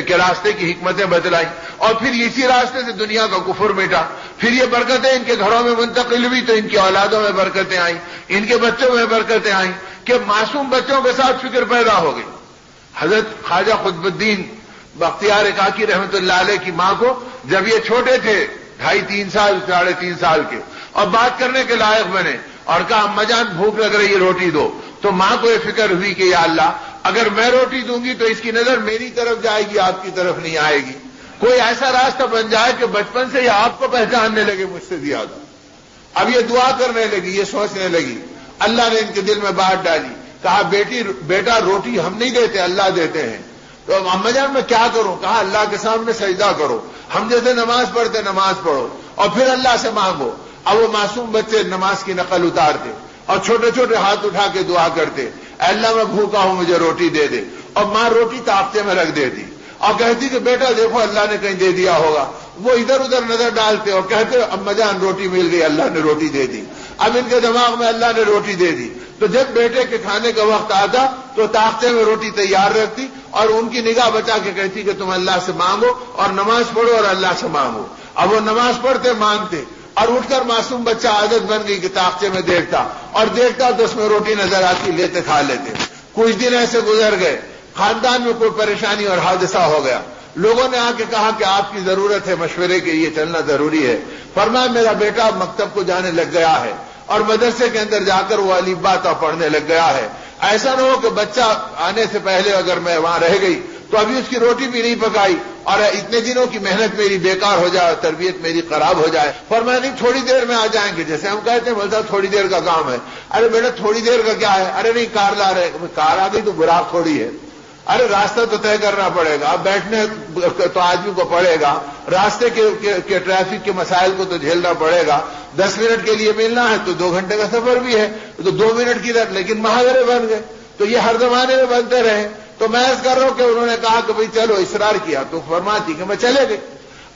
کے راستے کی حکمتیں بتلائیں اور پھر اسی راستے سے دنیا کا کفر مٹا. پھر یہ برکتیں ان کے گھروں میں منتقل ہوئی تو ان کی اولادوں میں برکتیں آئیں، ان کے بچوں میں برکتیں آئیں کہ معصوم بچوں کے ساتھ فکر پیدا ہو گئی. حضرت خواجہ قطب الدین بختیار کاکی رحمۃ اللہ علیہ کی ماں کو جب یہ چھوٹے تھے 2.5-3 سال 3.5 سال کے اور بات کرنے کے لائق بنے اور کہا اماں جان بھوک لگ رہی ہے روٹی دو، تو ماں کو یہ فکر ہوئی کہ یا اللہ اگر میں روٹی دوں گی تو اس کی نظر میری طرف جائے گی، آپ کی طرف نہیں آئے گی. کوئی ایسا راستہ بن جائے کہ بچپن سے یہ آپ کو پہچاننے لگے مجھ سے زیادہ. اب یہ دعا کرنے لگی، یہ سوچنے لگی. اللہ نے ان کے دل میں بات ڈالی، کہا بیٹا روٹی ہم نہیں دیتے اللہ دیتے ہیں. تو اماں جان میں کیا کروں؟ کہا اللہ کے سامنے سجدہ کرو، ہم جیسے نماز پڑھتے نماز پڑھو اور پھر اللہ سے مانگو. اب وہ معصوم بچے نماز کی نقل اتارتے اور چھوٹے چھوٹے ہاتھ اٹھا کے دعا کرتے، اے اللہ میں بھوکا ہوں مجھے روٹی دے دے. اور ماں روٹی طاقتے میں رکھ دیتی اور کہتی کہ بیٹا دیکھو اللہ نے کہیں دے دیا ہوگا. وہ ادھر ادھر نظر ڈالتے اور کہتے اماں جان روٹی مل گئی، اللہ نے روٹی دے دی. اب ان کے دماغ میں اللہ نے روٹی دے دی تو جب بیٹے کے کھانے کا وقت آتا تو طاقتے میں روٹی تیار رکھتی اور ان کی نگاہ بچا کے کہتی کہ تم اللہ سے مانگو اور نماز پڑھو اور اللہ سے مانگو. اب وہ نماز پڑھتے مانگتے اور اٹھ کر معصوم بچہ عادت بن گئی کہ طاقتے میں دیکھتا تو اس میں روٹی نظر آتی، لیتے کھا لیتے. کچھ دن ایسے گزر گئے، خاندان میں کوئی پریشانی اور حادثہ ہو گیا. لوگوں نے آ کے کہا کہ آپ کی ضرورت ہے مشورے کے لیے چلنا ضروری ہے. فرمایا میرا بیٹا مکتب کو جانے لگ گیا ہے اور مدرسے کے اندر جا کر وہ الف با تا پڑھنے لگ گیا ہے. ایسا نہ ہو کہ بچہ آنے سے پہلے اگر میں وہاں رہ گئی تو ابھی اس کی روٹی بھی نہیں پکائی اور اتنے دنوں کی محنت میری بیکار ہو جائے، تربیت میری خراب ہو جائے. فرمایا نہیں تھوڑی دیر میں آ جائیں گے، جیسے ہم کہتے ہیں بولتا تھوڑی دیر کا کام ہے. ارے بیٹا تھوڑی دیر کا کیا ہے؟ ارے نہیں کار لا رہے. کار آ گئی تو براق تھوڑی ہے. ارے راستہ تو طے کرنا پڑے گا، بیٹھنے تو آدمی کو پڑے گا، راستے کے ٹریفک کے مسائل کو تو جھیلنا پڑے گا. 10 منٹ کے لیے ملنا ہے تو 2 گھنٹے کا سفر بھی ہے تو 2 منٹ کی در، لیکن محاورے بن گئے تو یہ ہر زمانے میں بنتے رہے. تو میں اس کر رہا ہوں کہ انہوں نے کہا کہ بھئی چلو، اصرار کیا تو فرماتی کہ میں چلے گئی.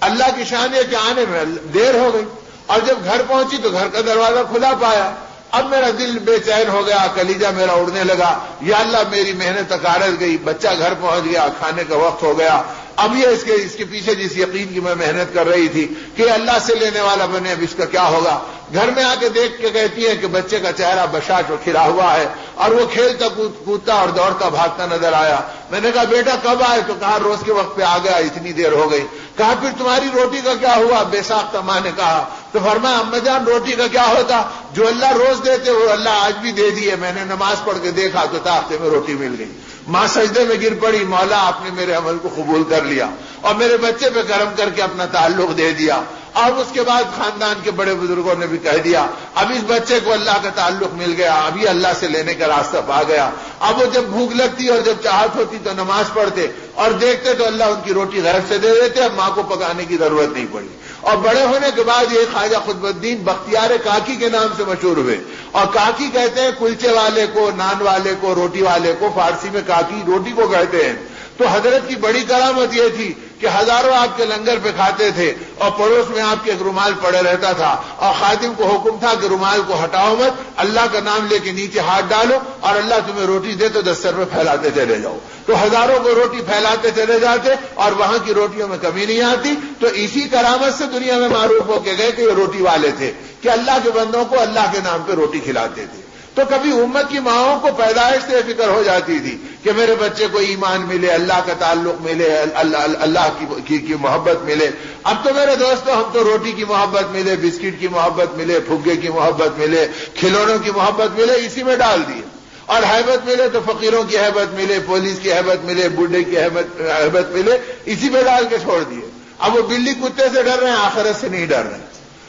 اللہ کی شان ہے کہ آنے میں دیر ہو گئی اور جب گھر پہنچی تو گھر کا دروازہ کھلا پایا. اب میرا دل بے چین ہو گیا، کلیجہ میرا اڑنے لگا. یا اللہ میری محنت اکارت گئی، بچہ گھر پہنچ گیا، کھانے کا وقت ہو گیا. اب یہ اس کے پیچھے جس یقین کی میں محنت کر رہی تھی کہ اللہ سے لینے والا بنے، اب اس کا کیا ہوگا. گھر میں آ کے دیکھ کے کہتی ہے کہ بچے کا چہرہ بشاش و کھلا ہوا ہے اور وہ کھیلتا کودتا اور دوڑتا بھاگتا نظر آیا. میں نے کہا بیٹا کب آئے؟ تو کہا روز کے وقت پہ آ گیا، اتنی دیر ہو گئی. کہا پھر تمہاری روٹی کا کیا ہوا؟ بے ساختہ ماں نے کہا. تو فرمایا اماں جان روٹی کا کیا ہوتا؟ جو اللہ روز دیتے وہ اللہ آج بھی دے دیے. میں نے نماز پڑھ کے دیکھا تو طاقتے میں روٹی مل گئی. ماں سجدے میں گر پڑی، مولا آپ نے میرے عمل کو قبول کر لیا اور میرے بچے پہ کرم کر کے اپنا تعلق دے دیا. اور اس کے بعد خاندان کے بڑے بزرگوں نے بھی کہہ دیا اب اس بچے کو اللہ کا تعلق مل گیا، ابھی اللہ سے لینے کا راستہ پا گیا. اب وہ جب بھوک لگتی اور جب چاہت ہوتی تو نماز پڑھتے اور دیکھتے تو اللہ ان کی روٹی غیر سے دے دیتے، اب ماں کو پکانے کی ضرورت نہیں پڑی۔ اور بڑے ہونے کے بعد یہ خواجہ قطب الدین بختیار کاکی کے نام سے مشہور ہوئے، اور کاکی کہتے ہیں کلچے والے کو، نان والے کو، روٹی والے کو، فارسی میں کاکی روٹی کو کہتے ہیں۔ تو حضرت کی بڑی کرامت یہ تھی کہ ہزاروں آپ کے لنگر پہ کھاتے تھے، اور پڑوس میں آپ کے ایک رومال پڑے رہتا تھا، اور خادم کو حکم تھا کہ رومال کو ہٹاؤ مت، اللہ کا نام لے کے نیچے ہاتھ ڈالو، اور اللہ تمہیں روٹی دے تو دستر پہ پھیلاتے چلے جاؤ۔ تو ہزاروں کو روٹی پھیلاتے چلے جاتے، اور وہاں کی روٹیوں میں کمی نہیں آتی۔ تو اسی کرامت سے دنیا میں معروف ہو کے گئے کہ یہ روٹی والے تھے، کہ اللہ کے بندوں کو اللہ کے نام پہ روٹی کھلاتے تھے۔ تو کبھی امت کی ماؤں کو پیدائش سے فکر ہو جاتی تھی کہ میرے بچے کو ایمان ملے، اللہ کا تعلق ملے، اللہ کی محبت ملے۔ اب تو میرے دوستو ہم تو روٹی کی محبت ملے، بسکٹ کی محبت ملے، پھگے کی محبت ملے، کھلونوں کی محبت ملے، اسی میں ڈال دیے۔ اور ہیبت ملے تو فقیروں کی ہیبت ملے، پولیس کی ہیبت ملے، بوڑھے کی ہیبت ملے، اسی میں ڈال کے چھوڑ دیے۔ اب وہ بلی کتے سے ڈر رہے ہیں، آخرت سے نہیں ڈر رہے ہیں،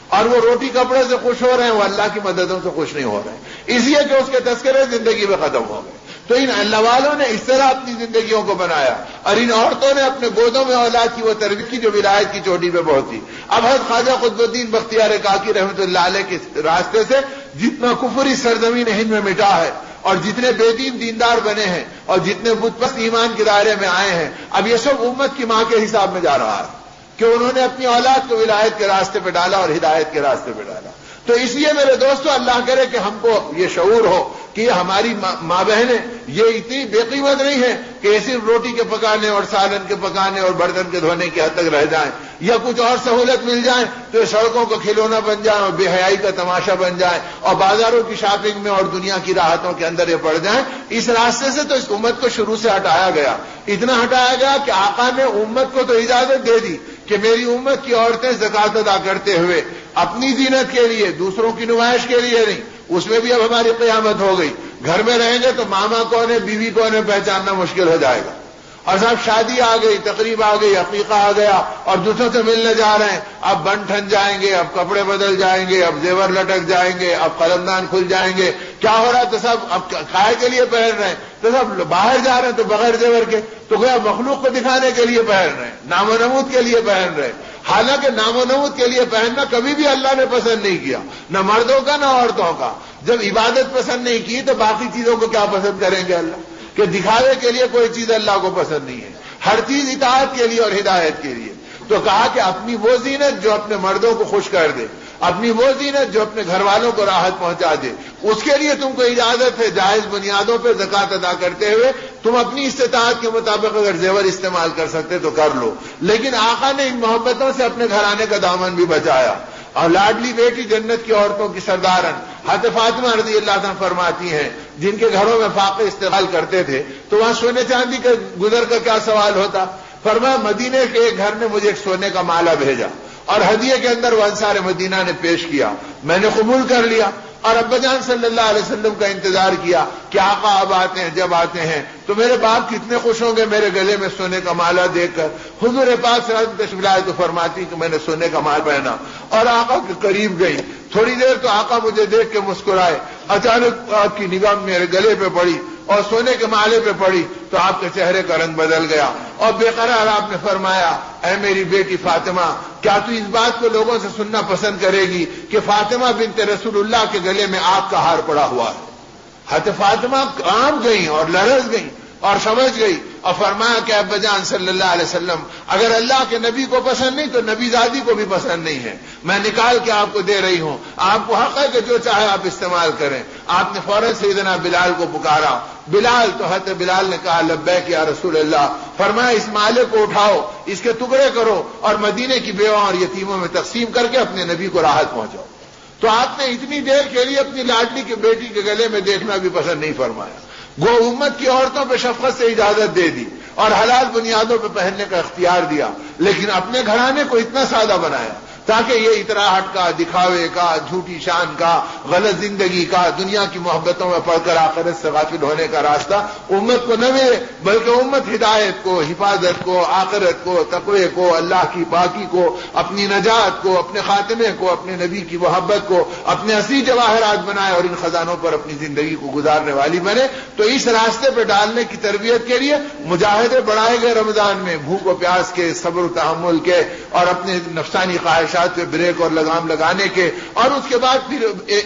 اور وہ روٹی کپڑے سے خوش ہو رہے ہیں، وہ اللہ کی مددوں سے خوش نہیں ہو رہے ہیں، اس لیے کہ اس کے تذکرے زندگی میں ختم ہو گئے۔ تو ان اللہ والوں نے اس طرح اپنی زندگیوں کو بنایا، اور ان عورتوں نے اپنے گودوں میں اولاد کی وہ تربیت کی جو ولایت کی چوٹی پہ پہنچی۔ اب حضرت خواجہ قطب الدین بختیار کاکی رحمۃ اللہ علیہ کے راستے سے جتنا کفر اس سرزمین ہند میں مٹا ہے، اور جتنے بے دین دیندار بنے ہیں، اور جتنے بت پرست ایمان کے دائرے میں آئے ہیں، اب یہ سب امت کی ماں کے حساب میں جا رہا ہے کہ انہوں نے اپنی اولاد کو ولایت کے راستے پہ ڈالا اور ہدایت کے راستے پہ ڈالا۔ تو اس لیے میرے دوستو اللہ کرے کہ ہم کو یہ شعور ہو کہ یہ ہماری ماں بہنیں یہ اتنی بے قیمت نہیں ہے کہ یہ صرف روٹی کے پکانے اور سالن کے پکانے اور برتن کے دھونے کی حد تک رہ جائیں، یا کچھ اور سہولت مل جائیں تو یہ سڑکوں کو کھلونا بن جائیں اور بے حیائی کا تماشا بن جائیں، اور بازاروں کی شاپنگ میں اور دنیا کی راحتوں کے اندر یہ پڑ جائیں۔ اس راستے سے تو اس امت کو شروع سے ہٹایا گیا، اتنا ہٹایا گیا کہ آقا نے امت کو تو اجازت دے دی کہ میری امت کی عورتیں زکات ادا کرتے ہوئے اپنی زینت کے لیے، دوسروں کی نمائش کے لیے نہیں، اس میں بھی اب ہماری قیامت ہو گئی۔ گھر میں رہیں گے تو ماما کون ہے، بیوی کون ہے پہچاننا مشکل ہو جائے گا۔ اور صاحب شادی آ گئی، تقریب آ گئی، عقیقہ آ گیا، اور دوسروں سے ملنے جا رہے ہیں، اب بن ٹھن جائیں گے، اب کپڑے بدل جائیں گے، اب زیور لٹک جائیں گے، اب قلمدان کھل جائیں گے، کیا ہو رہا ہے؟ تو سب اب کھائے کے لیے پہن رہے ہیں، تو سب باہر جا رہے ہیں تو بغیر زیور کے، تو گویا مخلوق کو دکھانے کے لیے پہن رہے ہیں، نام و نمود کے لیے پہن رہے ہیں۔ حالانکہ نام و نمود کے لیے پہننا کبھی بھی اللہ نے پسند نہیں کیا، نہ مردوں کا نہ عورتوں کا۔ جب عبادت پسند نہیں کی تو باقی چیزوں کو کیا پسند کریں گے اللہ؟ کہ دکھاوے کے لیے کوئی چیز اللہ کو پسند نہیں ہے، ہر چیز اطاعت کے لیے اور ہدایت کے لیے۔ تو کہا کہ اپنی وہ زینت جو اپنے مردوں کو خوش کر دے، اپنی وہ زینت جو اپنے گھر والوں کو راحت پہنچا دے، اس کے لیے تم کو اجازت ہے جائز بنیادوں پہ زکات ادا کرتے ہوئے تم اپنی استطاعت کے مطابق اگر زیور استعمال کر سکتے تو کر لو۔ لیکن آقا نے ان محبتوں سے اپنے گھرانے کا دامن بھی بچایا، اور لاڈلی بیٹی جنت کی عورتوں کی سردارن حضرت فاطمہ رضی اللہ عنہا فرماتی ہیں، جن کے گھروں میں فاقے استعمال کرتے تھے تو وہاں سونے چاندی کا گزر کا کیا سوال ہوتا؟ فرمایا مدینے کے ایک گھر نے مجھے ایک سونے کا مالا بھیجا، اور ہدیے کے اندر وہ انصار مدینہ نے پیش کیا، میں نے قبول کر لیا، اور ابا جان صلی اللہ علیہ وسلم کا انتظار کیا کہ آقا اب آتے ہیں، جب آتے ہیں تو میرے باپ کتنے خوش ہوں گے میرے گلے میں سونے کا مالا دیکھ کر۔ حضور پاک صلی اللہ علیہ وسلم تشریف لائے تو فرماتی کہ میں نے سونے کا مال پہنا اور آقا کے قریب گئی، تھوڑی دیر تو آقا مجھے دیکھ کے مسکرائے، اچانک آپ کی نگاہ میرے گلے پہ پڑی اور سونے کے مالے پہ پڑی تو آپ کے چہرے کا رنگ بدل گیا، اور بے قرار آپ نے فرمایا اے میری بیٹی فاطمہ، کیا تو اس بات کو لوگوں سے سننا پسند کرے گی کہ فاطمہ بنت رسول اللہ کے گلے میں آگ کا ہار پڑا ہوا ہے؟ حضرت فاطمہ کانپ گئی اور لرز گئی اور سمجھ گئی، اور فرمایا کہ ابا جان صلی اللہ علیہ وسلم اگر اللہ کے نبی کو پسند نہیں تو نبی زادی کو بھی پسند نہیں ہے، میں نکال کے آپ کو دے رہی ہوں، آپ کو حق ہے کہ جو چاہے آپ استعمال کریں۔ آپ نے فوراً سیدنا بلال کو پکارا، بلال، تو حضرت بلال نے کہا لبیک یا رسول اللہ، فرمایا اس مالے کو اٹھاؤ، اس کے ٹکڑے کرو اور مدینے کی بیواں اور یتیموں میں تقسیم کر کے اپنے نبی کو راحت پہنچاؤ۔ تو آپ نے اتنی دیر کے لیے اپنی لاڈلی کی بیٹی کے گلے میں دیکھنا بھی پسند نہیں فرمایا، گو امت کی عورتوں پہ شفقت سے اجازت دے دی اور حلال بنیادوں پہ پہننے کا اختیار دیا، لیکن اپنے گھرانے کو اتنا سادہ بنایا۔ تاکہ یہ اطراحٹ کا، دکھاوے کا، جھوٹی شان کا، غلط زندگی کا، دنیا کی محبتوں میں پڑ کر آخرت سے غافل ہونے کا راستہ امت کو نہ ملے، بلکہ امت ہدایت کو، حفاظت کو، آخرت کو، تقوی کو، اللہ کی پاکی کو، اپنی نجات کو، اپنے خاتمے کو، اپنے نبی کی محبت کو اپنے اصلی جواہرات بنائے اور ان خزانوں پر اپنی زندگی کو گزارنے والی بنے۔ تو اس راستے پہ ڈالنے کی تربیت کے لیے مجاہدے بڑھائے گئے رمضان میں، بھوک و پیاس کے، صبر و تحمل کے، اور اپنے نفسانی خواہشات پہ بریک اور لگام لگانے کے، اور اس کے بعد پھر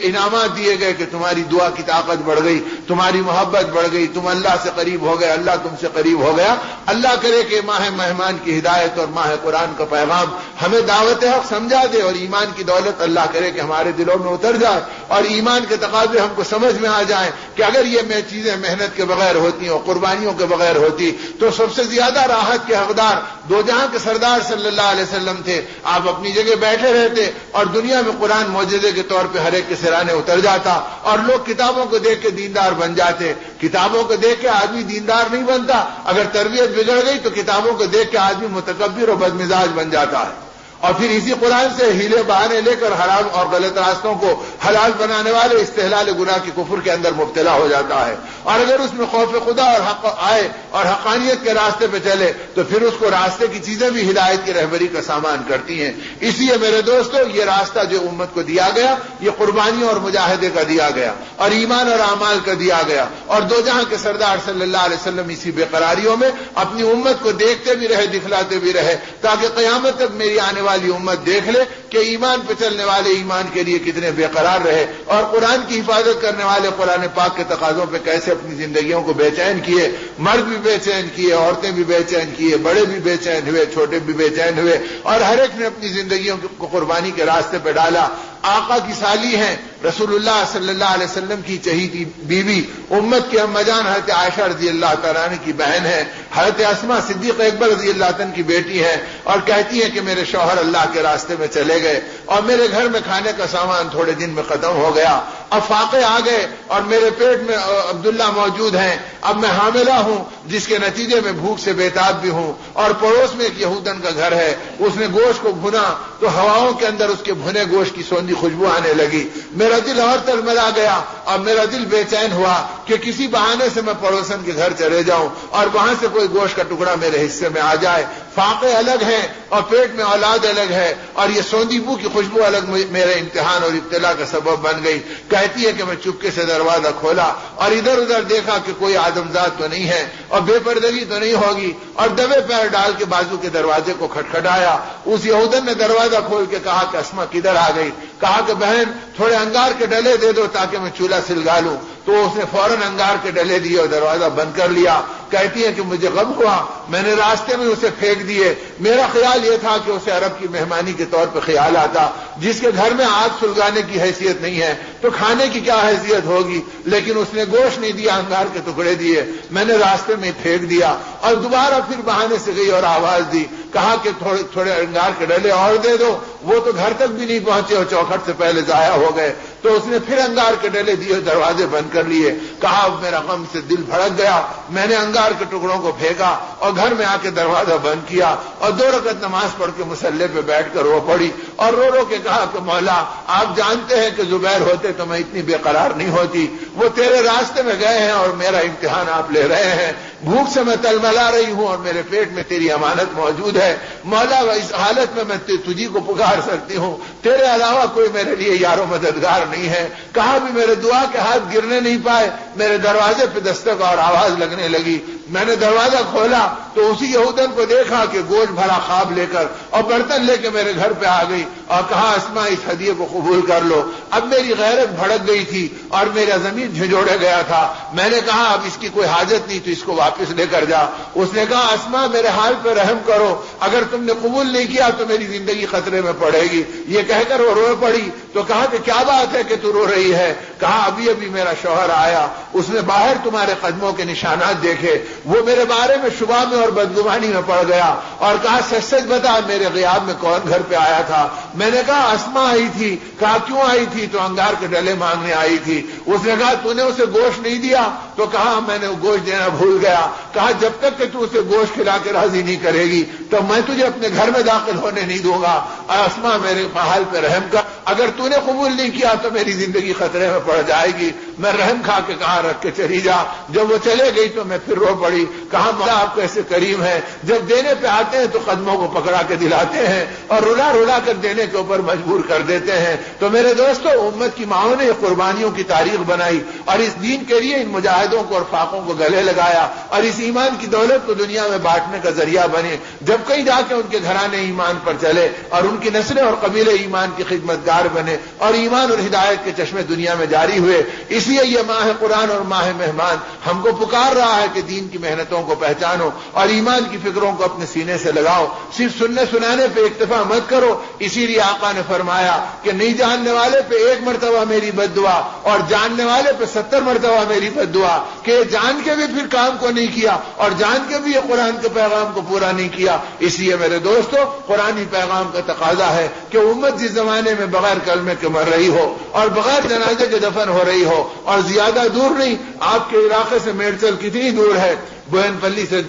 انعامات دیے گئے کہ تمہاری دعا کی طاقت بڑھ گئی، تمہاری محبت بڑھ گئی، تم اللہ سے قریب ہو گئے، اللہ تم سے قریب ہو گیا۔ اللہ کرے کہ ماہ مہمان کی ہدایت اور ماہ قرآن کا پیغام ہمیں دعوت حق سمجھا دے، اور ایمان کی دولت اللہ کرے کہ ہمارے دلوں میں اتر جائے، اور ایمان کے تقاضے ہم کو سمجھ میں آ جائیں کہ اگر یہ چیزیں محنت کے بغیر ہوتی اور قربانیوں کے بغیر ہوتی تو سب سے زیادہ راحت کے حقدار دو جہاں کے سردار صلی اللہ علیہ وسلم تھے۔ آپ اپنی جگہ بیٹھے رہتے اور دنیا میں قرآن معجزے کے طور پہ ہر ایک کے سرانے اتر جاتا، اور لوگ کتابوں کو دیکھ کے دیندار بن جاتے۔ کتابوں کو دیکھ کے آدمی دیندار نہیں بنتا، اگر تربیت بگڑ گئی تو کتابوں کو دیکھ کے آدمی متکبر اور بدمزاج بن جاتا ہے، اور پھر اسی قرآن سے ہیلے بہانے لے کر حرام اور غلط راستوں کو حلال بنانے والے استحلال گناہ کی کفر کے اندر مبتلا ہو جاتا ہے۔ اور اگر اس میں خوف خدا اور حق آئے اور حقانیت کے راستے پہ چلے تو پھر اس کو راستے کی چیزیں بھی ہدایت کی رہبری کا سامان کرتی ہیں۔ اس لیے میرے دوستو، یہ راستہ جو امت کو دیا گیا، یہ قربانیوں اور مجاہدے کا دیا گیا، اور ایمان اور اعمال کا دیا گیا، اور دو جہاں کے سردار صلی اللہ علیہ وسلم اسی بے قراریوں میں اپنی امت کو دیکھتے بھی رہے، دکھلاتے بھی رہے، تاکہ قیامت تک میری آنے والی امت دیکھ لے کہ ایمان پہ چلنے والے ایمان کے لیے کتنے بے قرار رہے، اور قرآن کی حفاظت کرنے والے قرآن پاک کے تقاضوں پہ کیسے اپنی زندگیوں کو بے چین کیے، مرد بھی بے چین کیے، عورتیں بھی بے چین کیے، بڑے بھی بے چین ہوئے، چھوٹے بھی بے چین ہوئے، اور ہر ایک نے اپنی زندگیوں کو قربانی کے راستے پہ ڈالا۔ آقا کی سالی ہیں، رسول اللہ صلی اللہ علیہ وسلم کی چہیتی بیوی، امت کی اماں جان حضرت عائشہ رضی اللہ تعالیٰ عنہ کی بہن ہے، حضرت اسماء صدیق اکبر رضی اللہ عنہ کی بیٹی ہے، اور کہتی ہے کہ میرے شوہر اللہ کے راستے میں چلے گئے اور میرے گھر میں کھانے کا سامان تھوڑے دن میں ختم ہو گیا، اب فاقے آ گئے اور میرے پیٹ میں عبداللہ موجود ہیں، اب میں حاملہ ہوں، جس کے نتیجے میں بھوک سے بیتاب بھی ہوں، اور پڑوس میں ایک یہودن کا گھر ہے، اس نے گوشت کو بھنا تو ہواؤں کے اندر اس کے بھنے گوشت کی سوندھی خوشبو آنے لگی، میرا دل اور تلملا گیا، اور میرا دل بے چین ہوا کہ کسی بہانے سے میں پڑوسن کے گھر چلے جاؤں اور وہاں سے کوئی گوشت کا ٹکڑا میرے حصے میں آ جائے۔ فاقے الگ ہیں اور پیٹ میں اولاد الگ ہے، اور یہ سوندھی بو کی خوشبو الگ میرے امتحان اور ابتلا کا سبب بن گئی۔ کہتی ہے کہ میں چپکے سے دروازہ کھولا اور ادھر ادھر دیکھا کہ کوئی آدمزاد تو نہیں ہے اور بے پردگی تو نہیں ہوگی، اور دبے پیر ڈال کے بازو کے دروازے کو کھٹکھٹایا۔ اس یہودن نے دروازہ کھول کے کہا کہ اسماء کدھر آ گئی؟ کہا کہ بہن تھوڑے انگار کے ڈلے دے دو تاکہ میں چولہا سلگا لوں، تو اس نے فوراً انگار کے ڈلے دیے اور دروازہ بند کر لیا۔ کہتی ہے کہ مجھے غم ہوا، میں نے راستے میں اسے پھینک دیے، میرا خیال یہ تھا کہ اسے عرب کی مہمانی کے طور پہ خیال آتا، جس کے گھر میں آگ سلگانے کی حیثیت نہیں ہے تو کھانے کی کیا حیثیت ہوگی، لیکن اس نے گوشت نہیں دیا، انگار کے ٹکڑے دیے، میں نے راستے میں پھینک دیا، اور دوبارہ پھر بہانے سے گئی اور آواز دی، کہا کہ تھوڑے انگار کے ڈلے اور دے دو، وہ تو گھر تک بھی نہیں پہنچے اور چوکھٹ سے پہلے ضائع ہو گئے، تو اس نے پھر انگار کے ڈلے دیے، دروازے بند کر لیے۔ کہا اب میرا غم سے دل بھڑک گیا، میں نے انگار کے ٹکڑوں کو پھینکا اور گھر میں آ کے دروازہ بند کیا اور 2 رکعت نماز پڑھ کے مصلی پہ بیٹھ کر رو پڑی اور رو رو کے کہا کہ مولا آپ جانتے ہیں کہ زبیر ہوتے تو میں اتنی بے قرار نہیں ہوتی، وہ تیرے راستے میں گئے ہیں اور میرا امتحان آپ لے رہے ہیں، بھوک سے میں تلملا رہی ہوں اور میرے پیٹ میں تیری امانت موجود ہے، مولا اس حالت میں تجھی کو پکار سکتی ہوں، تیرے علاوہ کوئی میرے لیے یار و مددگار نہیں ہے۔ کہا بھی میرے دعا کے ہاتھ گرنے نہیں پائے، میرے دروازے پہ دستک اور آواز لگنے لگی، میں نے دروازہ کھولا تو اسی یہودن کو دیکھا کہ گوشت بھرا خواب لے کر اور برتن لے کے میرے گھر پہ آ گئی اور کہا اسماء اس ہدیے کو قبول کر لو۔ اب میری غیرت بھڑک گئی تھی اور میرا ضمیر جھنجھوڑے گیا تھا، میں نے کہا اب اس کی کوئی حاجت نہیں تو اس کو واپس لے کر جا۔ اس نے کہا اسماء میرے حال پہ رحم کرو، اگر تم نے قبول نہیں کیا تو میری زندگی خطرے میں پڑے گی، یہ کہہ کر وہ رو پڑی۔ تو کہا کہ کیا بات ہے کہ تو رو رہی ہے؟ کہا ابھی ابھی میرا شوہر آیا، اس نے باہر تمہارے قدموں کے نشانات دیکھے، وہ میرے بارے میں شبہ میں اور بدگمانی میں پڑ گیا اور کہا سچ سچ بتا میرے غیاب میں کون گھر پہ آیا تھا؟ میں نے کہا اسما آئی تھی۔ کہا کیوں آئی تھی؟ تو انگار کے ڈلے مانگنے آئی تھی۔ اس نے کہا تو نے اسے گوشت نہیں دیا؟ تو کہا میں نے گوشت دینا بھول گیا۔ کہا جب تک کہ تو اسے گوشت کھلا کے راضی نہیں کرے گی تو میں تجھے اپنے گھر میں داخل ہونے نہیں دوں گا۔ اسما میرے حال پہ رحم کر، اگر تو نے قبول نہیں کیا تو میری زندگی خطرے میں پڑ جائے گی۔ میں رحم کھا کے کہاں رکھ کے چلی جا۔ جب وہ چلے گئی تو میں پھر رو پڑی، کہا مولا آپ کیسے کریم ہیں، جب دینے پہ آتے ہیں تو قدموں کو پکڑا کے دلاتے ہیں اور رلا رلا کر دینے کے اوپر مجبور کر دیتے ہیں۔ تو میرے دوستو، امت کی ماؤں نے قربانیوں کی تاریخ بنائی اور اس دین کے لیے ان مجاہدوں کو اور فاقوں کو گلے لگایا اور اس ایمان کی دولت کو دنیا میں بانٹنے کا ذریعہ بنے۔ جب کہیں جا کے ان کے گھرانے ایمان پر چلے اور ان کی نسلیں اور قبیلے ایمان کی خدمتگار بنے اور ایمان اور ہدایت کے چشمے دنیا میں جاری ہوئے، اس لیے یہ ماہ قرآن اور ماہ مہمان ہم کو پکار رہا ہے کہ دین کی محنتوں کو پہچانو اور ایمان کی فکروں کو اپنے سینے سے لگاؤ۔ صرف سننے سنانے پہ اکتفا مت کرو، اسی لیے آقا نے فرمایا کہ نہیں جاننے والے پہ 1 مرتبہ میری بد دعا اور جاننے والے پہ 70 مرتبہ میری بد دعا، کہ جان کے بھی پھر کام کو نہیں کیا اور جان کے بھی یہ قرآن کے پیغام کو پورا نہیں کیا۔ اس لیے میرے دوستو، قرآنی پیغام کا تقاضا ہے کہ امت جس زمانے میں بغیر کلمے کے مر رہی ہو اور بغیر جنازے کے دفن ہو رہی ہو، اور زیادہ دور نہیں، آپ کے علاقے سے میرچل کتنی دور ہے، بوئن پلی سے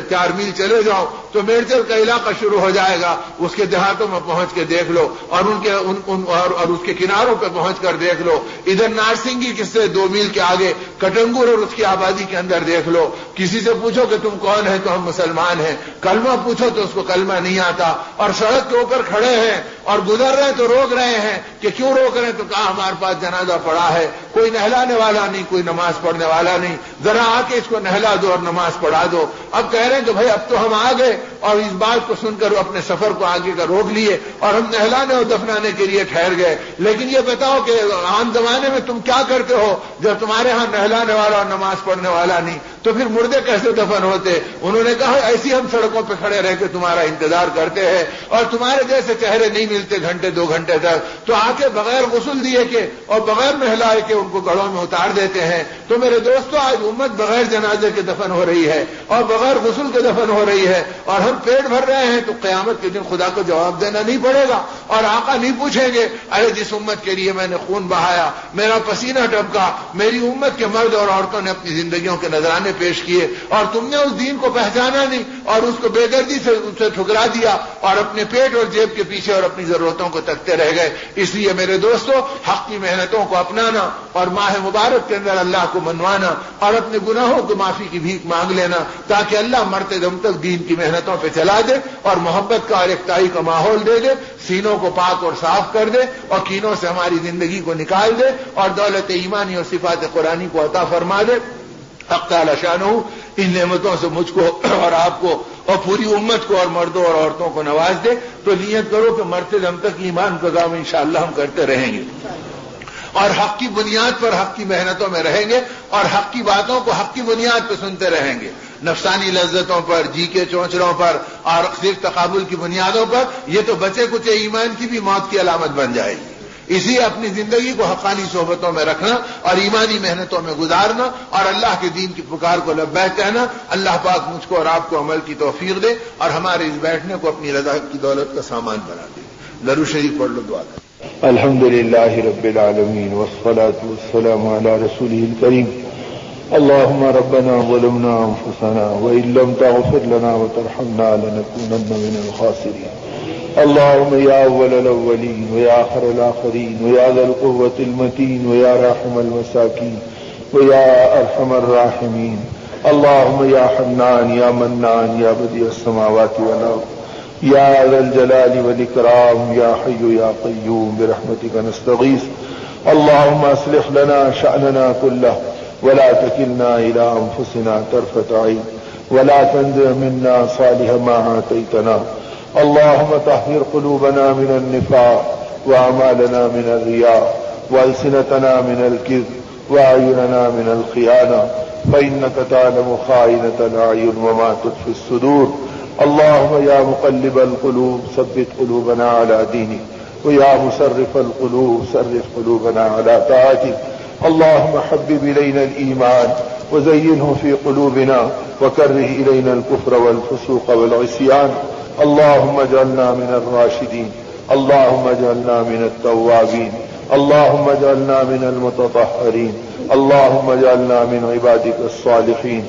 4 میل چلے جاؤ تو میرچل کا علاقہ شروع ہو جائے گا، اس کے دیہاتوں میں پہنچ کے دیکھ لو اور اس کے کناروں پہ پہنچ کر دیکھ لو۔ ادھر نارسنگی کس سے 2 میل کے آگے کٹنگور اور اس کی آبادی کے اندر دیکھ لو، کسی سے پوچھو کہ تم کون ہے تو ہم مسلمان ہیں، کلمہ پوچھو تو اس کو کلمہ نہیں آتا، اور سڑک کے اوپر کھڑے ہیں اور گزر رہے ہیں تو روک رہے ہیں کہ کیوں روک رہے ہیں؟ تو کہا ہمارے پاس جنازہ پڑا ہے، کوئی نہلانے والا نہیں، کوئی نماز پڑھنے والا نہیں، ذرا آ کے اس کو نہلا دو اور نماز پڑھا دو۔ اب کہہ رہے ہیں کہ بھائی اب تو ہم آ گئے اور اس بات کو سن کر اپنے سفر کو آگے کا روک لیے اور ہم نہلانے اور دفنانے کے لیے ٹھہر گئے، لیکن یہ بتاؤ کہ عام زمانے میں تم کیا کرتے ہو جب تمہارے ہاں نہلانے والا اور نماز پڑھنے والا نہیں؟ تو پھر مردے کیسے دفن ہوتے؟ انہوں نے کہا ایسی ہم سڑکوں پہ کھڑے رہ کے تمہارا انتظار کرتے ہیں اور تمہارے جیسے چہرے نہیں ملتے گھنٹے 2 گھنٹے تک، تو آ کے بغیر غسل دیے کے اور بغیر نہلائے کے ان کو گڑھوں میں اتار دیتے ہیں۔ تو میرے دوستو، آج امت بغیر جنازے کے دفن ہو رہی ہے اور بغیر غسل کے دفن ہو رہی ہے اور ہم پیٹ بھر رہے ہیں، تو قیامت کے دن خدا کو جواب دینا نہیں پڑے گا اور آقا نہیں پوچھیں گے ارے جس امت کے لیے میں نے خون بہایا، میرا پسینہ ٹپکا، میری امت کے مرد اور عورتوں نے اپنی زندگیوں کے نذرانے پیش کیے اور تم نے اس دین کو پہچانا نہیں اور اس کو بے دردی سے اسے ٹھکرا دیا اور اپنے پیٹ اور جیب کے پیچھے اور اپنی ضرورتوں کو تکتے رہ گئے۔ اس لیے میرے دوستو، حق کی محنتوں کو اپنانا اور ماہ مبارک کے اندر اللہ کو منوانا اور اپنے گناہوں کو معافی کی بھیک مانگ لینا تاکہ اللہ مرتے دم تک دین کی محنتوں پہ چلا دے اور محبت کا اور یکتائی کا ماحول دے دے، سینوں کو پاک اور صاف کر دے اور کینوں سے ہماری زندگی کو نکال دے اور دولت ایمانی اور صفات قرآنی کو عطا فرما دے۔ حق تعالی شانہ ان نعمتوں سے مجھ کو اور آپ کو اور پوری امت کو اور مردوں اور عورتوں کو نواز دے۔ تو نیت کرو کہ مرتے دم تک ایمان کا کام انشاءاللہ ہم کرتے رہیں گے اور حق کی بنیاد پر حق کی محنتوں میں رہیں گے اور حق کی باتوں کو حق کی بنیاد پہ سنتے رہیں گے، نفسانی لذتوں پر، جی کے چونچلوں پر اور صرف تقابل کی بنیادوں پر۔ یہ تو بچے کچے ایمان کی بھی موت کی علامت بن جائے گی۔ اسی اپنی زندگی کو حقانی صحبتوں میں رکھنا اور ایمانی محنتوں میں گزارنا اور اللہ کے دین کی پکار کو لبیک کہنا۔ اللہ پاک مجھ کو اور آپ کو عمل کی توفیق دے اور ہمارے اس بیٹھنے کو اپنی رضا کی دولت کا سامان بنا دے۔ درود شریف پڑھ لو، دعا کریں۔ الحمد للہ رب العالمین والصلاة والسلام علی رسولہ الکریم۔ اللهم ربنا ظلمنا انفسنا وإن لم تغفر لنا وترحمنا لنكونن من الخاسرين۔ اللهم يا اول الاولين ويا اخر الاخرين ويا ذا القوة المتين ويا راحم المساكين ويا ارحم الراحمين، اللهم يا حنان يا منان يا بديع السماوات والارض يا ذا الجلال والإكرام يا حي يا قيوم برحمتك نستغيث، اللهم اصلح لنا شأننا كله ولا تكلنا إلى أنفسنا طرفة عين ولا تنزع منا صالح ما آتيتنا، اللهم طهر قلوبنا من النفاق وأعمالنا من الرياء وألسنتنا من الكذب وأعيننا من الخيانة، فإنك تعلم خائنة الأعين وما تخفي الصدور، اللهم يا مقلب القلوب ثبت قلوبنا على دينك ويا مصرف القلوب صرف قلوبنا على طاعتك، اللهم حبب إلينا الإيمان وزينه في قلوبنا وكره إلينا الكفر والفسوق والعصيان. اللهم اجعلنا من الراشدين، اللهم اجعلنا من التوابين، اللهم اجعلنا من المتطهرين، اللهم اجعلنا من عبادك الصالحين،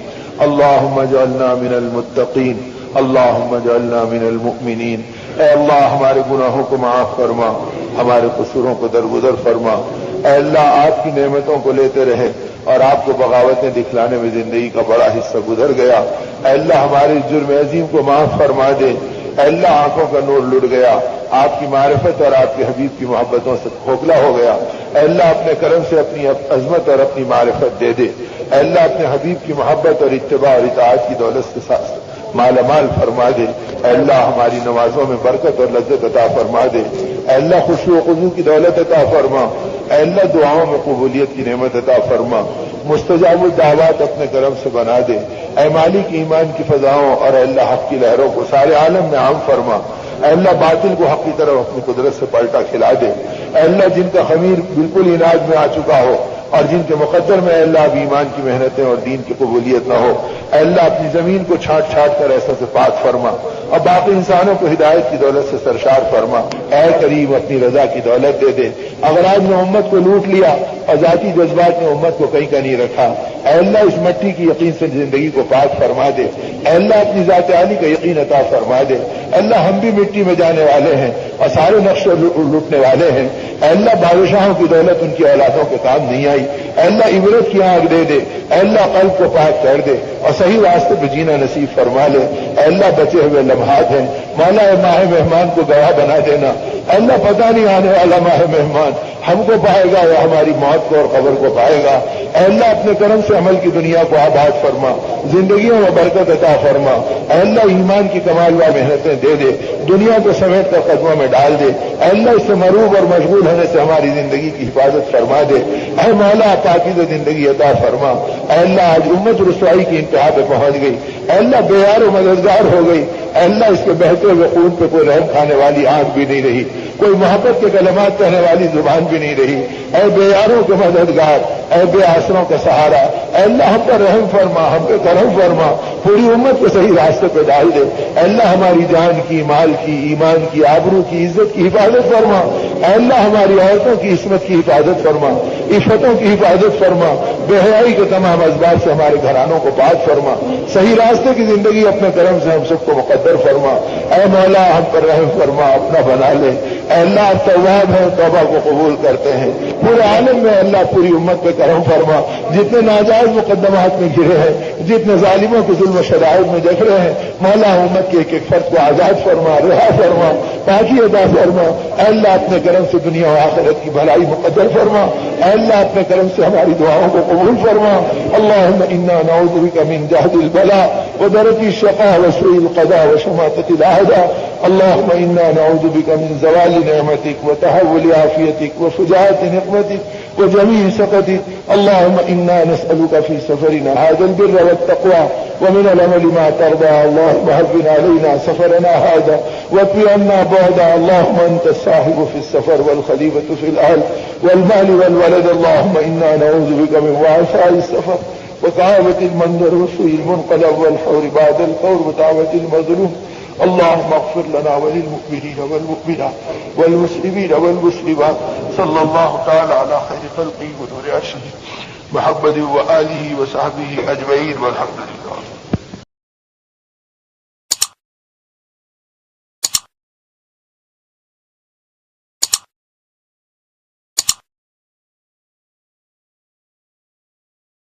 اللهم اجعلنا من المتقين، اللهم اجعلنا من المؤمنین. اے اللہ ہمارے گناہوں کو معاف فرما، ہمارے قصوروں کو درگزر فرما. اے اللہ آپ کی نعمتوں کو لیتے رہے اور آپ کو بغاوتیں دکھلانے میں زندگی کا بڑا حصہ گزر گیا. اے اللہ ہمارے جرم عظیم کو معاف فرما دے. اے اللہ آنکھوں کا نور لٹ گیا، آپ کی معرفت اور آپ کے حبیب کی محبتوں سے کھوکھلا ہو گیا. اے اللہ اپنے کرم سے اپنی عظمت اور اپنی معرفت دے دے. اے اللہ اپنے حبیب کی محبت اور اتباع اور اطاعت کی دولت کے ساتھ مالا مال فرما دے. اے اللہ ہماری نمازوں میں برکت اور لذت عطا فرما دے. اے اللہ خشوع و خضوع کی دولت عطا فرما. اے اللہ دعاؤں میں قبولیت کی نعمت عطا فرما. مستجاب الدعوات اپنے کرم سے بنا دے. اے مالک ایمان کی فضاؤں اور اے اللہ حق کی لہروں کو سارے عالم میں عام فرما. اے اللہ باطل کو حق کی طرف اپنی قدرت سے پلٹا کھلا دے. اے اللہ جن کا خمیر بالکل عناد میں آ چکا ہو اور جن کے مقدر میں اے اللہ اب ایمان کی محنتیں اور دین کی قبولیت نہ ہو، اے اللہ اپنی زمین کو چھانٹ چھانٹ کر ایسا سے پاک فرما اور باقی انسانوں کو ہدایت کی دولت سے سرشار فرما. اے کریم اپنی رضا کی دولت دے دے. اگر آج نے امت کو لوٹ لیا اور ذاتی جذبات نے امت کو کہیں کا نہیں رکھا، اے اللہ اس مٹی کی یقین سے زندگی کو پاک فرما دے. اے اللہ اپنی ذات عالی کا یقین عطا فرما دے. اے اللہ ہم بھی مٹی میں جانے والے ہیں اور سارے نقش لوٹنے والے ہیں. اے اللہ بادشاہوں کی دولت ان کی اولادوں کے کام نہیں آئی. اے اللہ عبرت کی آنکھ دے دے. اے اللہ قلب کو پاک کر دے اور صحیح راستے پہ جینا نصیب فرما لے. اے اللہ بچے ہوئے لمحات ہیں، مولا اے ماہ مہمان کو گواہ بنا دینا. اے اللہ پتہ نہیں آنے والا ماہ مہمان ہم کو پائے گا یا ہماری موت کو اور قبر کو پائے گا. اے اللہ اپنے کرم سے عمل کی دنیا کو آباد فرما، زندگیوں میں برکت عطا فرما. اے اللہ ایمان کی کمال و محنتیں دے دے، دنیا کو سمیٹ کر قدموں میں ڈال دے. اے اللہ اس سے مروب اور مشغول ہونے سے ہماری زندگی کی حفاظت فرما دے. اے مولا پاکیزہ زندگی عطا فرما. اے اللہ آج امت رسوائی کی انتہا پہ پہنچ گئی. اے اللہ بے یار و مددگار ہو گئی. اے اللہ اس کے بہتے ہوئے خون پہ کوئی رحم کھانے والی آنکھ بھی نہیں رہی، کوئی محبت کے کلمات کہنے والی زبان بھی نہیں رہی. اے بے یاروں کے مددگار، اے بے آسروں کا سہارا، اے اللہ ہم پر رحم فرما، ہم پہ کرم فرما، پوری امت کو صحیح راستے پہ ڈال دے. اے اللہ ہماری جان کی، مال کی، ایمان کی، آبرو کی، عزت کی حفاظت فرما. اے اللہ ہماری عورتوں کی عصمت کی حفاظت فرما، عفتوں کی حفاظت فرما. بے حیائی کے تمام اسباب سے ہمارے گھرانوں کو پاک فرما. صحیح راستے کی زندگی اپنے کرم سے ہم سب کو مقدر فرما. اے مولا ہم پر رحم فرما، اپنا بنا لے. اے اللہ آپ تواب ہیں، توبہ کو قبول کرتے ہیں. پورے عالم میں اللہ پوری امت پہ کرم فرما. جتنے ناجائز مقدمات میں گرے ہیں، جتنے ظالموں کے ظلم و شدائد میں جگ رہے ہیں، مولا امت کے ایک ایک فرد کو آزاد فرما، رہا فرما، پاکی عطا فرما. اے اللہ اپنے کرم سے دنیا و آخرت کی بھلائی مقدر فرما. اے اللہ اپنے کرم سے ہماری دعاؤں کو قبول فرما. اللهم انا نعوذ بك من جهد البلاء ودرك الشقاء وسوء القضاء وشماتة الاعداء. اللهم انا نعوذ بك من زوال نعمتك وتحول عافيتك وفجاءة نقمتك وجميع سخطك. اللهم انا نسألك في سفرنا هذا البر والتقوى ومن العمل ما ترضى. اللهم هون علينا سفرنا هذا واكف عنا بعدا. اللهم انت الصاحب في السفر والخليفة في الاهل والمال والولد. اللهم انا نعوذ بك من وعثاء السفر وكآبة المنظر وسوء المنقلب والحور بعد القور ودعوة المظلوم. اللهم اغفر لنا وللمؤمنين والمؤمنات والمسلمين والمسلمات. صلى الله تعالى على خير خلقه ونور عرشه محمد وآله وصحبه أجمعين والحمد لله.